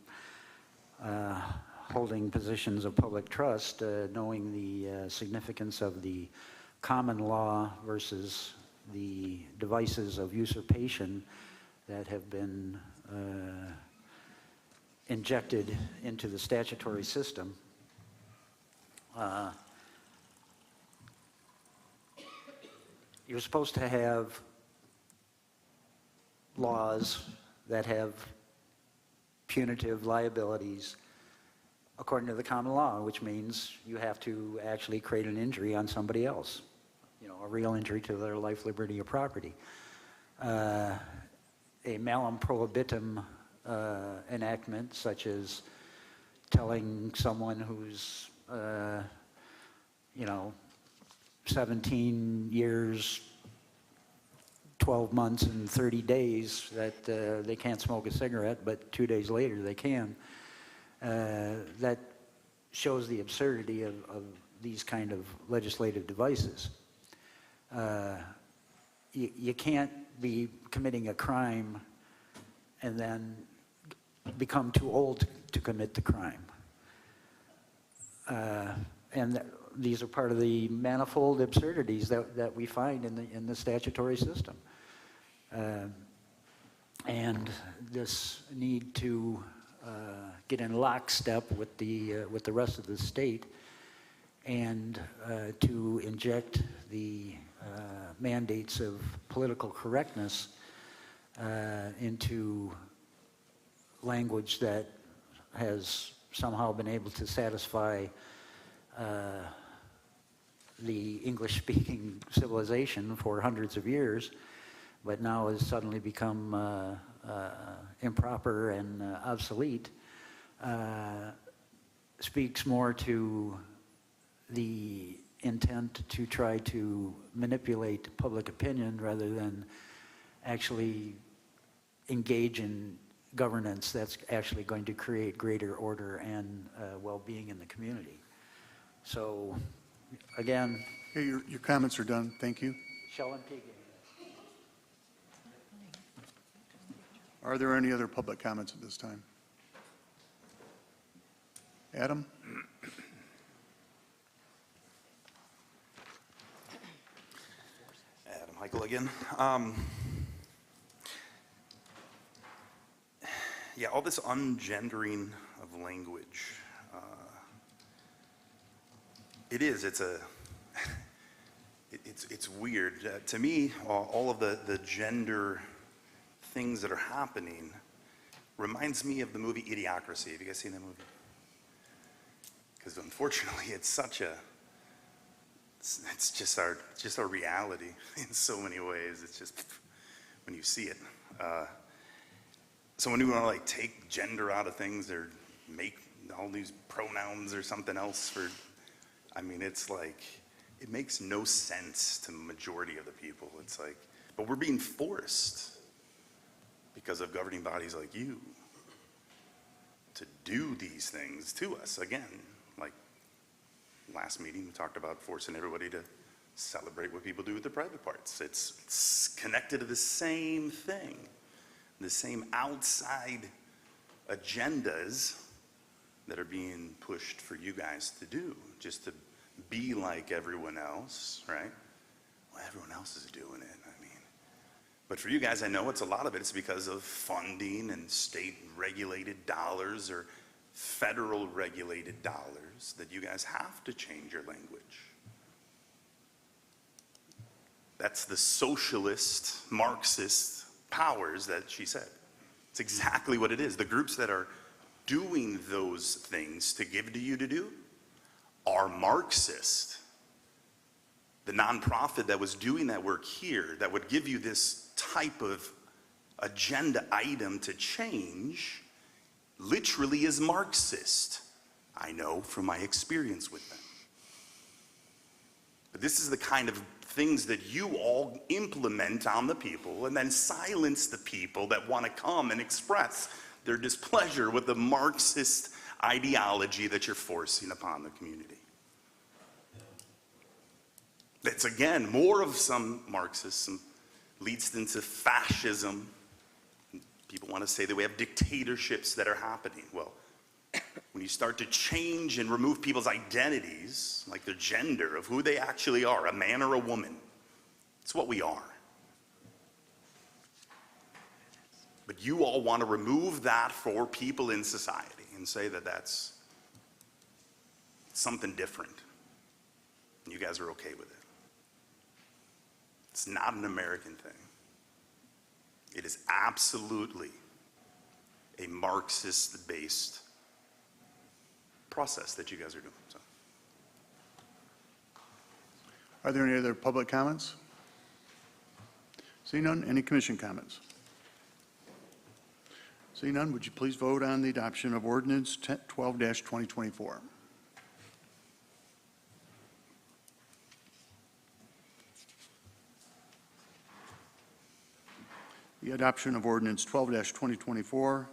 holding positions of public trust, knowing the significance of the common law versus the devices of usurpation that have been injected into the statutory system. You're supposed to have laws that have punitive liabilities according to the common law, which means you have to actually create an injury on somebody else, you know, a real injury to their life, liberty, or property. A malum prohibitum enactment, such as telling someone who's, you know, 17 years, 12 months, and 30 days that they can't smoke a cigarette, but 2 days later they can. That shows the absurdity of these kind of legislative devices. You can't be committing a crime and then become too old to commit the crime. And these are part of the manifold absurdities that we find in the statutory system. And this need to get in lockstep with the rest of the state and to inject the mandates of political correctness into language that has somehow been able to satisfy the English-speaking civilization for hundreds of years, but now has suddenly become improper and obsolete, speaks more to the intent to try to manipulate public opinion rather than actually engage in governance that's actually going to create greater order and well-being in the community. So, again... Okay, your comments are done. Thank you. Shell and Pig. Are there any other public comments at this time? Adam? Adam Heichel again. Yeah, all this ungendering of language. It's weird. To me, all of the gender things that are happening reminds me of the movie Idiocracy. Have you guys seen that movie? Because unfortunately, it's just our reality in so many ways. It's just when you see it. So when we want to like take gender out of things or make all these pronouns or something else for, I mean, it's like, it makes no sense to the majority of the people. It's like, but we're being forced because of governing bodies like you to do these things to us. Again, like last meeting, we talked about forcing everybody to celebrate what people do with their private parts. It's connected to the same thing, the same outside agendas that are being pushed for you guys to do, just to be like everyone else, right? Well, everyone else is doing it, I mean. But for you guys, I know it's a lot of it. It's because of funding and state-regulated dollars or federal-regulated dollars that you guys have to change your language. That's the socialist, Marxist powers that she said. It's exactly what it is. The groups that are doing those things to give to you to do are Marxist. The nonprofit that was doing that work here, that would give you this type of agenda item to change, literally is Marxist. I know from my experience with them. But this is the kind of things that you all implement on the people and then silence the people that want to come and express their displeasure with the Marxist ideology that you're forcing upon the community. It's again more of some Marxism, leads into fascism. People want to say that we have dictatorships that are happening. Well, when you start to change and remove people's identities, like their gender, of who they actually are, a man or a woman, it's what we are. But you all want to remove that for people in society and say that that's something different. And you guys are okay with it. It's not an American thing. It is absolutely a Marxist-based process that you guys are doing. So. Are there any other public comments? Seeing none, any commission comments? Seeing none, would you please vote on the adoption of ordinance 12-2024? The adoption of ordinance 12-2024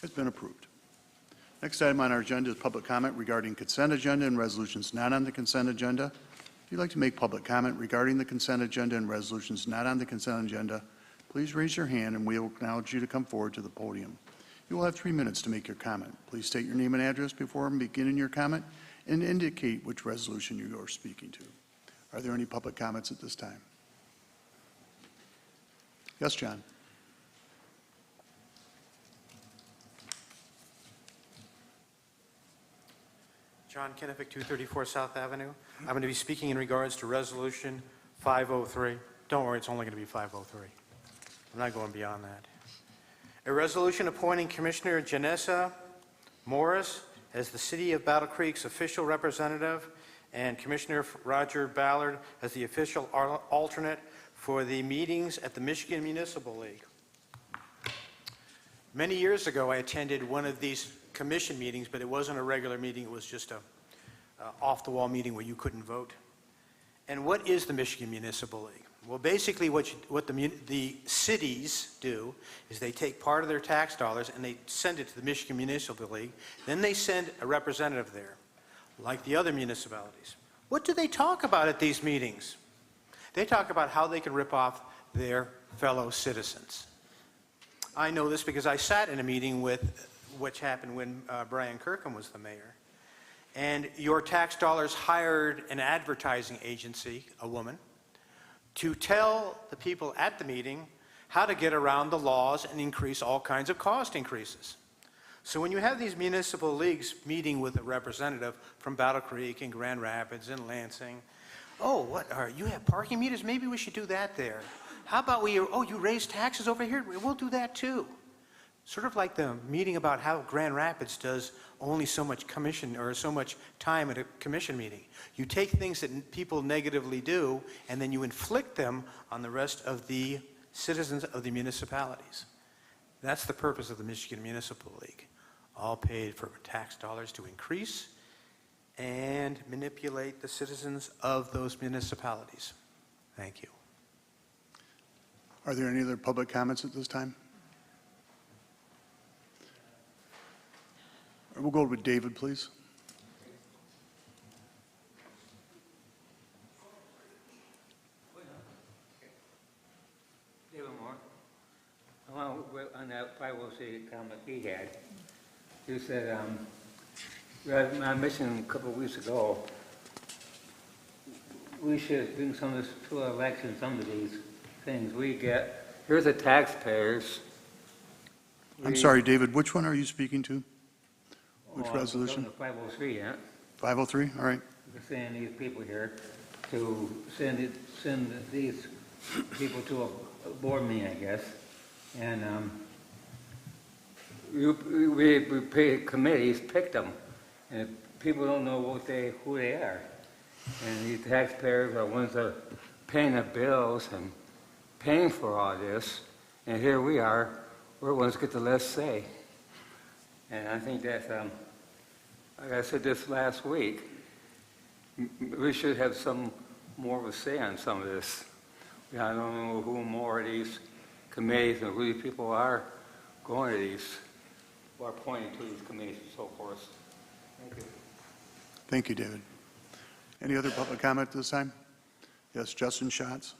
has been approved. Next item on our agenda is public comment regarding consent agenda and resolutions not on the consent agenda. If you'd like to make public comment regarding the consent agenda and resolutions not on the consent agenda, please raise your hand and we will acknowledge you to come forward to the podium. You will have 3 minutes to make your comment. Please state your name and address before beginning your comment. and indicate which resolution you are speaking to. Are there any public comments at this time? Yes, John. John Kennevic, 234 South Avenue. I'm going to be speaking in regards to Resolution 503. Don't worry, it's only going to be 503. I'm not going beyond that. A resolution appointing Commissioner Janessa Morris as the City of Battle Creek's official representative and Commissioner Roger Ballard as the official alternate for the meetings at the Michigan Municipal League. Many years ago, I attended one of these commission meetings, but it wasn't a regular meeting. It was just a off-the-wall meeting where you couldn't vote. And what is the Michigan Municipal League? Well, basically what the cities do is they take part of their tax dollars and they send it to the Michigan Municipal League. Then they send a representative there, like the other municipalities. What do they talk about at these meetings? They talk about how they can rip off their fellow citizens. I know this because I sat in a meeting with which happened when Brian Kirkham was the mayor. And your tax dollars hired an advertising agency, a woman, to tell the people at the meeting how to get around the laws and increase all kinds of cost increases. So when you have these municipal leagues meeting with a representative from Battle Creek and Grand Rapids and Lansing, oh, you have parking meters? Maybe we should do that there. How about you raise taxes over here? We'll do that too. Sort of like the meeting about how Grand Rapids does only so much commission or so much time at a commission meeting. You take things that people negatively do and then you inflict them on the rest of the citizens of the municipalities. That's the purpose of the Michigan Municipal League. All paid for tax dollars to increase and manipulate the citizens of those municipalities. Thank you. Are there any other public comments at this time? We'll go with David, please. David Moore. On that 503 comment he had, he said, my mission a couple of weeks ago, we should bring some of this to election, some of these things we get. Here's the taxpayers. I'm sorry, David, which one are you speaking to? Which resolution? 503, yeah. 503, all right. We're saying these people here to send these people to a board meeting, I guess. And we pay committees, pick them, and people don't know who they are. And these taxpayers are ones that are paying the bills and paying for all this. And here we are, we're the ones that get the less say. And I think that, like I said this last week, we should have some more of a say on some of this. I don't know who more of these committees and who these people are going to these, or pointing to these committees and so forth. Thank you. Thank you, David. Any other public comment this time? Yes, Justin Schatz.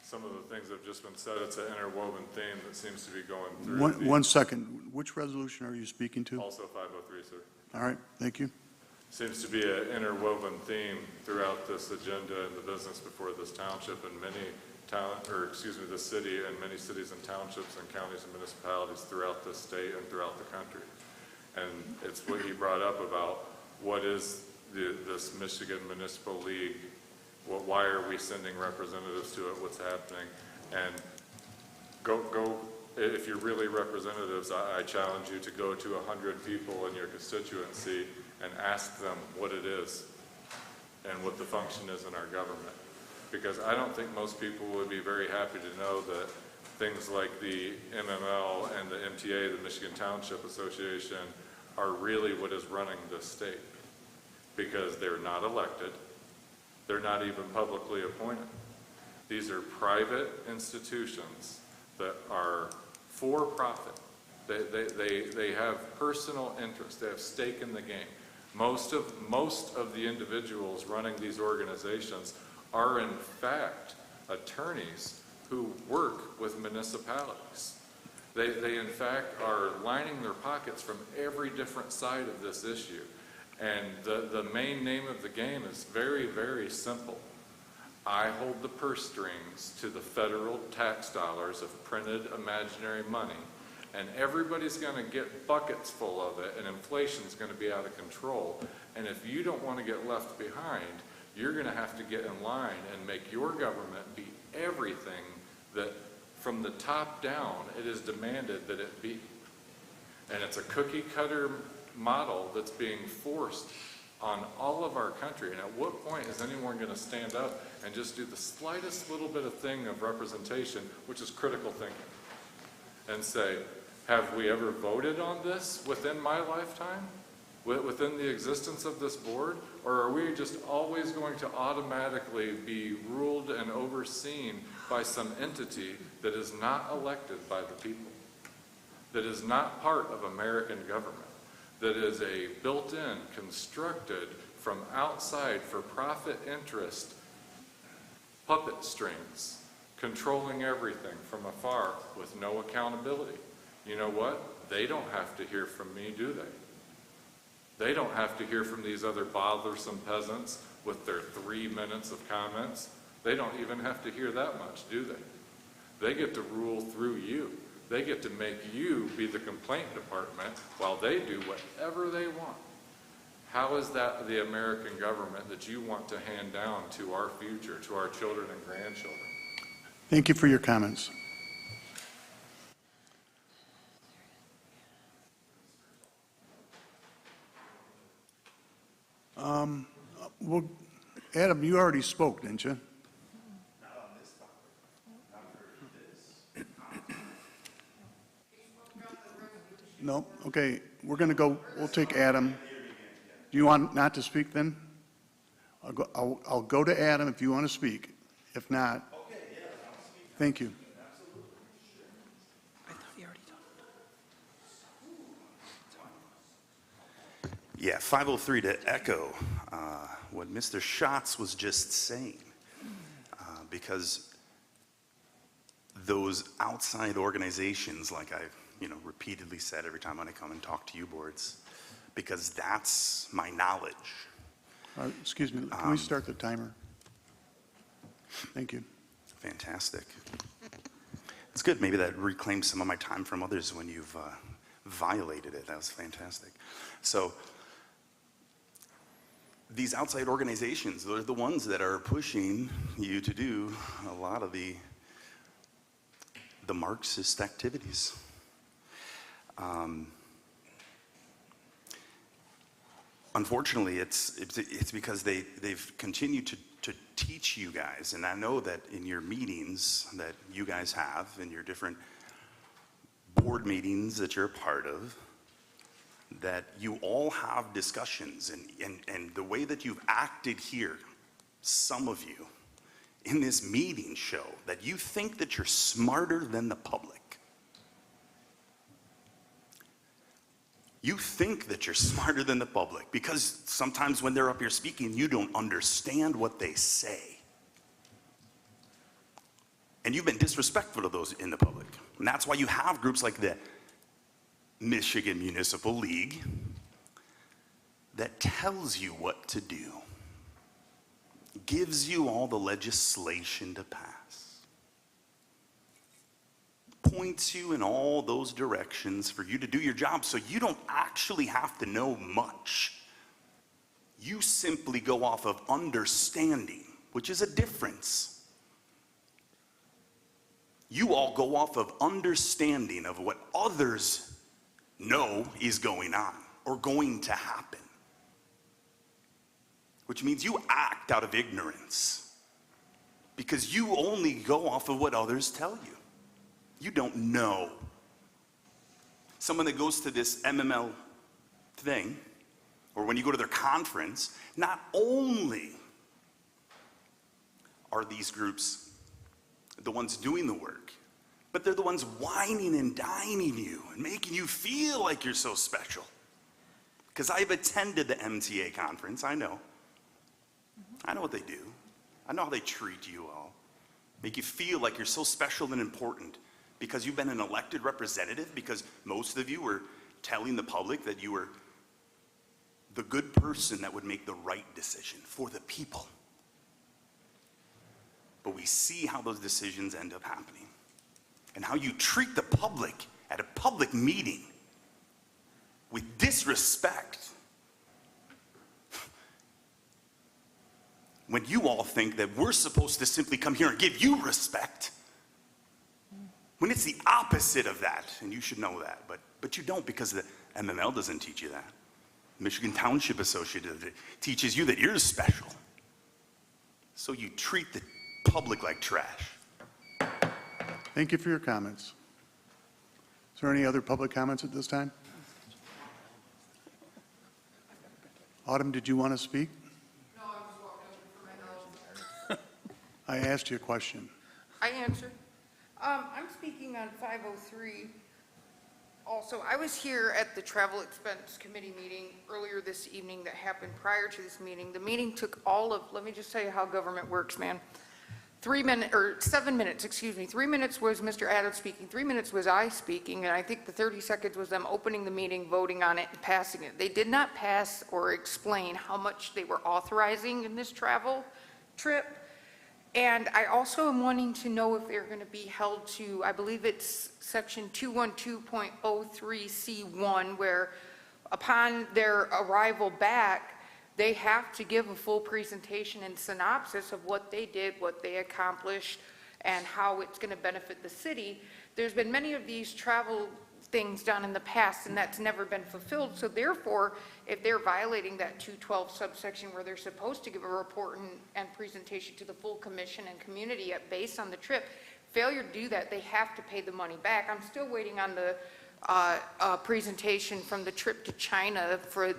Some of the things that have just been said. It's an interwoven theme that seems to be going through. One second. Which resolution are you speaking to? Also 503, sir. All right, thank you. Seems to be an interwoven theme throughout this agenda and the business before this township and this city and many cities and townships and counties and municipalities throughout this state and throughout the country. And it's what he brought up about what is this Michigan Municipal League. Why are we sending representatives to it? What's happening? And go. If you're really representatives, I challenge you to go to 100 people in your constituency and ask them what it is and what the function is in our government. Because I don't think most people would be very happy to know that things like the MML and the MTA, the Michigan Township Association, are really what is running this state. Because they're not elected. They're not even publicly appointed. These are private institutions that are for profit. They have personal interest. They have stake in the game. Most of the individuals running these organizations are in fact attorneys who work with municipalities. They in fact are lining their pockets from every different side of this issue. And the main name of the game is very, very simple. I hold the purse strings to the federal tax dollars of printed imaginary money, and everybody's going to get buckets full of it, and inflation's going to be out of control. And if you don't want to get left behind, you're going to have to get in line and make your government be everything that, from the top down, it is demanded that it be. And it's a cookie cutter model that's being forced on all of our country. And at what point is anyone going to stand up and just do the slightest little bit of thing of representation, which is critical thinking, and say, have we ever voted on this within my lifetime, within the existence of this board? Or are we just always going to automatically be ruled and overseen by some entity that is not elected by the people, that is not part of American government, that is a built-in, constructed from outside for profit interest, puppet strings, controlling everything from afar with no accountability? You know what? They don't have to hear from me, do they? They don't have to hear from these other bothersome peasants with their 3 minutes of comments. They don't even have to hear that much, do they? They get to rule through you. They get to make you be the complaint department while they do whatever they want. How is that the American government that you want to hand down to our future, to our children and grandchildren? Thank you for your comments. Well, Adam, you already spoke, didn't you? No? Okay, we're going to go, we'll take Adam. Do you want not to speak then? I'll go to Adam if you want to speak. If not, thank you. Yeah, 503 to echo what Mr. Schatz was just saying, because those outside organizations, like I've repeatedly said every time when I come and talk to you boards, because that's my knowledge. Excuse me, can we start the timer? Thank you. Fantastic. It's good. Maybe that reclaims some of my time from others when you've violated it. That was fantastic. So these outside organizations, they're the ones that are pushing you to do a lot of the Marxist activities. Unfortunately, it's because they've continued to teach you guys, and I know that in your meetings that you guys have, in your different board meetings that you're a part of, that you all have discussions, and the way that you've acted here, some of you, in this meeting show that you think that you're smarter than the public. You think that you're smarter than the public because sometimes when they're up here speaking, you don't understand what they say. And you've been disrespectful to those in the public. And that's why you have groups like the Michigan Municipal League that tells you what to do, gives you all the legislation to pass, points you in all those directions for you to do your job, so you don't actually have to know much. You simply go off of understanding, which is a difference. You all go off of understanding of what others know is going on or going to happen, which means you act out of ignorance because you only go off of what others tell you. You don't know. Someone that goes to this MML thing, or when you go to their conference, not only are these groups the ones doing the work, but they're the ones whining and dining you and making you feel like you're so special. Because I've attended the MTA conference, I know. I know what they do. I know how they treat you all. make you feel like you're so special and important because you've been an elected representative, because most of you were telling the public that you were the good person that would make the right decision for the people. But we see how those decisions end up happening and how you treat the public at a public meeting with disrespect. When you all think that we're supposed to simply come here and give you respect, when it's the opposite of that, and you should know that, but you don't, because the MML doesn't teach you that. Michigan Township Association teaches you that you're special. So you treat the public like trash. Thank you for your comments. Is there any other public comments at this time? Autumn, did you want to speak? No, I'm just walking over for my house. I asked you a question. I answered. I'm speaking on 503. Also, I was here at the Travel Expense Committee meeting earlier this evening that happened prior to this meeting. The meeting took let me just tell you how government works, man. 7 minutes, excuse me. 3 minutes was Mr. Adams speaking, 3 minutes was I speaking, and I think the 30 seconds was them opening the meeting, voting on it, and passing it. They did not pass or explain how much they were authorizing in this travel trip. And I also am wanting to know if they're going to be held to, I believe it's section 212.03C1, where upon their arrival back, they have to give a full presentation and synopsis of what they did, what they accomplished, and how it's going to benefit the city. There's been many of these travel things done in the past, and that's never been fulfilled. So therefore, if they're violating that 212 subsection where they're supposed to give a report and presentation to the full commission and community based on the trip, failure to do that, they have to pay the money back. I'm still waiting on the presentation from the trip to China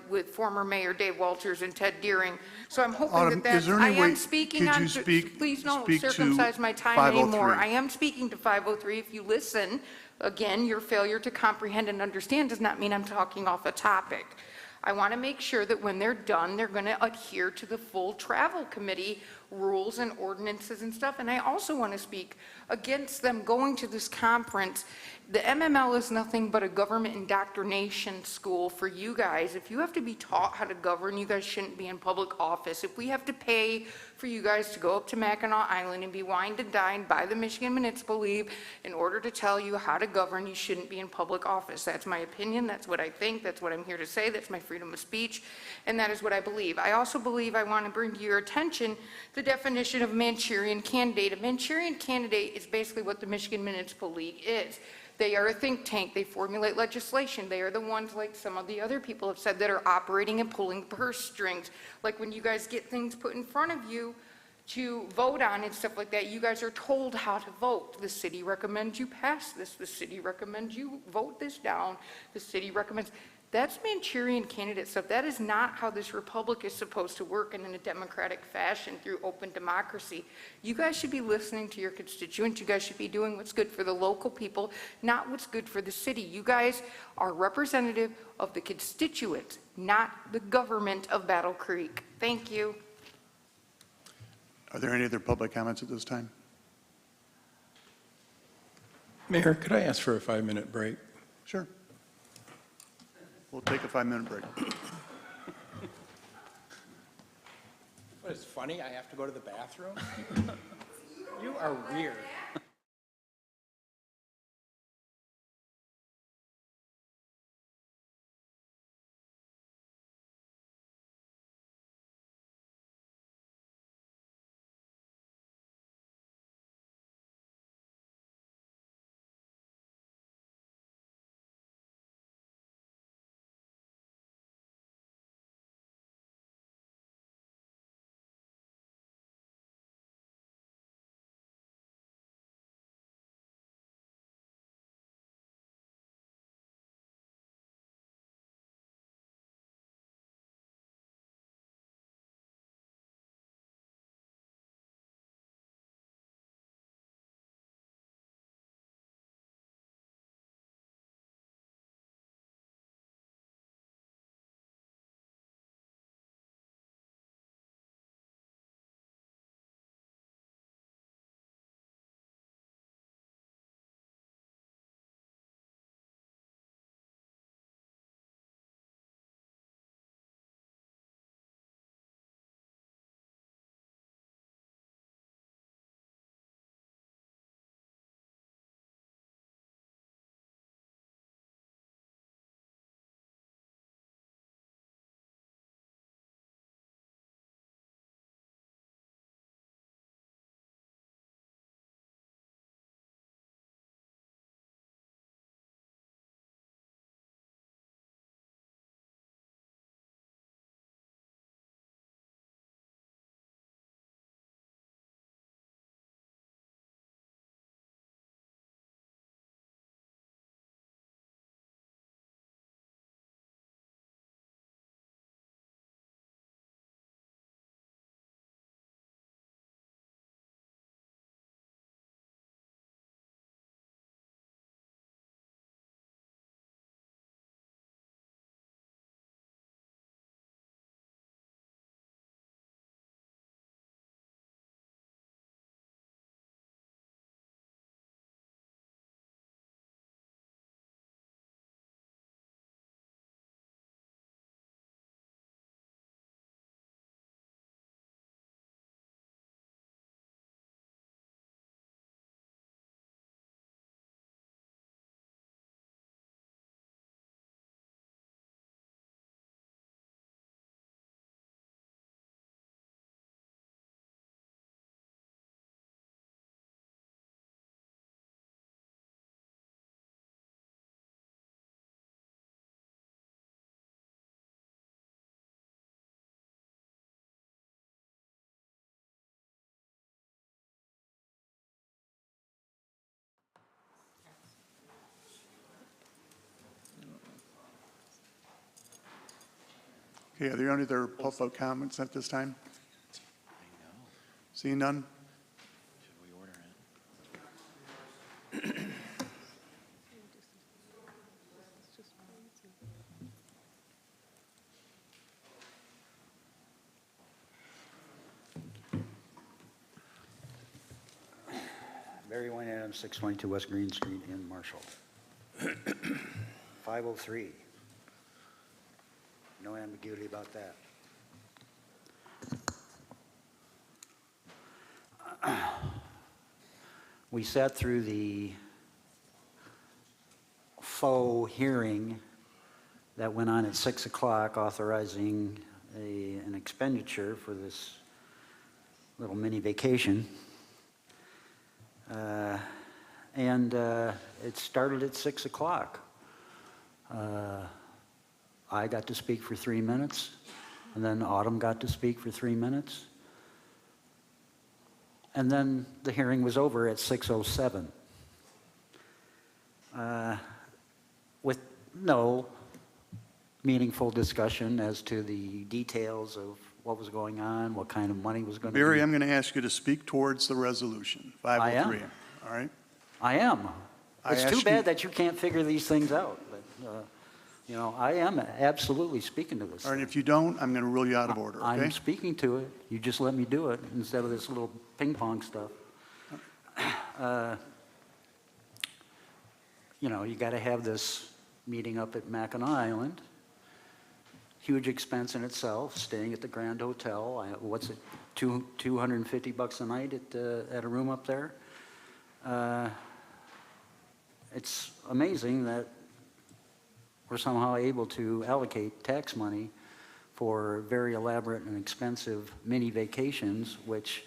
with former Mayor Dave Walters and Ted Deering. So I'm hoping Autumn, that is there I any am way- speaking could on, you speak- please don't speak to circumcise my time 503? anymore. I am speaking to 503. If you listen, again, your failure to comprehend and understand does not mean I'm talking off a topic. I want to make sure that when they're done, they're going to adhere to the full travel committee rules and ordinances and stuff. And I also want to speak against them going to this conference. The MML is nothing but a government indoctrination school for you guys. If you have to be taught how to govern, you guys shouldn't be in public office. If we have to pay for you guys to go up to Mackinac Island and be wined and dined by the Michigan Municipal League in order to tell you how to govern, you shouldn't be in public office. That's my opinion. That's what I think. That's what I'm here to say. That's my freedom of speech. And that is what I believe. I also believe I want to bring to your attention the definition of Manchurian candidate. A Manchurian candidate is basically what the Michigan Municipal League is. They are a think tank. They formulate legislation. They are the ones, like some of the other people have said, that are operating and pulling purse strings. Like when you guys get things put in front of you to vote on and stuff like that, you guys are told how to vote. The city recommends you pass this. The city recommends you vote this down. The city recommends. That's Manchurian candidate stuff. That is not how this republic is supposed to work in a democratic fashion through open democracy. You guys should be listening to your constituents. You guys should be doing what's good for the local people, not what's good for the city. You guys are representative of the constituents, not the government of Battle Creek. Thank you. Are there any other public comments at this time? Mayor, could I ask for a 5-minute break? Sure. We'll take a 5-minute break. What is funny? I have to go to the bathroom? You are weird. Okay, are there any other public comments at this time? Seeing none? Barry Wayne Adams, 622 West Green Street in Marshall. 503. No ambiguity about that. We sat through the faux hearing that went on at 6 o'clock authorizing an expenditure for this little mini vacation. It started at 6 o'clock. I got to speak for 3 minutes, and then Autumn got to speak for 3 minutes. And then the hearing was over at 6:07. With no meaningful discussion as to the details of what was going on, what kind of money was going to be. Barry, I'm going to ask you to speak towards the resolution, 503. All right? I am. It's too ask bad you- that you can't figure these things out. But, I am absolutely speaking to this. All right, if you don't, I'm going to rule you out of order, okay? I'm speaking to it. You just let me do it instead of this little ping pong stuff. You got to have this meeting up at Mackinac Island. Huge expense in itself, staying at the Grand Hotel. What's it, $250 a night at a room up there? It's amazing that we're somehow able to allocate tax money for very elaborate and expensive mini vacations, which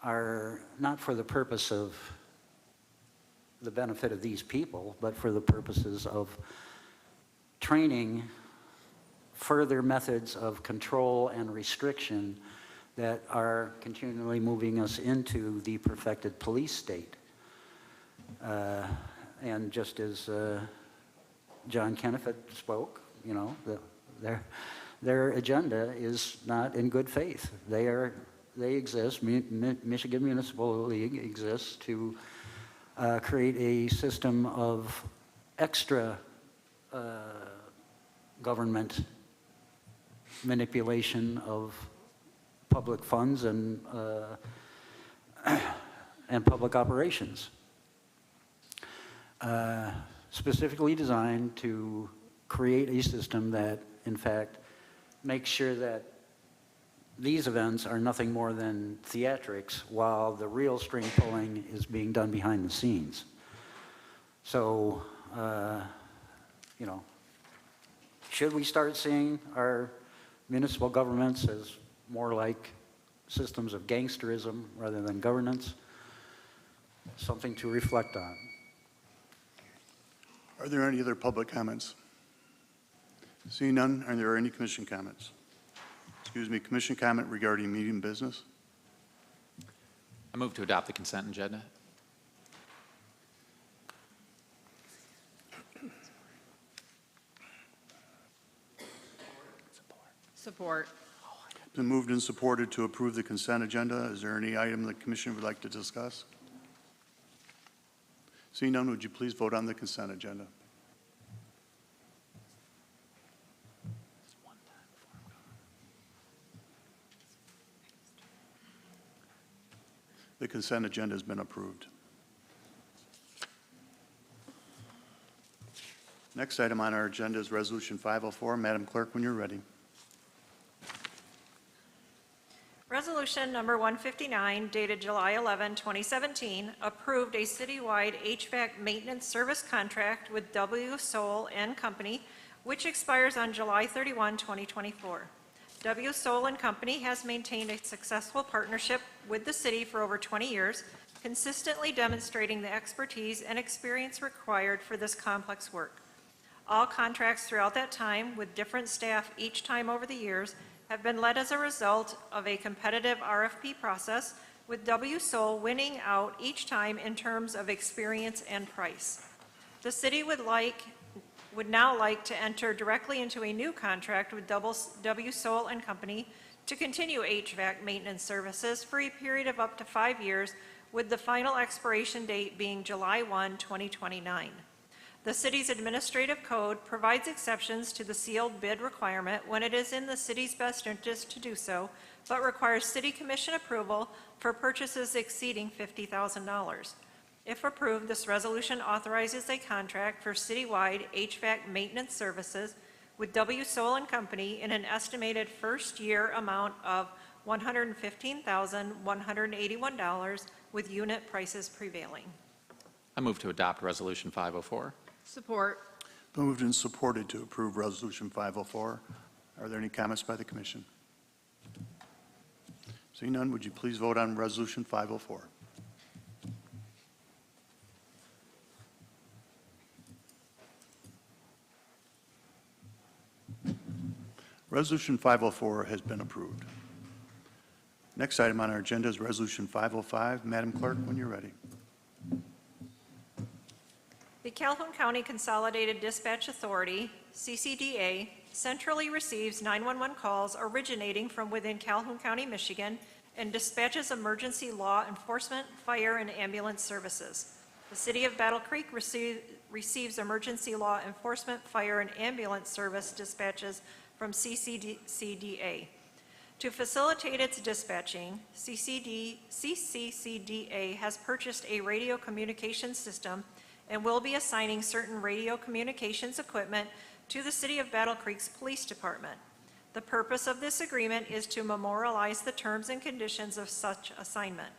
are not for the purpose of the benefit of these people, but for the purposes of training further methods of control and restriction that are continually moving us into the perfected police state. And just as John Kenneth spoke, their agenda is not in good faith. They exist, Michigan Municipal League exists to create a system of extra government manipulation of public funds and public operations. Specifically designed to create a system that, in fact, makes sure that these events are nothing more than theatrics while the real string pulling is being done behind the scenes. So, should we start seeing our municipal governments as more like systems of gangsterism rather than governance? Something to reflect on. Are there any other public comments? Seeing none, are there any commission comments? Excuse me, commission comment regarding meeting business? I move to adopt the consent agenda. Support. Been moved and supported to approve the consent agenda. Is there any item the commission would like to discuss? Seeing none, would you please vote on the consent agenda? The consent agenda has been approved. Next item on our agenda is Resolution 504. Madam Clerk, when you're ready. Resolution number 159 dated July 11, 2017, approved a citywide HVAC maintenance service contract with W. Soul and Company, which expires on July 31, 2024. W. Soul and Company has maintained a successful partnership with the city for over 20 years, consistently demonstrating the expertise and experience required for this complex work. All contracts throughout that time, with different staff each time over the years, have been led as a result of a competitive RFP process, with W. Soul winning out each time in terms of experience and price. The city would would now like to enter directly into a new contract with W. Soul and Company to continue HVAC maintenance services for a period of up to 5 years, with the final expiration date being July 1, 2029. The city's administrative code provides exceptions to the sealed bid requirement when it is in the city's best interest to do so, but requires city commission approval for purchases exceeding $50,000. If approved, this resolution authorizes a contract for citywide HVAC maintenance services with W. Soul and Company in an estimated first-year amount of $115,181, with unit prices prevailing. I move to adopt Resolution 504. Support. Been moved and supported to approve Resolution 504. Are there any comments by the commission? Seeing none, would you please vote on Resolution 504? Resolution 504 has been approved. Next item on our agenda is Resolution 505. Madam Clerk, when you're ready. The Calhoun County Consolidated Dispatch Authority, CCDA, centrally receives 911 calls originating from within Calhoun County, Michigan, and dispatches emergency law enforcement, fire, and ambulance services. The City of Battle Creek receives emergency law enforcement, fire, and ambulance service dispatches from CCDA. To facilitate its dispatching, CCDA has purchased a radio communications system and will be assigning certain radio communications equipment to the City of Battle Creek's Police Department. The purpose of this agreement is to memorialize the terms and conditions of such assignment.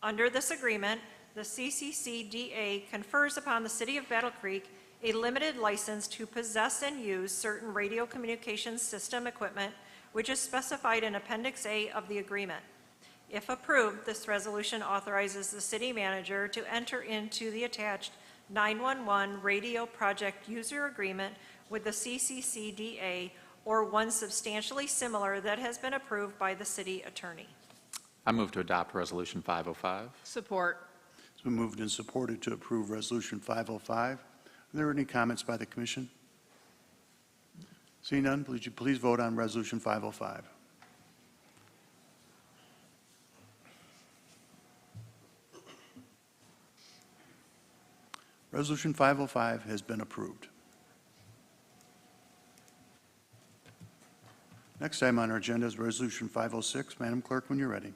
Under this agreement, the CCDA confers upon the City of Battle Creek a limited license to possess and use certain radio communications system equipment, which is specified in Appendix A of the agreement. If approved, this resolution authorizes the city manager to enter into the attached 911 radio project user agreement with the CCDA, or one substantially similar that has been approved by the city attorney. I move to adopt Resolution 505. Support. It's been moved and supported to approve Resolution 505. Are there any comments by the commission? Seeing none, would you please vote on Resolution 505? Resolution 505 has been approved. Next item on our agenda is Resolution 506. Madam Clerk, when you're ready.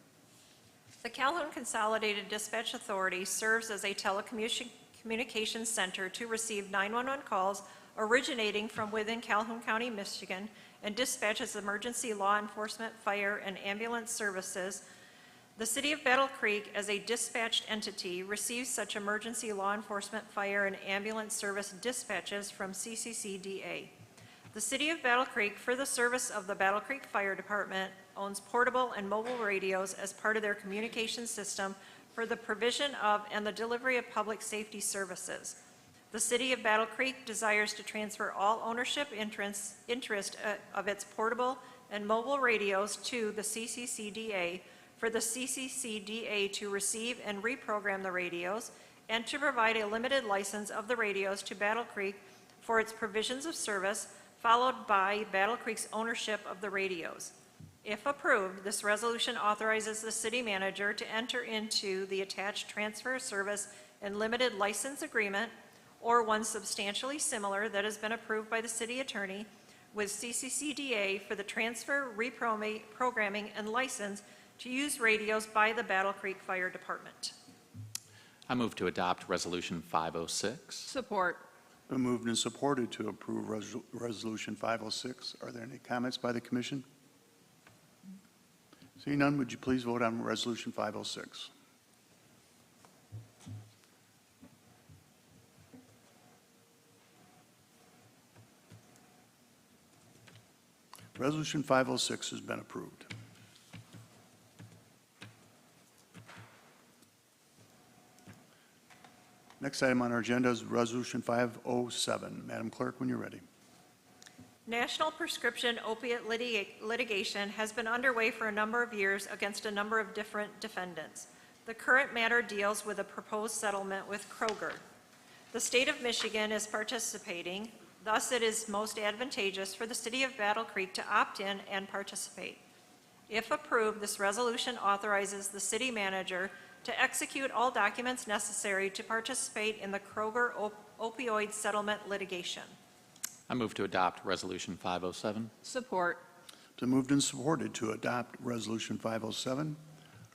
The Calhoun Consolidated Dispatch Authority serves as a telecommunications center to receive 911 calls originating from within Calhoun County, Michigan, and dispatches emergency law enforcement, fire, and ambulance services. The City of Battle Creek, as a dispatched entity, receives such emergency law enforcement, fire, and ambulance service dispatches from CCDA. The City of Battle Creek, for the service of the Battle Creek Fire Department, owns portable and mobile radios as part of their communication system for the provision of and the delivery of public safety services. The City of Battle Creek desires to transfer all ownership interest of its portable and mobile radios to the CCDA, for the CCDA to receive and reprogram the radios, and to provide a limited license of the radios to Battle Creek for its provisions of service, followed by Battle Creek's ownership of the radios. If approved, this resolution authorizes the city manager to enter into the attached transfer service and limited license agreement, or one substantially similar that has been approved by the city attorney, with CCDA for the transfer, reprogramming, and license to use radios by the Battle Creek Fire Department. I move to adopt Resolution 506. Support. Been moved and supported to approve Resolution 506. Are there any comments by the commission? Seeing none, would you please vote on Resolution 506? Resolution 506 has been approved. Next item on our agenda is Resolution 507. Madam Clerk, when you're ready. National prescription opiate litigation has been underway for a number of years against a number of different defendants. The current matter deals with a proposed settlement with Kroger. The state of Michigan is participating, Thus, it is most advantageous for the city of Battle Creek to opt in and participate. If approved, this resolution authorizes the city manager to execute all documents necessary to participate in the Kroger opioid settlement litigation. I move to adopt Resolution 507. Support. It's been moved and supported to adopt Resolution 507.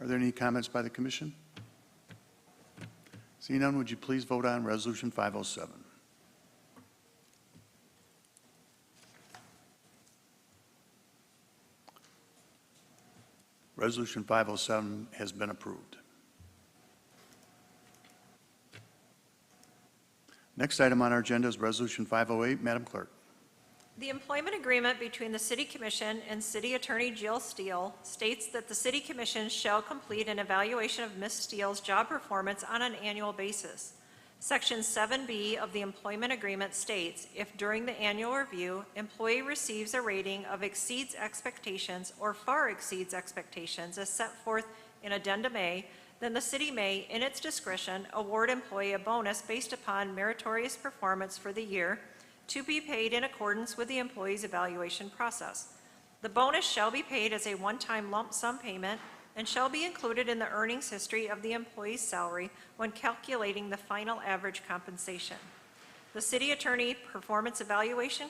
Are there any comments by the commission? Seeing none, would you please vote on Resolution 507? Resolution 507 has been approved. Next item on our agenda is Resolution 508. Madam Clerk. The employment agreement between the City Commission and City Attorney Jill Steele states that the City Commission shall complete an evaluation of Ms. Steele's job performance on an annual basis. Section 7B of the employment agreement states, if during the annual review, employee receives a rating of exceeds expectations or far exceeds expectations as set forth in Addendum A, then the city may, in its discretion, award employee a bonus based upon meritorious performance for the year to be paid in accordance with the employee's evaluation process. The bonus shall be paid as a one-time lump sum payment and shall be included in the earnings history of the employee's salary when calculating the final average compensation. The City Attorney Performance Evaluation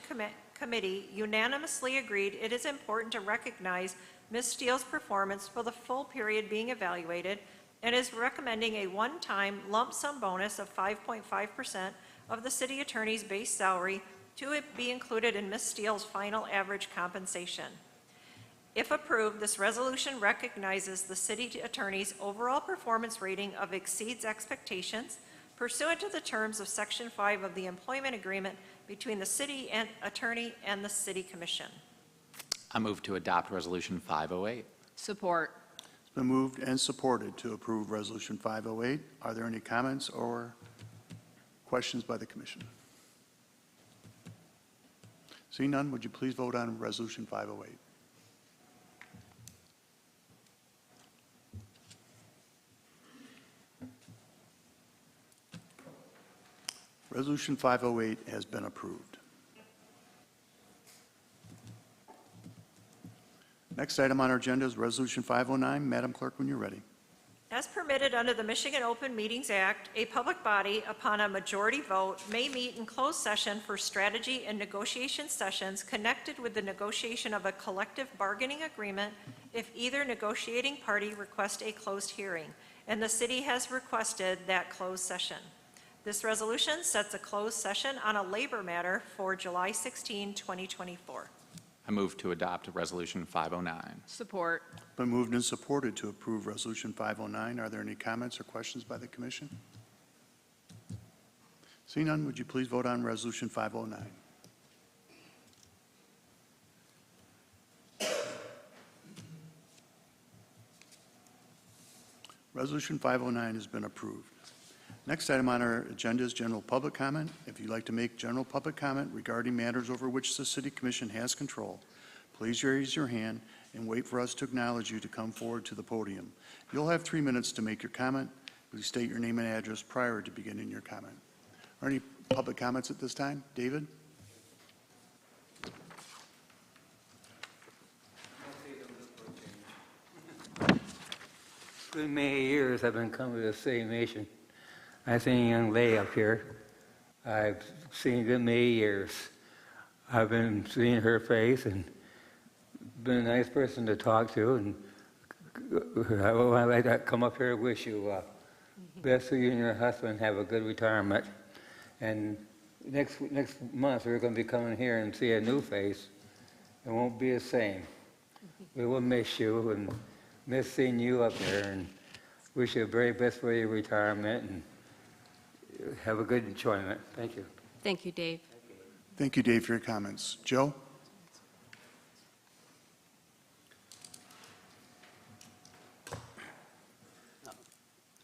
Committee unanimously agreed it is important to recognize Ms. Steele's performance for the full period being evaluated and is recommending a one-time lump sum bonus of 5.5% of the city attorney's base salary to be included in Ms. Steele's final average compensation. If approved, this resolution recognizes the city attorney's overall performance rating of exceeds expectations pursuant to the terms of Section 5 of the employment agreement between the city and attorney and the City Commission. I move to adopt Resolution 508. Support. It's been moved and supported to approve Resolution 508. Are there any comments or questions by the commission? Seeing none, would you please vote on Resolution 508? Resolution 508 has been approved. Next item on our agenda is Resolution 509. Madam Clerk, when you're ready. As permitted under the Michigan Open Meetings Act, a public body, upon a majority vote, may meet in closed session for strategy and negotiation sessions connected with the negotiation of a collective bargaining agreement if either negotiating party requests a closed hearing, and the city has requested that closed session. This resolution sets a closed session on a labor matter for July 16, 2024. I move to adopt Resolution 509. Support. Been moved and supported to approve Resolution 509. Are there any comments or questions by the commission? Seeing none, would you please vote on Resolution 509? Resolution 509 has been approved. Next item on our agenda is general public comment. If you'd like to make general public comment regarding matters over which the City Commission has control, please raise your hand and wait for us to acknowledge you to come forward to the podium. You'll have 3 minutes to make your comment. Please state your name and address prior to beginning your comment. Are any public comments at this time? David? For many years, I've been coming to the City Mission. I seen a young lady up here. I've seen good many years. I've been seeing her face and been a nice person to talk to. And I would like to come up here and wish you best of you and your husband have a good retirement. And next month, we're going to be coming here and see a new face. It won't be the same. We will miss you and miss seeing you up there, and wish you the very best for your retirement, and have a good enjoyment. Thank you. Thank you, Dave. Thank you, Dave, for your comments. Joe?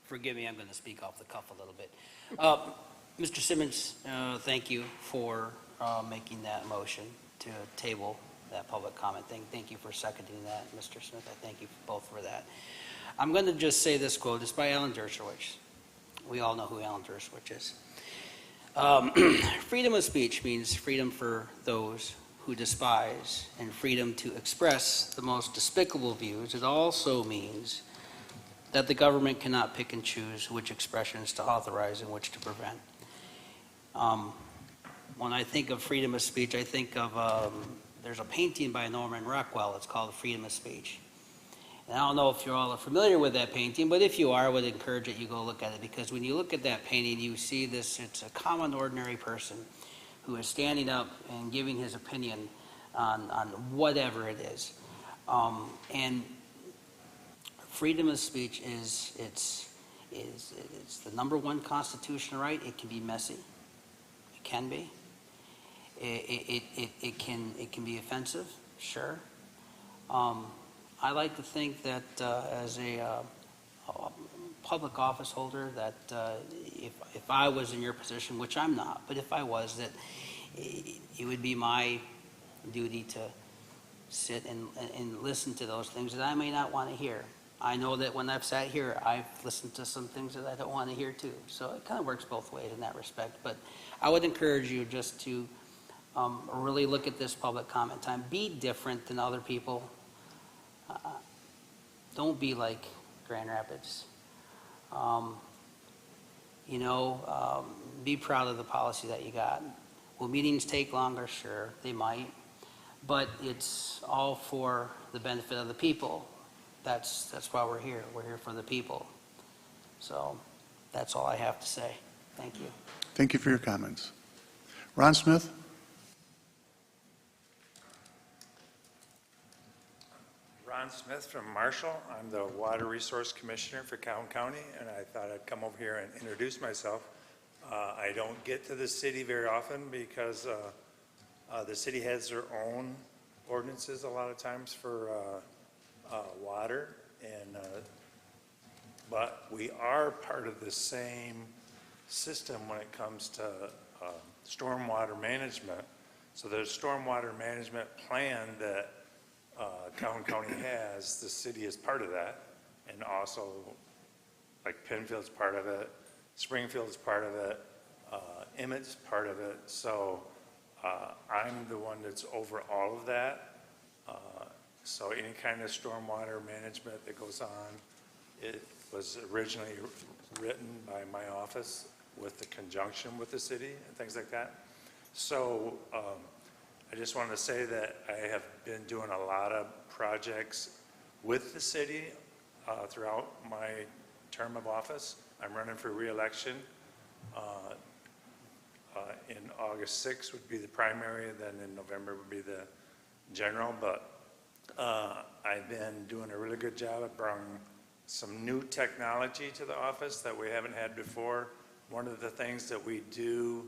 Forgive me, I'm going to speak off the cuff a little bit. Mr. Simmons, thank you for making that motion to table that public comment thing. Thank you for seconding that, Mr. Smith. I thank you both for that. I'm going to just say this quote. It's by Alan Dershowitz. We all know who Alan Dershowitz is. Freedom of speech means freedom for those who despise and freedom to express the most despicable views. It also means that the government cannot pick and choose which expressions to authorize and which to prevent. When I think of freedom of speech, I think of, there's a painting by Norman Rockwell, it's called Freedom of Speech. And I don't know if you all are familiar with that painting, but if you are, I would encourage that you go look at it, because when you look at that painting, you see this, it's a common, ordinary person who is standing up and giving his opinion on whatever it is. And freedom of speech it's the number one constitutional right. It can be messy. It can be. It can be offensive, sure. I like to think that as a public office holder, that if I was in your position, which I'm not, but if I was, that it would be my duty to sit and listen to those things that I may not want to hear. I know that when I've sat here, I've listened to some things that I don't want to hear too. So it kind of works both ways in that respect. But I would encourage you just to really look at this public comment time. Be different than other people. Don't be like Grand Rapids. Be proud of the policy that you got. Will meetings take longer? Sure, they might. But it's all for the benefit of the people. That's why we're here. We're here for the people. So that's all I have to say. Thank you. Thank you for your comments. Ron Smith? Ron Smith from Marshall. I'm the Water Resource Commissioner for Calhoun County, and I thought I'd come over here and introduce myself. I don't get to the city very often because the city has their own ordinances a lot of times for water, but we are part of the same system when it comes to stormwater management. So there's stormwater management plan that Calhoun County has. The city is part of that, and also like Penfield's part of it, Springfield's part of it, Emmett's part of it. So I'm the one that's over all of that. So any kind of stormwater management that goes on, it was originally written by my office with the conjunction with the city and things like that. So I just wanted to say that I have been doing a lot of projects with the city throughout my term of office. I'm running for re-election. In August 6th would be the primary, then in November would be the general, but I've been doing a really good job at bringing some new technology to the office that we haven't had before. One of the things that we do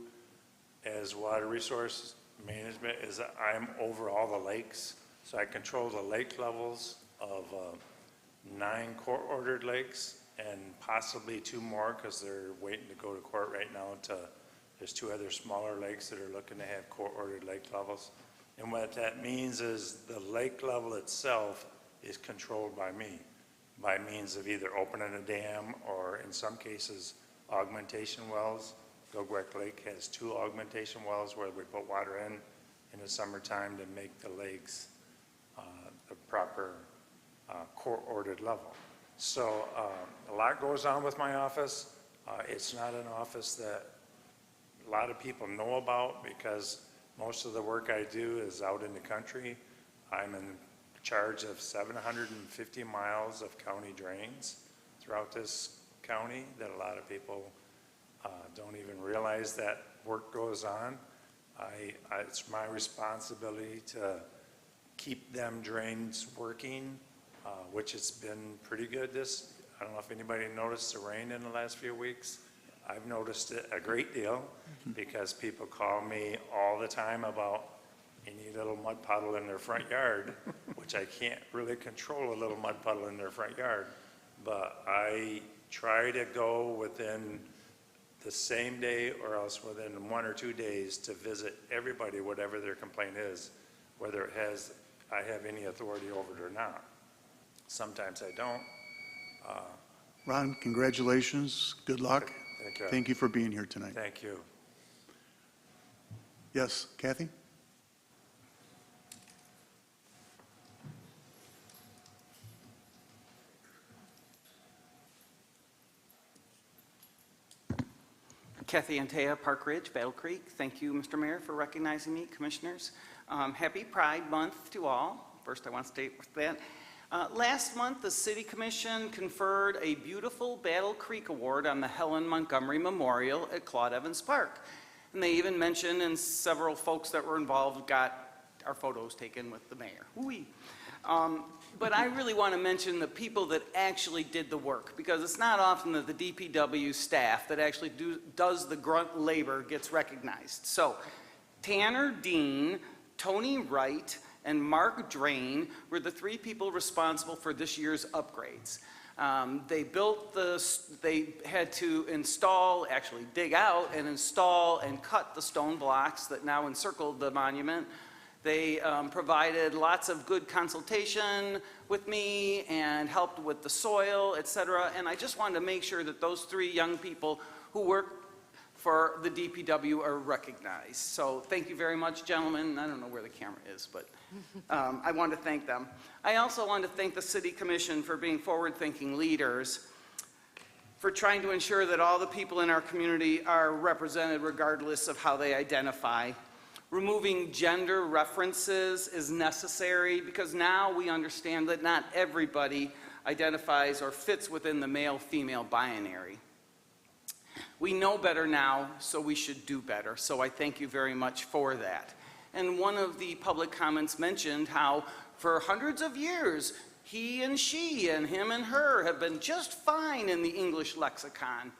as water resource management is that I'm over all the lakes. So I control the lake levels of 9 court-ordered lakes and possibly 2 more because they're waiting to go to court right now. There's 2 other smaller lakes that are looking to have court-ordered lake levels. And what that means is the lake level itself is controlled by me by means of either opening a dam or in some cases augmentation wells. Gogwek Lake has 2 augmentation wells where we put water in the summertime to make the lakes the proper court-ordered level. So a lot goes on with my office. It's not an office that a lot of people know about because most of the work I do is out in the country. I'm in charge of 750 miles of county drains throughout this county that a lot of people don't even realize that work goes on. It's my responsibility to keep them drains working, which has been pretty good. I don't know if anybody noticed the rain in the last few weeks. I've noticed it a great deal because people call me all the time about any little mud puddle in their front yard, which I can't really control a little mud puddle in their front yard. But I try to go within the same day or else within 1 or 2 days to visit everybody, whatever their complaint is, whether I have any authority over it or not. Sometimes I don't. Ron, congratulations. Good luck. Thank you. Thank you for being here tonight. Thank you. Yes, Kathy? Kathy Antea, Park Ridge, Battle Creek. Thank you, Mr. Mayor, for recognizing me, Commissioners. Happy Pride Month to all. First, I want to state with that. Last month, the City Commission conferred a beautiful Battle Creek Award on the Helen Montgomery Memorial at Claude Evans Park. And they even mentioned, and several folks that were involved got our photos taken with the mayor. Whee! But I really want to mention the people that actually did the work, because it's not often that the DPW staff that actually does the grunt labor gets recognized. So Tanner Dean, Tony Wright, and Mark Drain were the three people responsible for this year's upgrades. They had to install, actually dig out and install and cut the stone blocks that now encircle the monument. They provided lots of good consultation with me and helped with the soil, etc. And I just wanted to make sure that those three young people who work for the DPW are recognized. So thank you very much, gentlemen. I don't know where the camera is, but I want to thank them. I also want to thank the City Commission for being forward-thinking leaders, for trying to ensure that all the people in our community are represented regardless of how they identify. Removing gender references is necessary because now we understand that not everybody identifies or fits within the male-female binary. We know better now, so we should do better. So I thank you very much for that. And one of the public comments mentioned how for hundreds of years, he and she and him and her have been just fine in the English lexicon.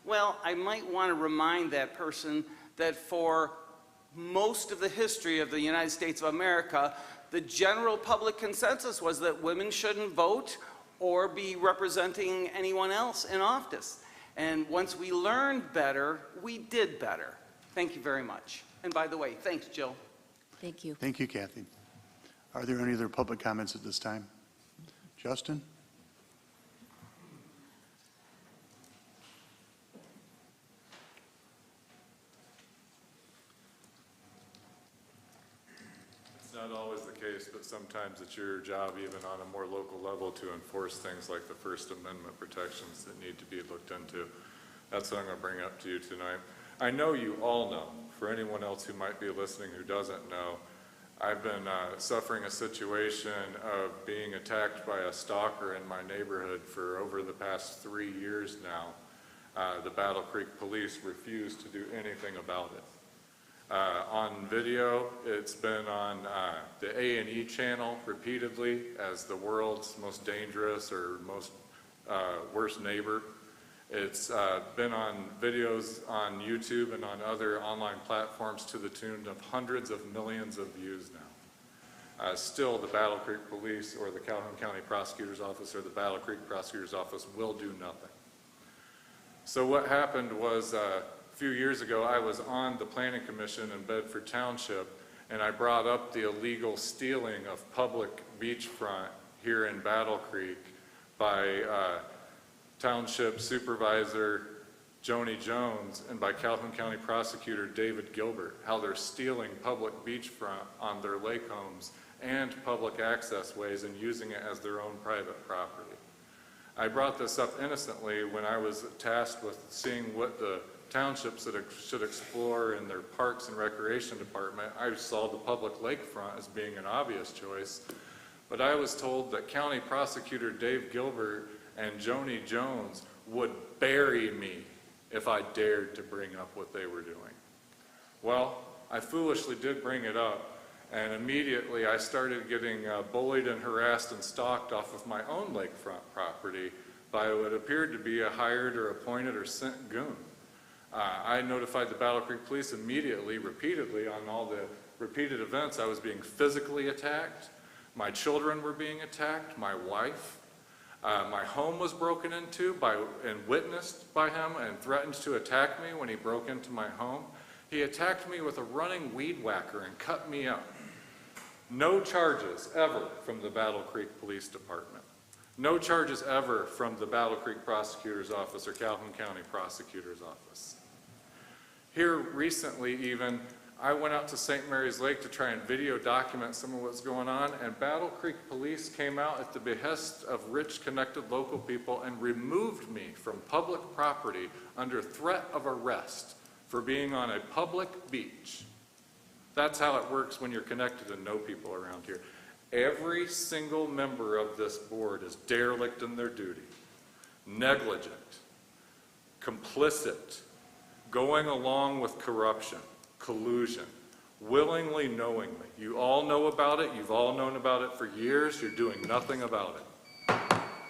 Well, I might want to remind that person that for most of the history of the United States of America, the general public consensus was that women shouldn't vote or be representing anyone else in office. And once we learned better, we did better. Thank you very much. And by the way, thanks, Jill. Thank you. Thank you, Kathy. Are there any other public comments at this time? Justin? It's not always the case, but sometimes it's your job, even on a more local level, to enforce things like the First Amendment protections that need to be looked into. That's what I'm going to bring up to you tonight. I know you all know. For anyone else who might be listening who doesn't know, I've been suffering a situation of being attacked by a stalker in my neighborhood for over the past 3 years now. The Battle Creek Police refuse to do anything about it. On video, it's been on the A&E channel repeatedly as the world's most dangerous or most worst neighbor. It's been on videos on YouTube and on other online platforms to the tune of hundreds of millions of views now. Still, the Battle Creek Police or the Calhoun County Prosecutor's Office or the Battle Creek Prosecutor's Office will do nothing. So what happened was a few years ago, I was on the Planning Commission in Bedford Township, and I brought up the illegal stealing of public beachfront here in Battle Creek by Township Supervisor Joni Jones and by Calhoun County Prosecutor David Gilbert, how they're stealing public beachfront on their lake homes and public access ways and using it as their own private property. I brought this up innocently when I was tasked with seeing what the townships that should explore in their parks and recreation department. I saw the public lakefront as being an obvious choice, but I was told that County Prosecutor Dave Gilbert and Joni Jones would bury me if I dared to bring up what they were doing. Well, I foolishly did bring it up, and immediately I started getting bullied and harassed and stalked off of my own lakefront property by what appeared to be a hired or appointed or sent goon. I notified the Battle Creek Police immediately, repeatedly, on all the repeated events. I was being physically attacked. My children were being attacked, my wife. My home was broken into and witnessed by him and threatened to attack me when he broke into my home. He attacked me with a running weed whacker and cut me up. No charges ever from the Battle Creek Police Department. No charges ever from the Battle Creek Prosecutor's Office or Calhoun County Prosecutor's Office. Here recently even, I went out to St. Mary's Lake to try and video document some of what's going on, and Battle Creek Police came out at the behest of rich, connected local people and removed me from public property under threat of arrest for being on a public beach. That's how it works when you're connected and know people around here. Every single member of this board is derelict in their duty, negligent, complicit, going along with corruption, collusion, willingly, knowingly. You all know about it. You've all known about it for years. You're doing nothing about it.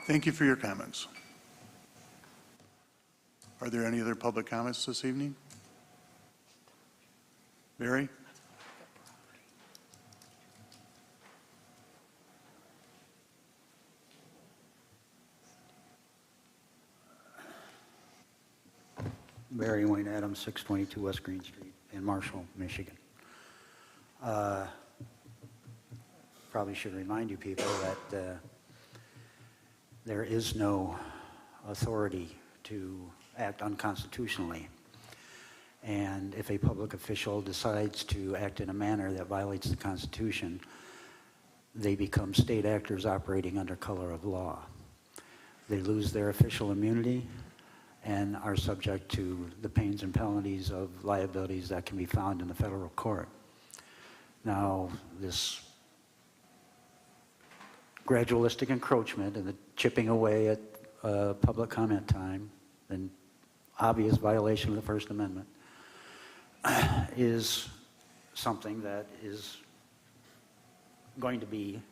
Thank you for your comments. Are there any other public comments this evening? Barry? Barry Wayne Adams, 622 West Green Street in Marshall, Michigan. Probably should remind you people that there is no authority to act unconstitutionally. And if a public official decides to act in a manner that violates the Constitution, they become state actors operating under color of law. They lose their official immunity and are subject to the pains and penalties of liabilities that can be found in the federal court. Now, this gradualistic encroachment and the chipping away at public comment time and obvious violation of the First Amendment is something that is going to be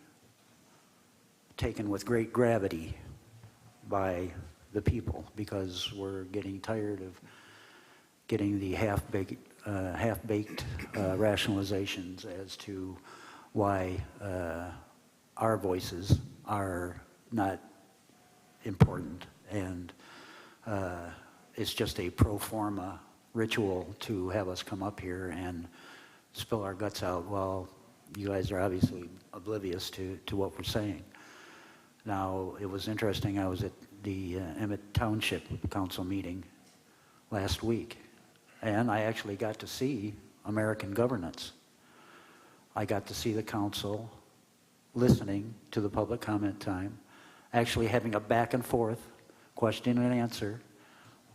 taken with great gravity by the people, because we're getting tired of getting the half-baked rationalizations as to why our voices are not important, and it's just a pro forma ritual to have us come up here and spill our guts out. Well, you guys are obviously oblivious to what we're saying. Now, it was interesting, I was at the Emmett Township Council meeting last week, and I actually got to see American governance. I got to see the council listening to the public comment time, actually having a back and forth, question and answer,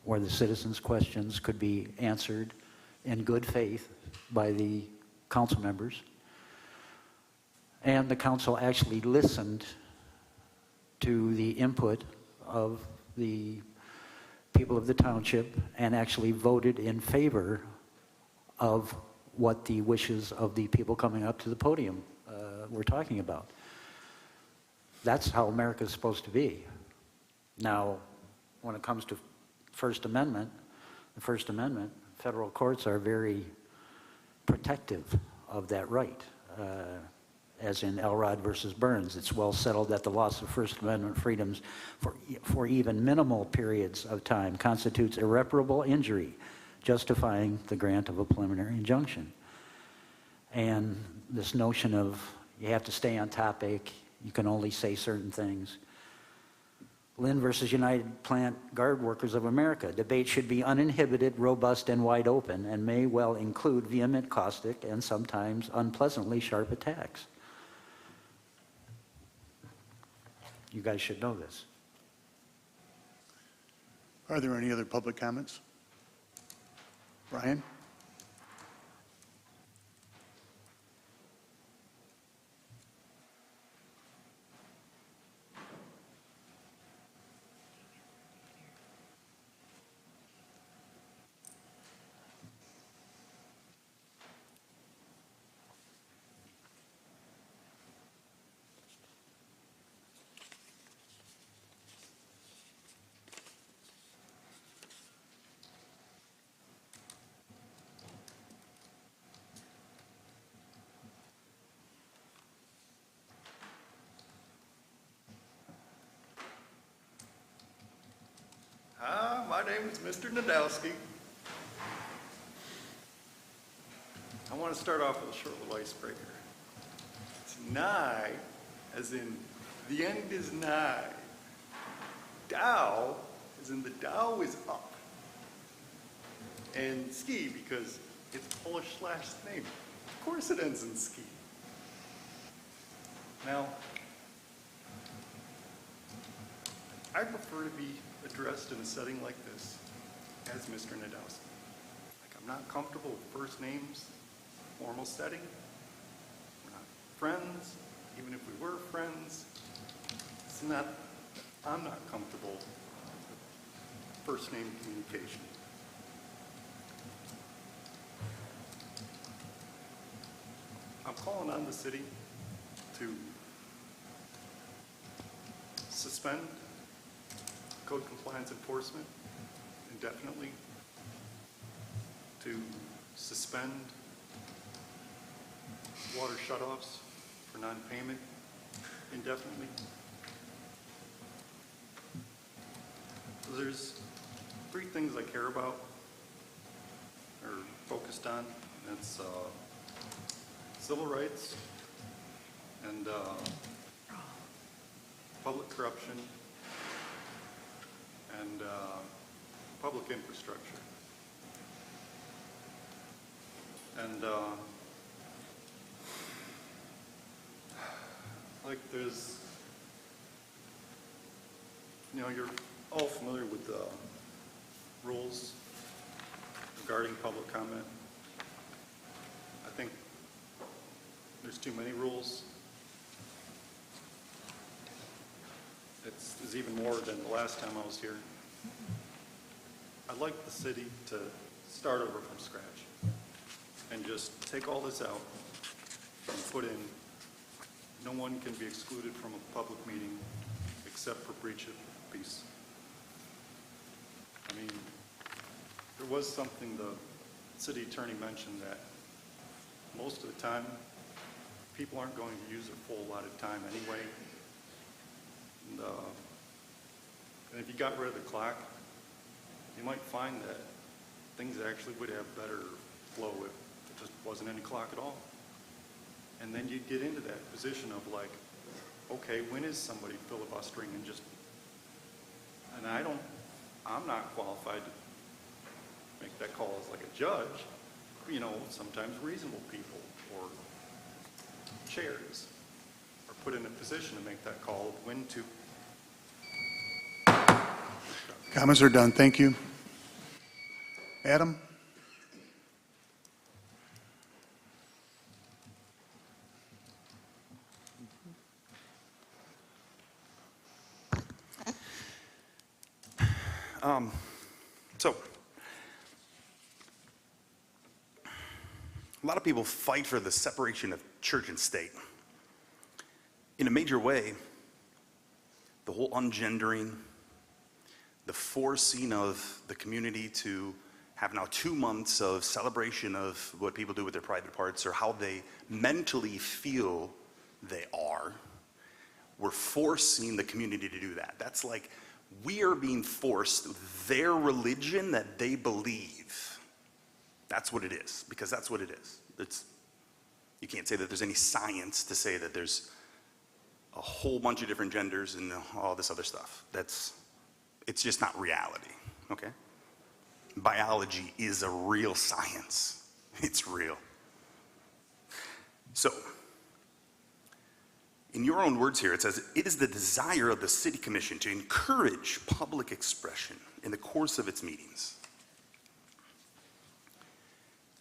where the citizens' questions could be answered in good faith by the council members. And the council actually listened to the input of the people of the township and actually voted in favor of what the wishes of the people coming up to the podium were talking about. That's how America is supposed to be. Now, when it comes to First Amendment, the First Amendment, federal courts are very protective of that right. As in Elrod versus Burns, it's well settled that the loss of First Amendment freedoms for even minimal periods of time constitutes irreparable injury, justifying the grant of a preliminary injunction. And this notion of you have to stay on topic, you can only say certain things. Lynn versus United Plant Guard Workers of America. Debate should be uninhibited, robust, and wide open, and may well include vehement, caustic, and sometimes unpleasantly sharp attacks. You guys should know this. Are there any other public comments? Brian? Hi, my name is Mr. Nadowski. I want to start off with a short little icebreaker. It's nigh, as in the end is nigh. Dow, as in the Dow is up. And ski, because It's a Polish last name. Of course it ends in ski. Now, I prefer to be addressed in a setting like this as Mr. Nadowski. Like, I'm not comfortable with first names, formal setting. We're not friends, even if we were friends. I'm not comfortable with first name communication. I'm calling on the city to suspend code compliance enforcement indefinitely, to suspend water shutoffs for non-payment indefinitely. So there's 3 things I care about, or focused on. That's civil rights and public corruption and public infrastructure. And like there's, you're all familiar with the rules regarding public comment. I think there's too many rules. There's even more than the last time I was here. I'd like the city to start over from scratch and just take all this out and put in, no one can be excluded from a public meeting except for breach of peace. I mean, there was something the city attorney mentioned that most of the time, people aren't going to use their full allotted time anyway. And if you got rid of the clock, you might find that things actually would have better flow if there just wasn't any clock at all. And then you'd get into that position of like, okay, when is somebody filibustering and just, and I'm not qualified to make that call as like a judge. Sometimes reasonable people or chairs are put in a position to make that call of when to. Comments are done. Thank you. Adam? So, a lot of people fight for the separation of church and state. In a major way, the whole ungendering, the forcing of the community to have now 2 months of celebration of what people do with their private parts or how they mentally feel they are, we're forcing the community to do that. That's like, we are being forced their religion that they believe. That's what it is, because that's what it is. You can't say that there's any science to say that there's a whole bunch of different genders and all this other stuff. It's just not reality, okay? Biology is a real science. It's real. So, in your own words here, it says, it is the desire of the City Commission to encourage public expression in the course of its meetings.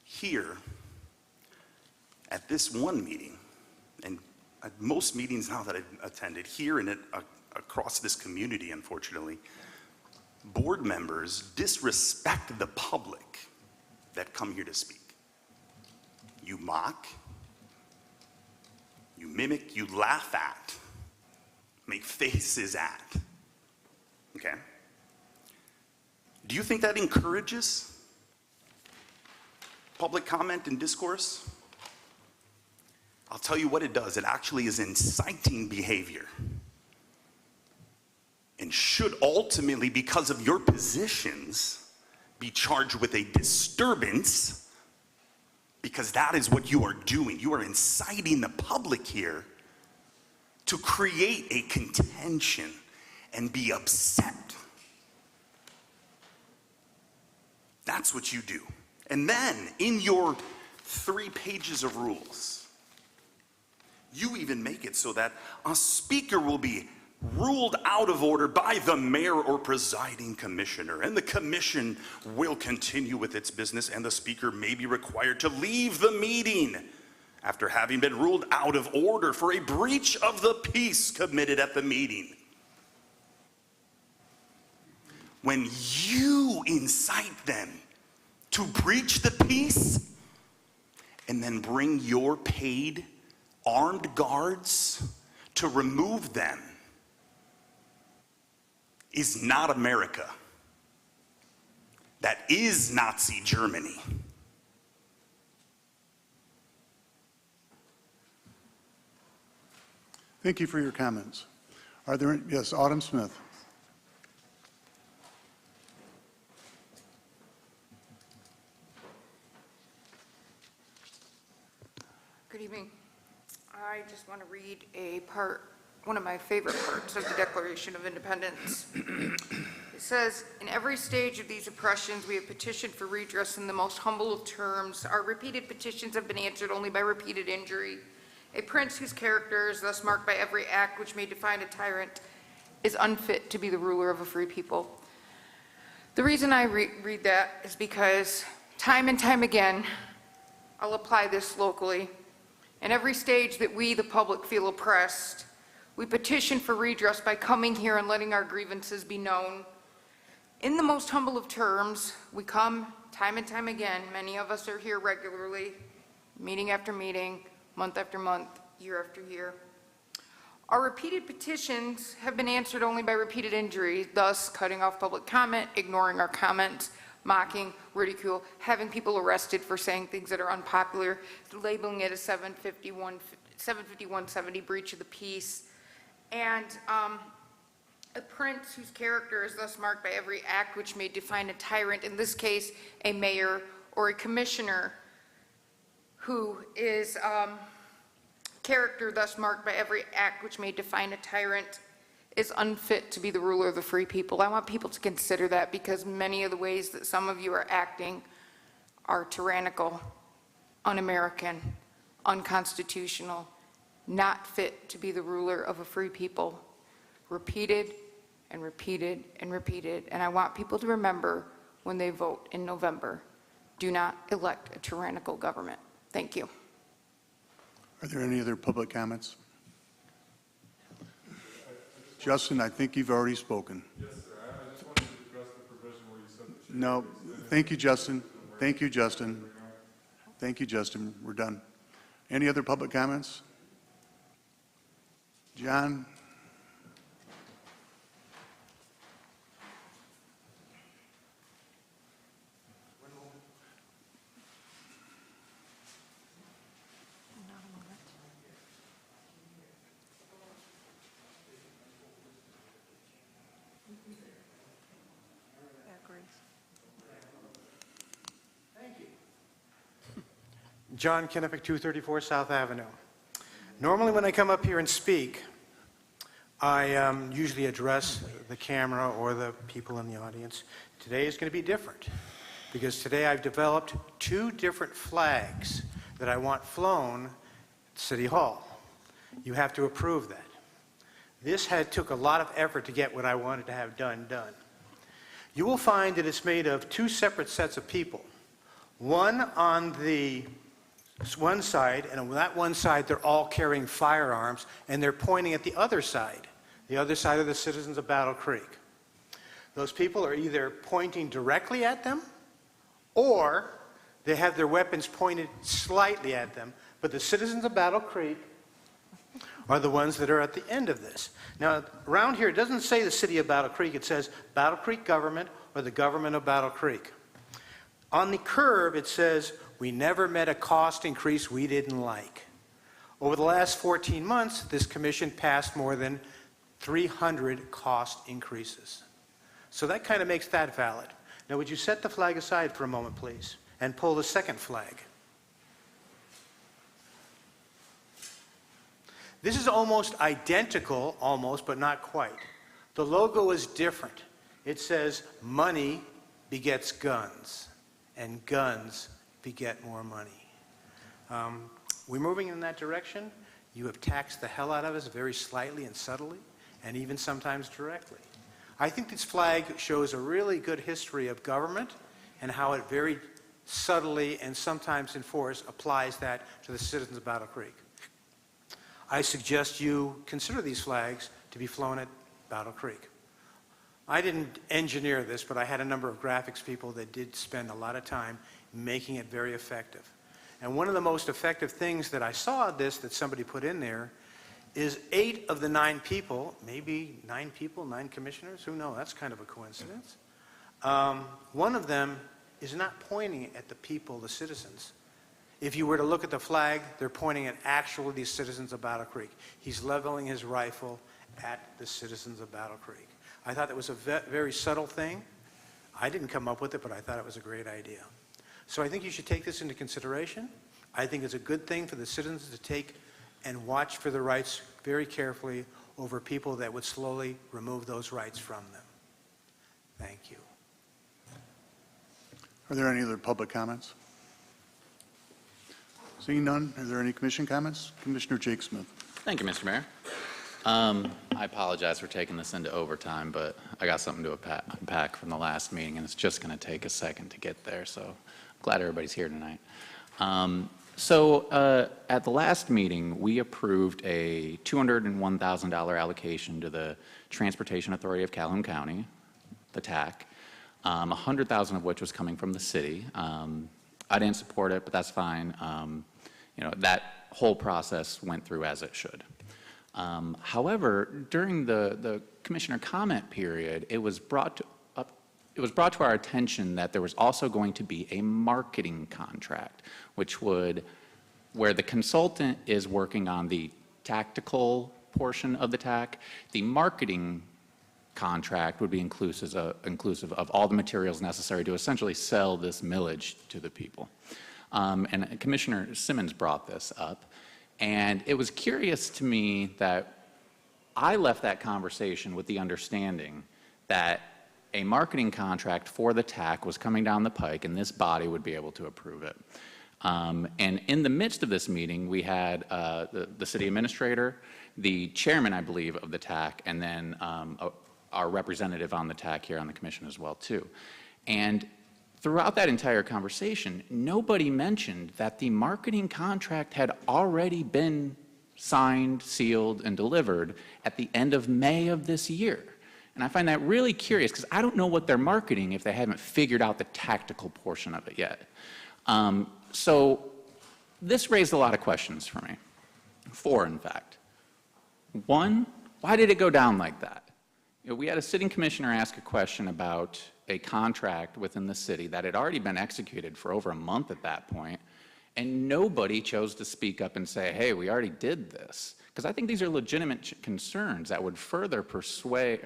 Here, at this one meeting, and at most meetings now that I've attended, here and across this community, unfortunately, board members disrespect the public that come here to speak. You mock, you mimic, you laugh at, make faces at, okay? Do you think that encourages public comment and discourse? I'll tell you what it does. It actually is inciting behavior and should ultimately, because of your positions, be charged with a disturbance, because that is what you are doing. You are inciting the public here to create a contention and be upset. That's what you do. And then, in your 3 pages of rules, you even make it so that a speaker will be ruled out of order by the mayor or presiding commissioner, and the commission will continue with its business, and the speaker may be required to leave the meeting after having been ruled out of order for a breach of the peace committed at the meeting. When you incite them to breach the peace and then bring your paid armed guards to remove them, is not America. That is Nazi Germany. Thank you for your comments. Are there, yes, Autumn Smith. Good evening. I just want to read a part, one of my favorite parts of the Declaration of Independence. It says, "In every stage of these oppressions, we have petitioned for redress in the most humble of terms. Our repeated petitions have been answered only by repeated injury. A prince whose character is thus marked by every act which may define a tyrant is unfit to be the ruler of a free people." The reason I read that is because time and time again, I'll apply this locally. In every stage that we, the public, feel oppressed, we petition for redress by coming here and letting our grievances be known. In the most humble of terms, we come time and time again. Many of us are here regularly, meeting after meeting, month after month, year after year. Our repeated petitions have been answered only by repeated injury, thus cutting off public comment, ignoring our comments, mocking, ridicule, having people arrested for saying things that are unpopular, labeling it a 75170 breach of the peace, and a prince whose character is thus marked by every act which may define a tyrant, in this case, a mayor or a commissioner, who is character thus marked by every act which may define a tyrant is unfit to be the ruler of the free people. I want people to consider that, because many of the ways that some of you are acting are tyrannical, un-American, unconstitutional, not fit to be the ruler of a free people. Repeated and repeated and repeated. And I want people to remember when they vote in November, do not elect a tyrannical government. Thank you. Are there any other public comments? Justin, I think you've already spoken. Yes, sir. I just wanted to address the provision where you said that you... No, thank you, Justin. Thank you, Justin. Thank you, Justin. We're done. Any other public comments? John? John Kennefic, 234 South Avenue. Normally when I come up here and speak, I usually address the camera or the people in the audience. Today is going to be different, because today I've developed 2 different flags that I want flown at City Hall. You have to approve that. This took a lot of effort to get what I wanted to have done. You will find that it's made of 2 separate sets of people. One on the one side, and on that one side they're all carrying firearms, and they're pointing at the other side. The other side are the citizens of Battle Creek. Those people are either pointing directly at them, or they have their weapons pointed slightly at them, but the citizens of Battle Creek are the ones that are at the end of this. Now, around here, it doesn't say the city of Battle Creek, it says Battle Creek government or the government of Battle Creek. On the curve, it says, "We never met a cost increase we didn't like." Over the last 14 months, this commission passed more than 300 cost increases. So that kind of makes that valid. Now, would you set the flag aside for a moment, please, and pull the second flag? This is almost identical, almost, but not quite. The logo is different. It says, "Money begets guns." and guns beget more money. We're moving in that direction. You have taxed the hell out of us very slightly and subtly, and even sometimes directly. I think this flag shows a really good history of government and how it very subtly and sometimes in force applies that to the citizens of Battle Creek. I suggest you consider these flags to be flown at Battle Creek. I didn't engineer this, but I had a number of graphics people that did spend a lot of time making it very effective. And one of the most effective things that I saw this that somebody put in there is 8 of the 9 people, maybe 9 people, 9 commissioners, who knows, that's kind of a coincidence. One of them is not pointing at the people, the citizens. If you were to look at the flag, they're pointing at actually the citizens of Battle Creek. He's leveling his rifle at the citizens of Battle Creek. I thought that was a very subtle thing. I didn't come up with it, but I thought it was a great idea. So I think you should take this into consideration. I think it's a good thing for the citizens to take and watch for the rights very carefully over people that would slowly remove those rights from them. Thank you. Are there any other public comments? Seeing none, are there any commission comments? Commissioner Jake Smith. Thank you, Mr. Mayor. I apologize for taking this into overtime, but I got something to unpack from the last meeting, and it's just going to take a second to get there, so I'm glad everybody's here tonight. At the last meeting, we approved a $201,000 allocation to the Transportation Authority of Calhoun County, the TAC, $100,000 of which was coming from the city. I didn't support it, but that's fine. That whole process went through as it should. However, during the commissioner comment period, it was brought to our attention that there was also going to be a marketing contract, where the consultant is working on the tactical portion of the TAC. The marketing contract would be inclusive of all the materials necessary to essentially sell this millage to the people. And Commissioner Simmons brought this up, and it was curious to me that I left that conversation with the understanding that a marketing contract for the TAC was coming down the pike, and this body would be able to approve it. And in the midst of this meeting, we had the city administrator, the chairman, I believe, of the TAC, and then our representative on the TAC here on the commission as well, too. And throughout that entire conversation, nobody mentioned that the marketing contract had already been signed, sealed, and delivered at the end of May of this year. And I find that really curious, because I don't know what they're marketing if they haven't figured out the tactical portion of it yet. So this raised a lot of questions for me. 4, in fact. 1, why did it go down like that? We had a sitting commissioner ask a question about a contract within the city that had already been executed for over a month at that point, and nobody chose to speak up and say, hey, we already did this. Because I think these are legitimate concerns that would further persuade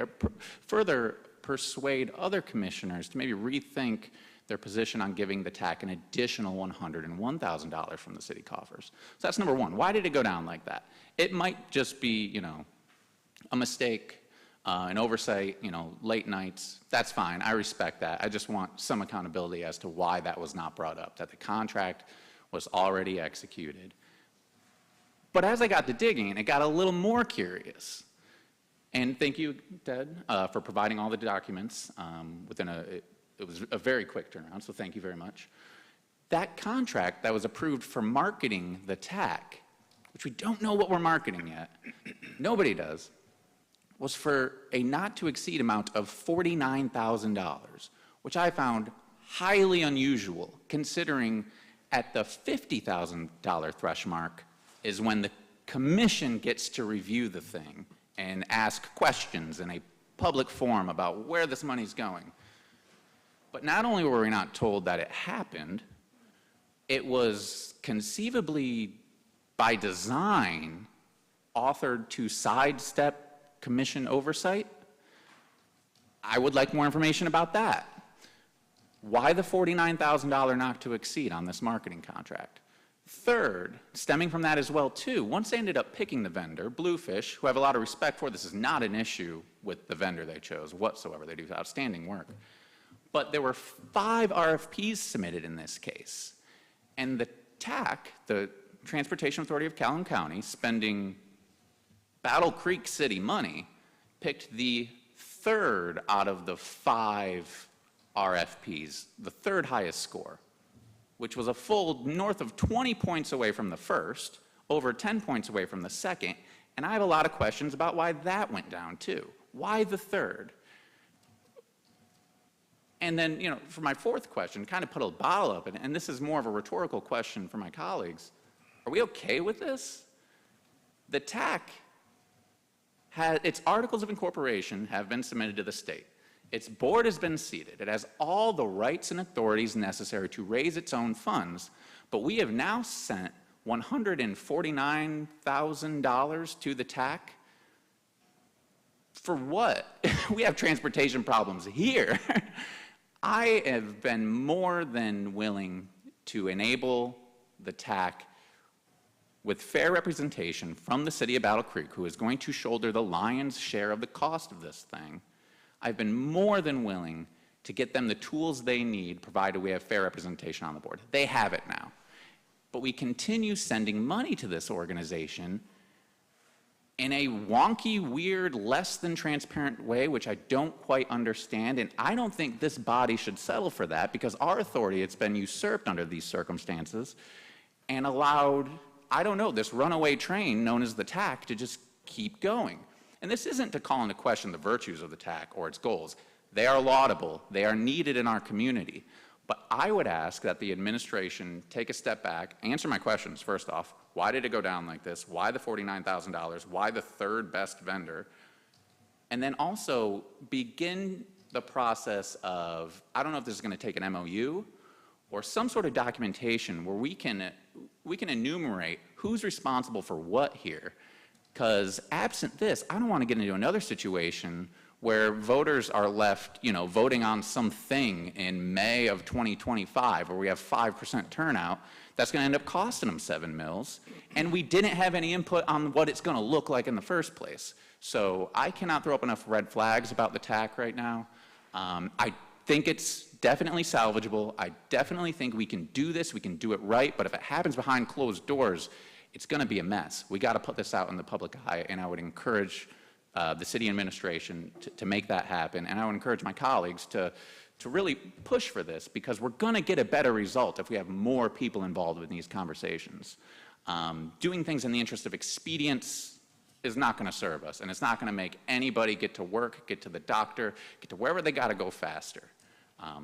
other commissioners to maybe rethink their position on giving the TAC an additional $101,000 from the city coffers. So that's number 1. Why did it go down like that? It might just be, a mistake, an oversight, late nights. That's fine. I respect that. I just want some accountability as to why that was not brought up, that the contract was already executed. But as I got to digging, it got a little more curious. And thank you, Ted, for providing all the documents it was a very quick turnaround, so thank you very much. That contract that was approved for marketing the TAC, which we don't know what we're marketing yet, nobody does, was for a not-to-exceed amount of $49,000, which I found highly unusual, considering at the $50,000 threshold mark is when the commission gets to review the thing and ask questions in a public forum about where this money's going. But not only were we not told that it happened, it was conceivably by design authored to sidestep commission oversight. I would like more information about that. Why the $49,000 not to exceed on this marketing contract? Third, stemming from that as well too, once they ended up picking the vendor, Bluefish, who I have a lot of respect for, this is not an issue with the vendor they chose whatsoever. They do outstanding work. But there were 5 RFPs submitted in this case. And the TAC, the Transportation Authority of Calhoun County, spending Battle Creek City money, picked the 3rd out of the 5 RFPs, the 3rd highest score, which was a full north of 20 points away from the 1st, over 10 points away from the 2nd, and I have a lot of questions about why that went down too. Why the 3rd? And then, you know, for my 4th question, kind of put a bottle up, and this is more of a rhetorical question for my colleagues. Are we okay with this? The TAC, its articles of incorporation have been submitted to the state. Its board has been seated. It has all the rights and authorities necessary to raise its own funds, but we have now sent $149,000 to the TAC. For what? We have transportation problems here. I have been more than willing to enable the TAC with fair representation from the city of Battle Creek, who is going to shoulder the lion's share of the cost of this thing. I've been more than willing to get them the tools they need, provided we have fair representation on the board. They have it now. But we continue sending money to this organization in a wonky, weird, less than transparent way, which I don't quite understand, and I don't think this body should settle for that, because our authority, it's been usurped under these circumstances and allowed, I don't know, this runaway train known as the TAC to just keep going. And this isn't to call into question the virtues of the TAC or its goals. They are laudable. They are needed in our community. But I would ask that the administration take a step back, answer my questions first off. Why did it go down like this? Why the $49,000? Why the 3rd best vendor? And then also begin the process of, I don't know if this is going to take an MOU or some sort of documentation where we can enumerate who's responsible for what here. Because absent this, I don't want to get into another situation where voters are left, you know, voting on something in May of 2025, where we have 5% turnout, that's going to end up costing them $7 million, and we didn't have any input on what it's going to look like in the first place. So I cannot throw up enough red flags about the TAC right now. I think it's definitely salvageable. I definitely think we can do this, we can do it right, but if it happens behind closed doors, it's going to be a mess. We got to put this out in the public eye, and I would encourage the city administration to make that happen, and I would encourage my colleagues to really push for this, because we're going to get a better result if we have more people involved in these conversations. Doing things in the interest of expedience is not going to serve us, and it's not going to make anybody get to work, get to the doctor, get to wherever they got to go faster.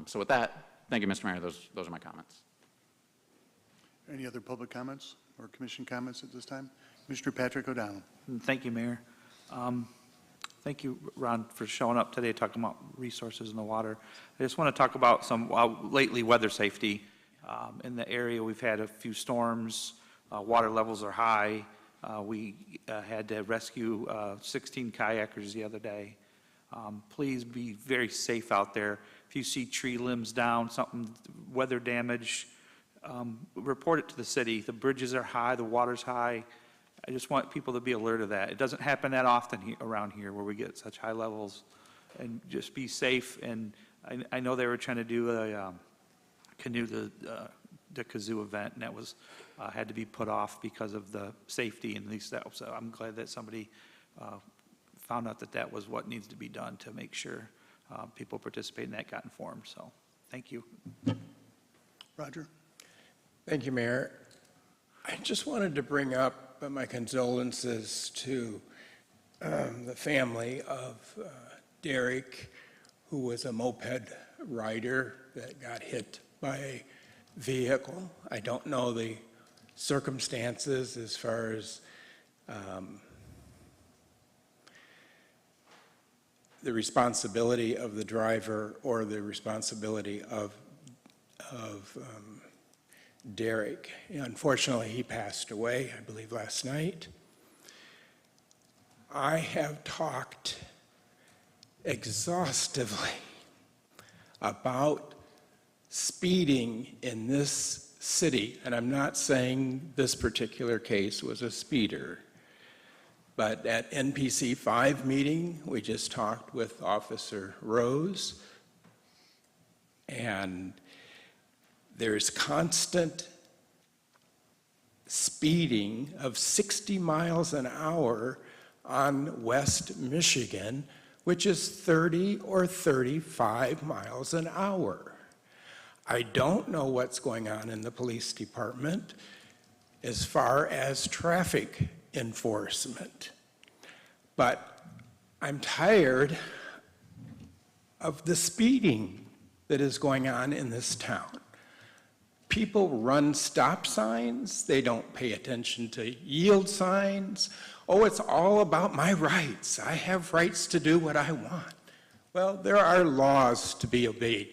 So with that, thank you, Mr. Mayor. Those are my comments. Any other public comments or commission comments at this time? Mr. Patrick O'Donnell. Thank you, Mayor. Thank you, Ron, for showing up today talking about resources in the water. I just want to talk about some lately weather safety. In the area, we've had a few storms. Water levels are high. We had to rescue 16 kayakers the other day. Please be very safe out there. If you see tree limbs down, something, weather damage, report it to the city. The bridges are high, the water's high. I just want people to be alert of that. It doesn't happen that often around here where we get such high levels. And just be safe. And I know they were trying to do a canoe the kazoo event, and that was had to be put off because of the safety and these steps. So I'm glad that somebody found out that that was what needs to be done to make sure people participate in that, got informed. So thank you. Roger. Thank you, Mayor. I just wanted to bring up my condolences to the family of Derek, who was a moped rider that got hit by a vehicle. I don't know the circumstances as far as the responsibility of the driver or the responsibility of Derek. Unfortunately, he passed away, I believe, last night. I have talked exhaustively about speeding in this city, and I'm not saying this particular case was a speeder, but at NPC 5 meeting, we just talked with Officer Rose. And there's constant speeding of 60 miles an hour on West Michigan, which is 30 or 35 miles an hour. I don't know what's going on in the police department as far as traffic enforcement, but I'm tired of the speeding that is going on in this town. People run stop signs, they don't pay attention to yield signs. Oh, it's all about my rights. I have rights to do what I want. Well, there are laws to be obeyed,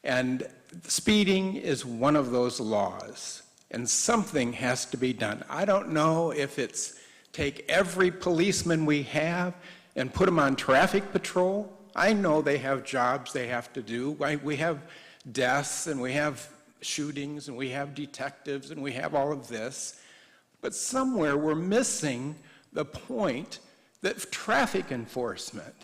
and speeding is one of those laws, and something has to be done. I don't know if it's take every policeman we have and put them on traffic patrol. I know they have jobs they have to do. We have deaths, and we have shootings, and we have detectives, and we have all of this. But somewhere we're missing the point that traffic enforcement.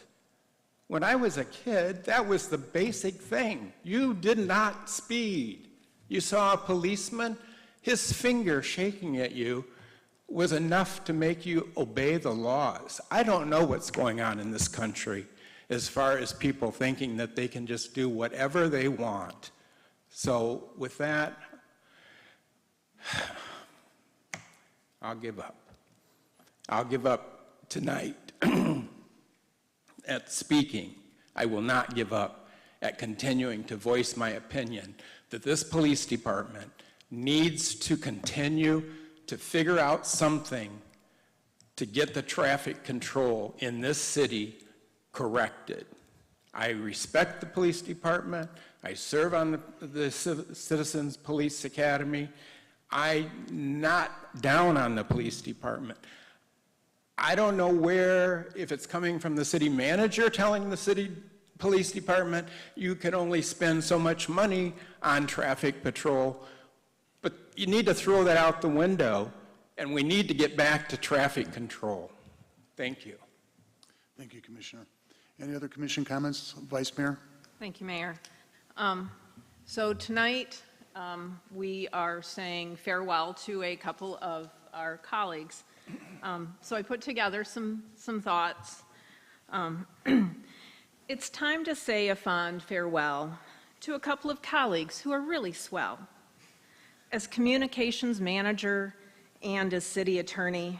When I was a kid, that was the basic thing. You did not speed. You saw a policeman, his finger shaking at you was enough to make you obey the laws. I don't know what's going on in this country as far as people thinking that they can just do whatever they want. So with that, I'll give up. I'll give up tonight at speaking. I will not give up at continuing to voice my opinion that this police department needs to continue to figure out something to get the traffic control in this city corrected. I respect the police department. I serve on the Citizens Police Academy. I'm not down on the police department. I don't know where, if it's coming from the city manager telling the city police department, you can only spend so much money on traffic patrol, but you need to throw that out the window, and we need to get back to traffic control. Thank you. Thank you, Commissioner. Any other commission comments, Vice Mayor? Thank you, Mayor. So tonight, we are saying farewell to a couple of our colleagues. So I put together some thoughts. It's time to say a fond farewell to a couple of colleagues who are really swell. As communications manager and as city attorney,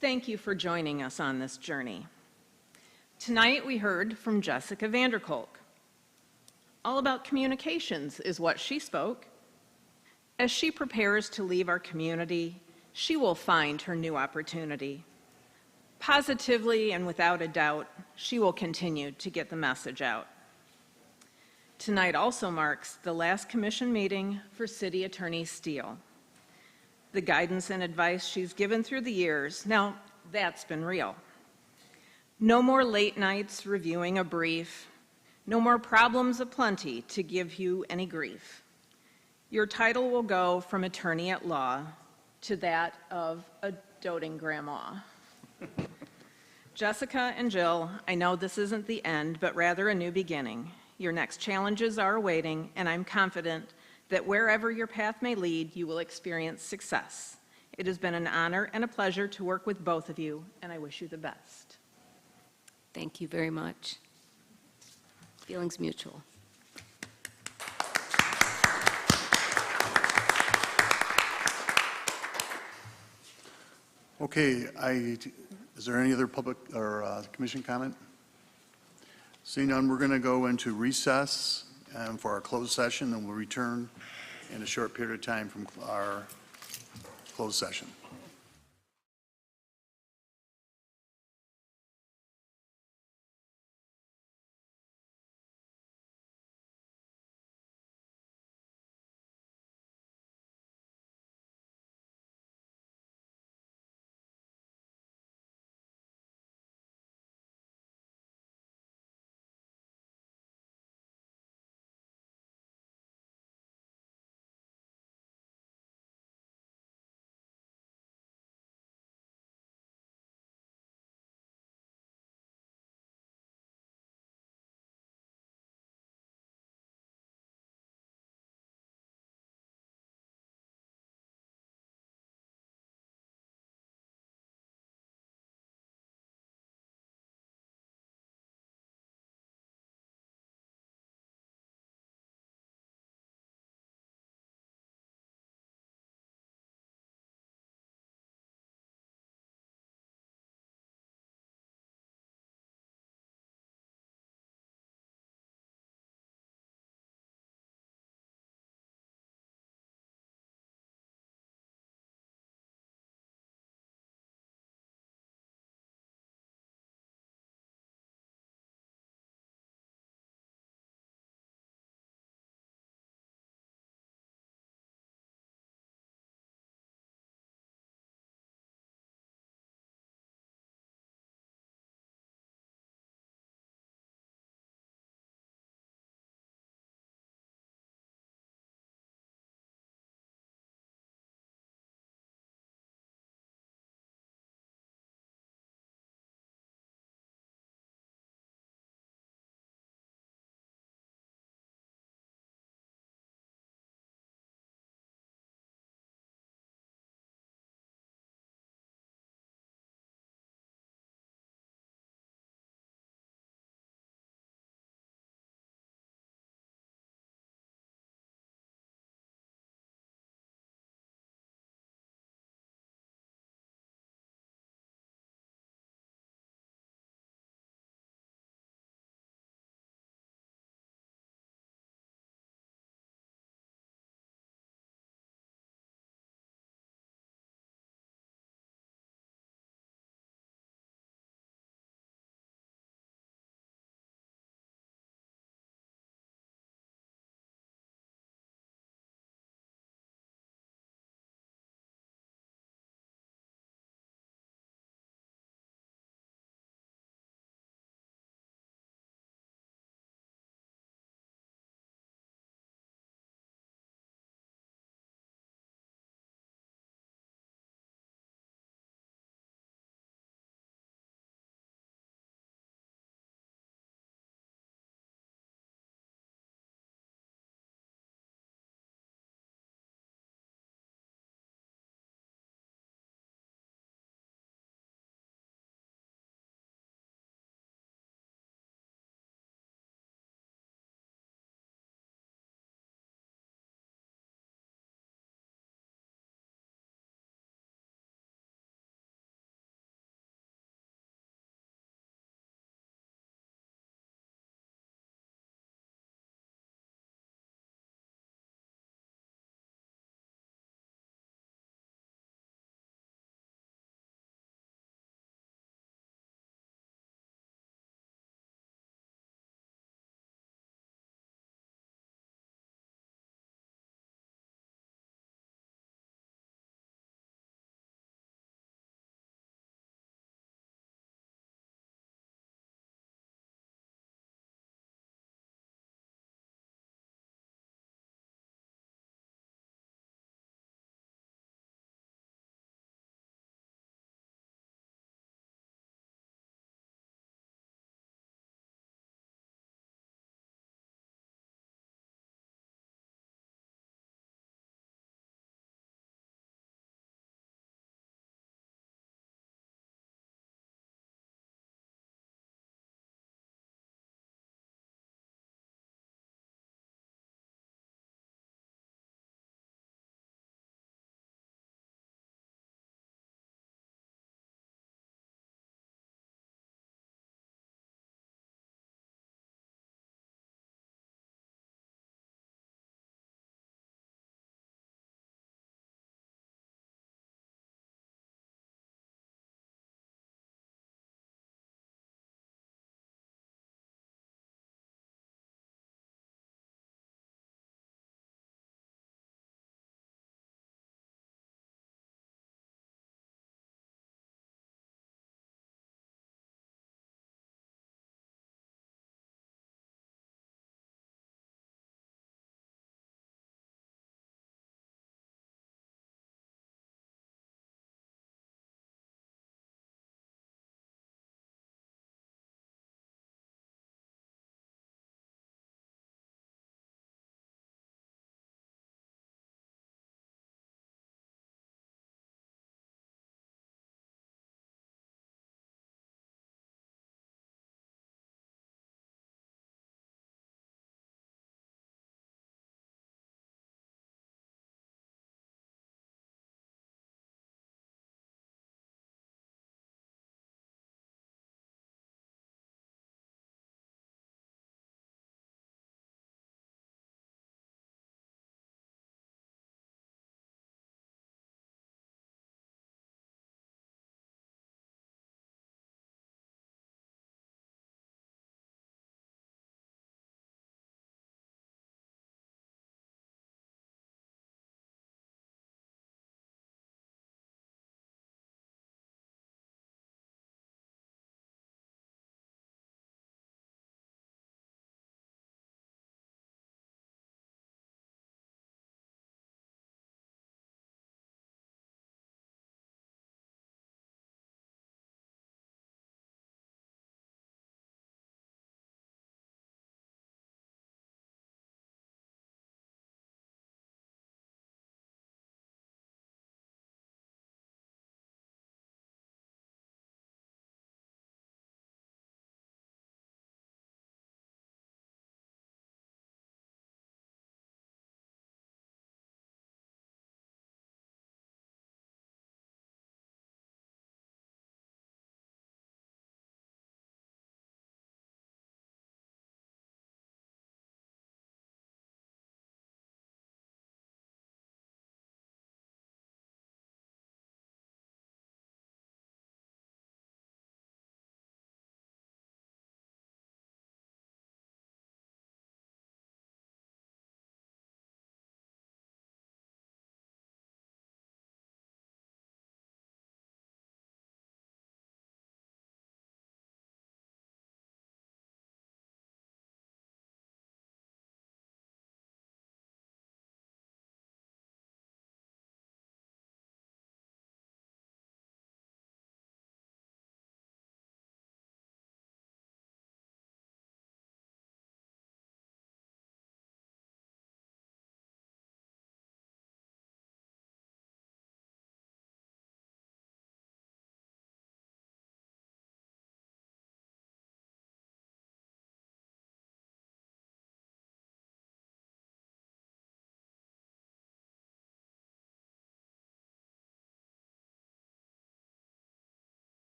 thank you for joining us on this journey. Tonight we heard from Jessica Vanderkolk. All about communications is what she spoke. As she prepares to leave our community, she will find her new opportunity. Positively and without a doubt, she will continue to get the message out. Tonight also marks the last commission meeting for City Attorney Steele. The guidance and advice she's given through the years, now that's been real. No more late nights reviewing a brief, no more problems aplenty to give you any grief. Your title will go from attorney at law to that of a doting grandma. Jessica and Jill, I know this isn't the end, but rather a new beginning. Your next challenges are awaiting, and I'm confident that wherever your path may lead, you will experience success. It has been an honor and a pleasure to work with both of you, and I wish you the best. Thank you very much. Feelings mutual. Okay, is there any other public or commission comment? Seeing none, we're going to go into recess for our closed session, and we'll return in a short period of time from our closed session.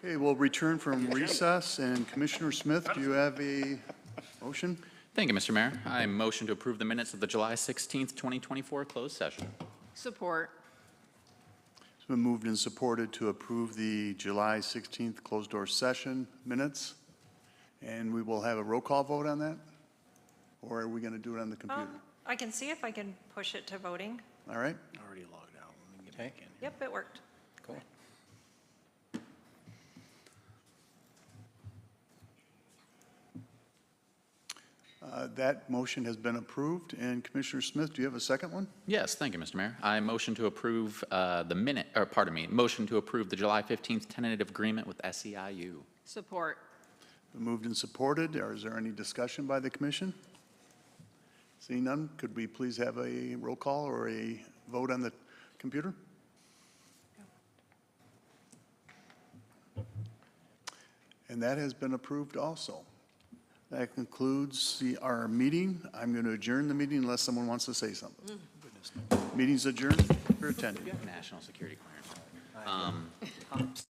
Okay, we'll return from recess, and Commissioner Smith, do you have a motion? Thank you, Mr. Mayor. I motion to approve the minutes of the July 16th, 2024 closed session. Support. It's been moved and supported to approve the July 16th closed-door session minutes, and we will have a roll call vote on that? Or are we going to do it on the computer? I can see if I can push it to voting. All right? Already logged out. Let me get back in. Yep, it worked. Cool. That motion has been approved, and Commissioner Smith, do you have a second one? Yes, thank you, Mr. Mayor. I motion to approve motion to approve the July 15th tentative agreement with SEIU. Support. Been moved and supported. Is there any discussion by the commission? Seeing none, could we please have a roll call or a vote on the computer? And that has been approved also. That concludes our meeting. I'm going to adjourn the meeting unless someone wants to say something. Meeting's adjourned. You're attending. National security clearance.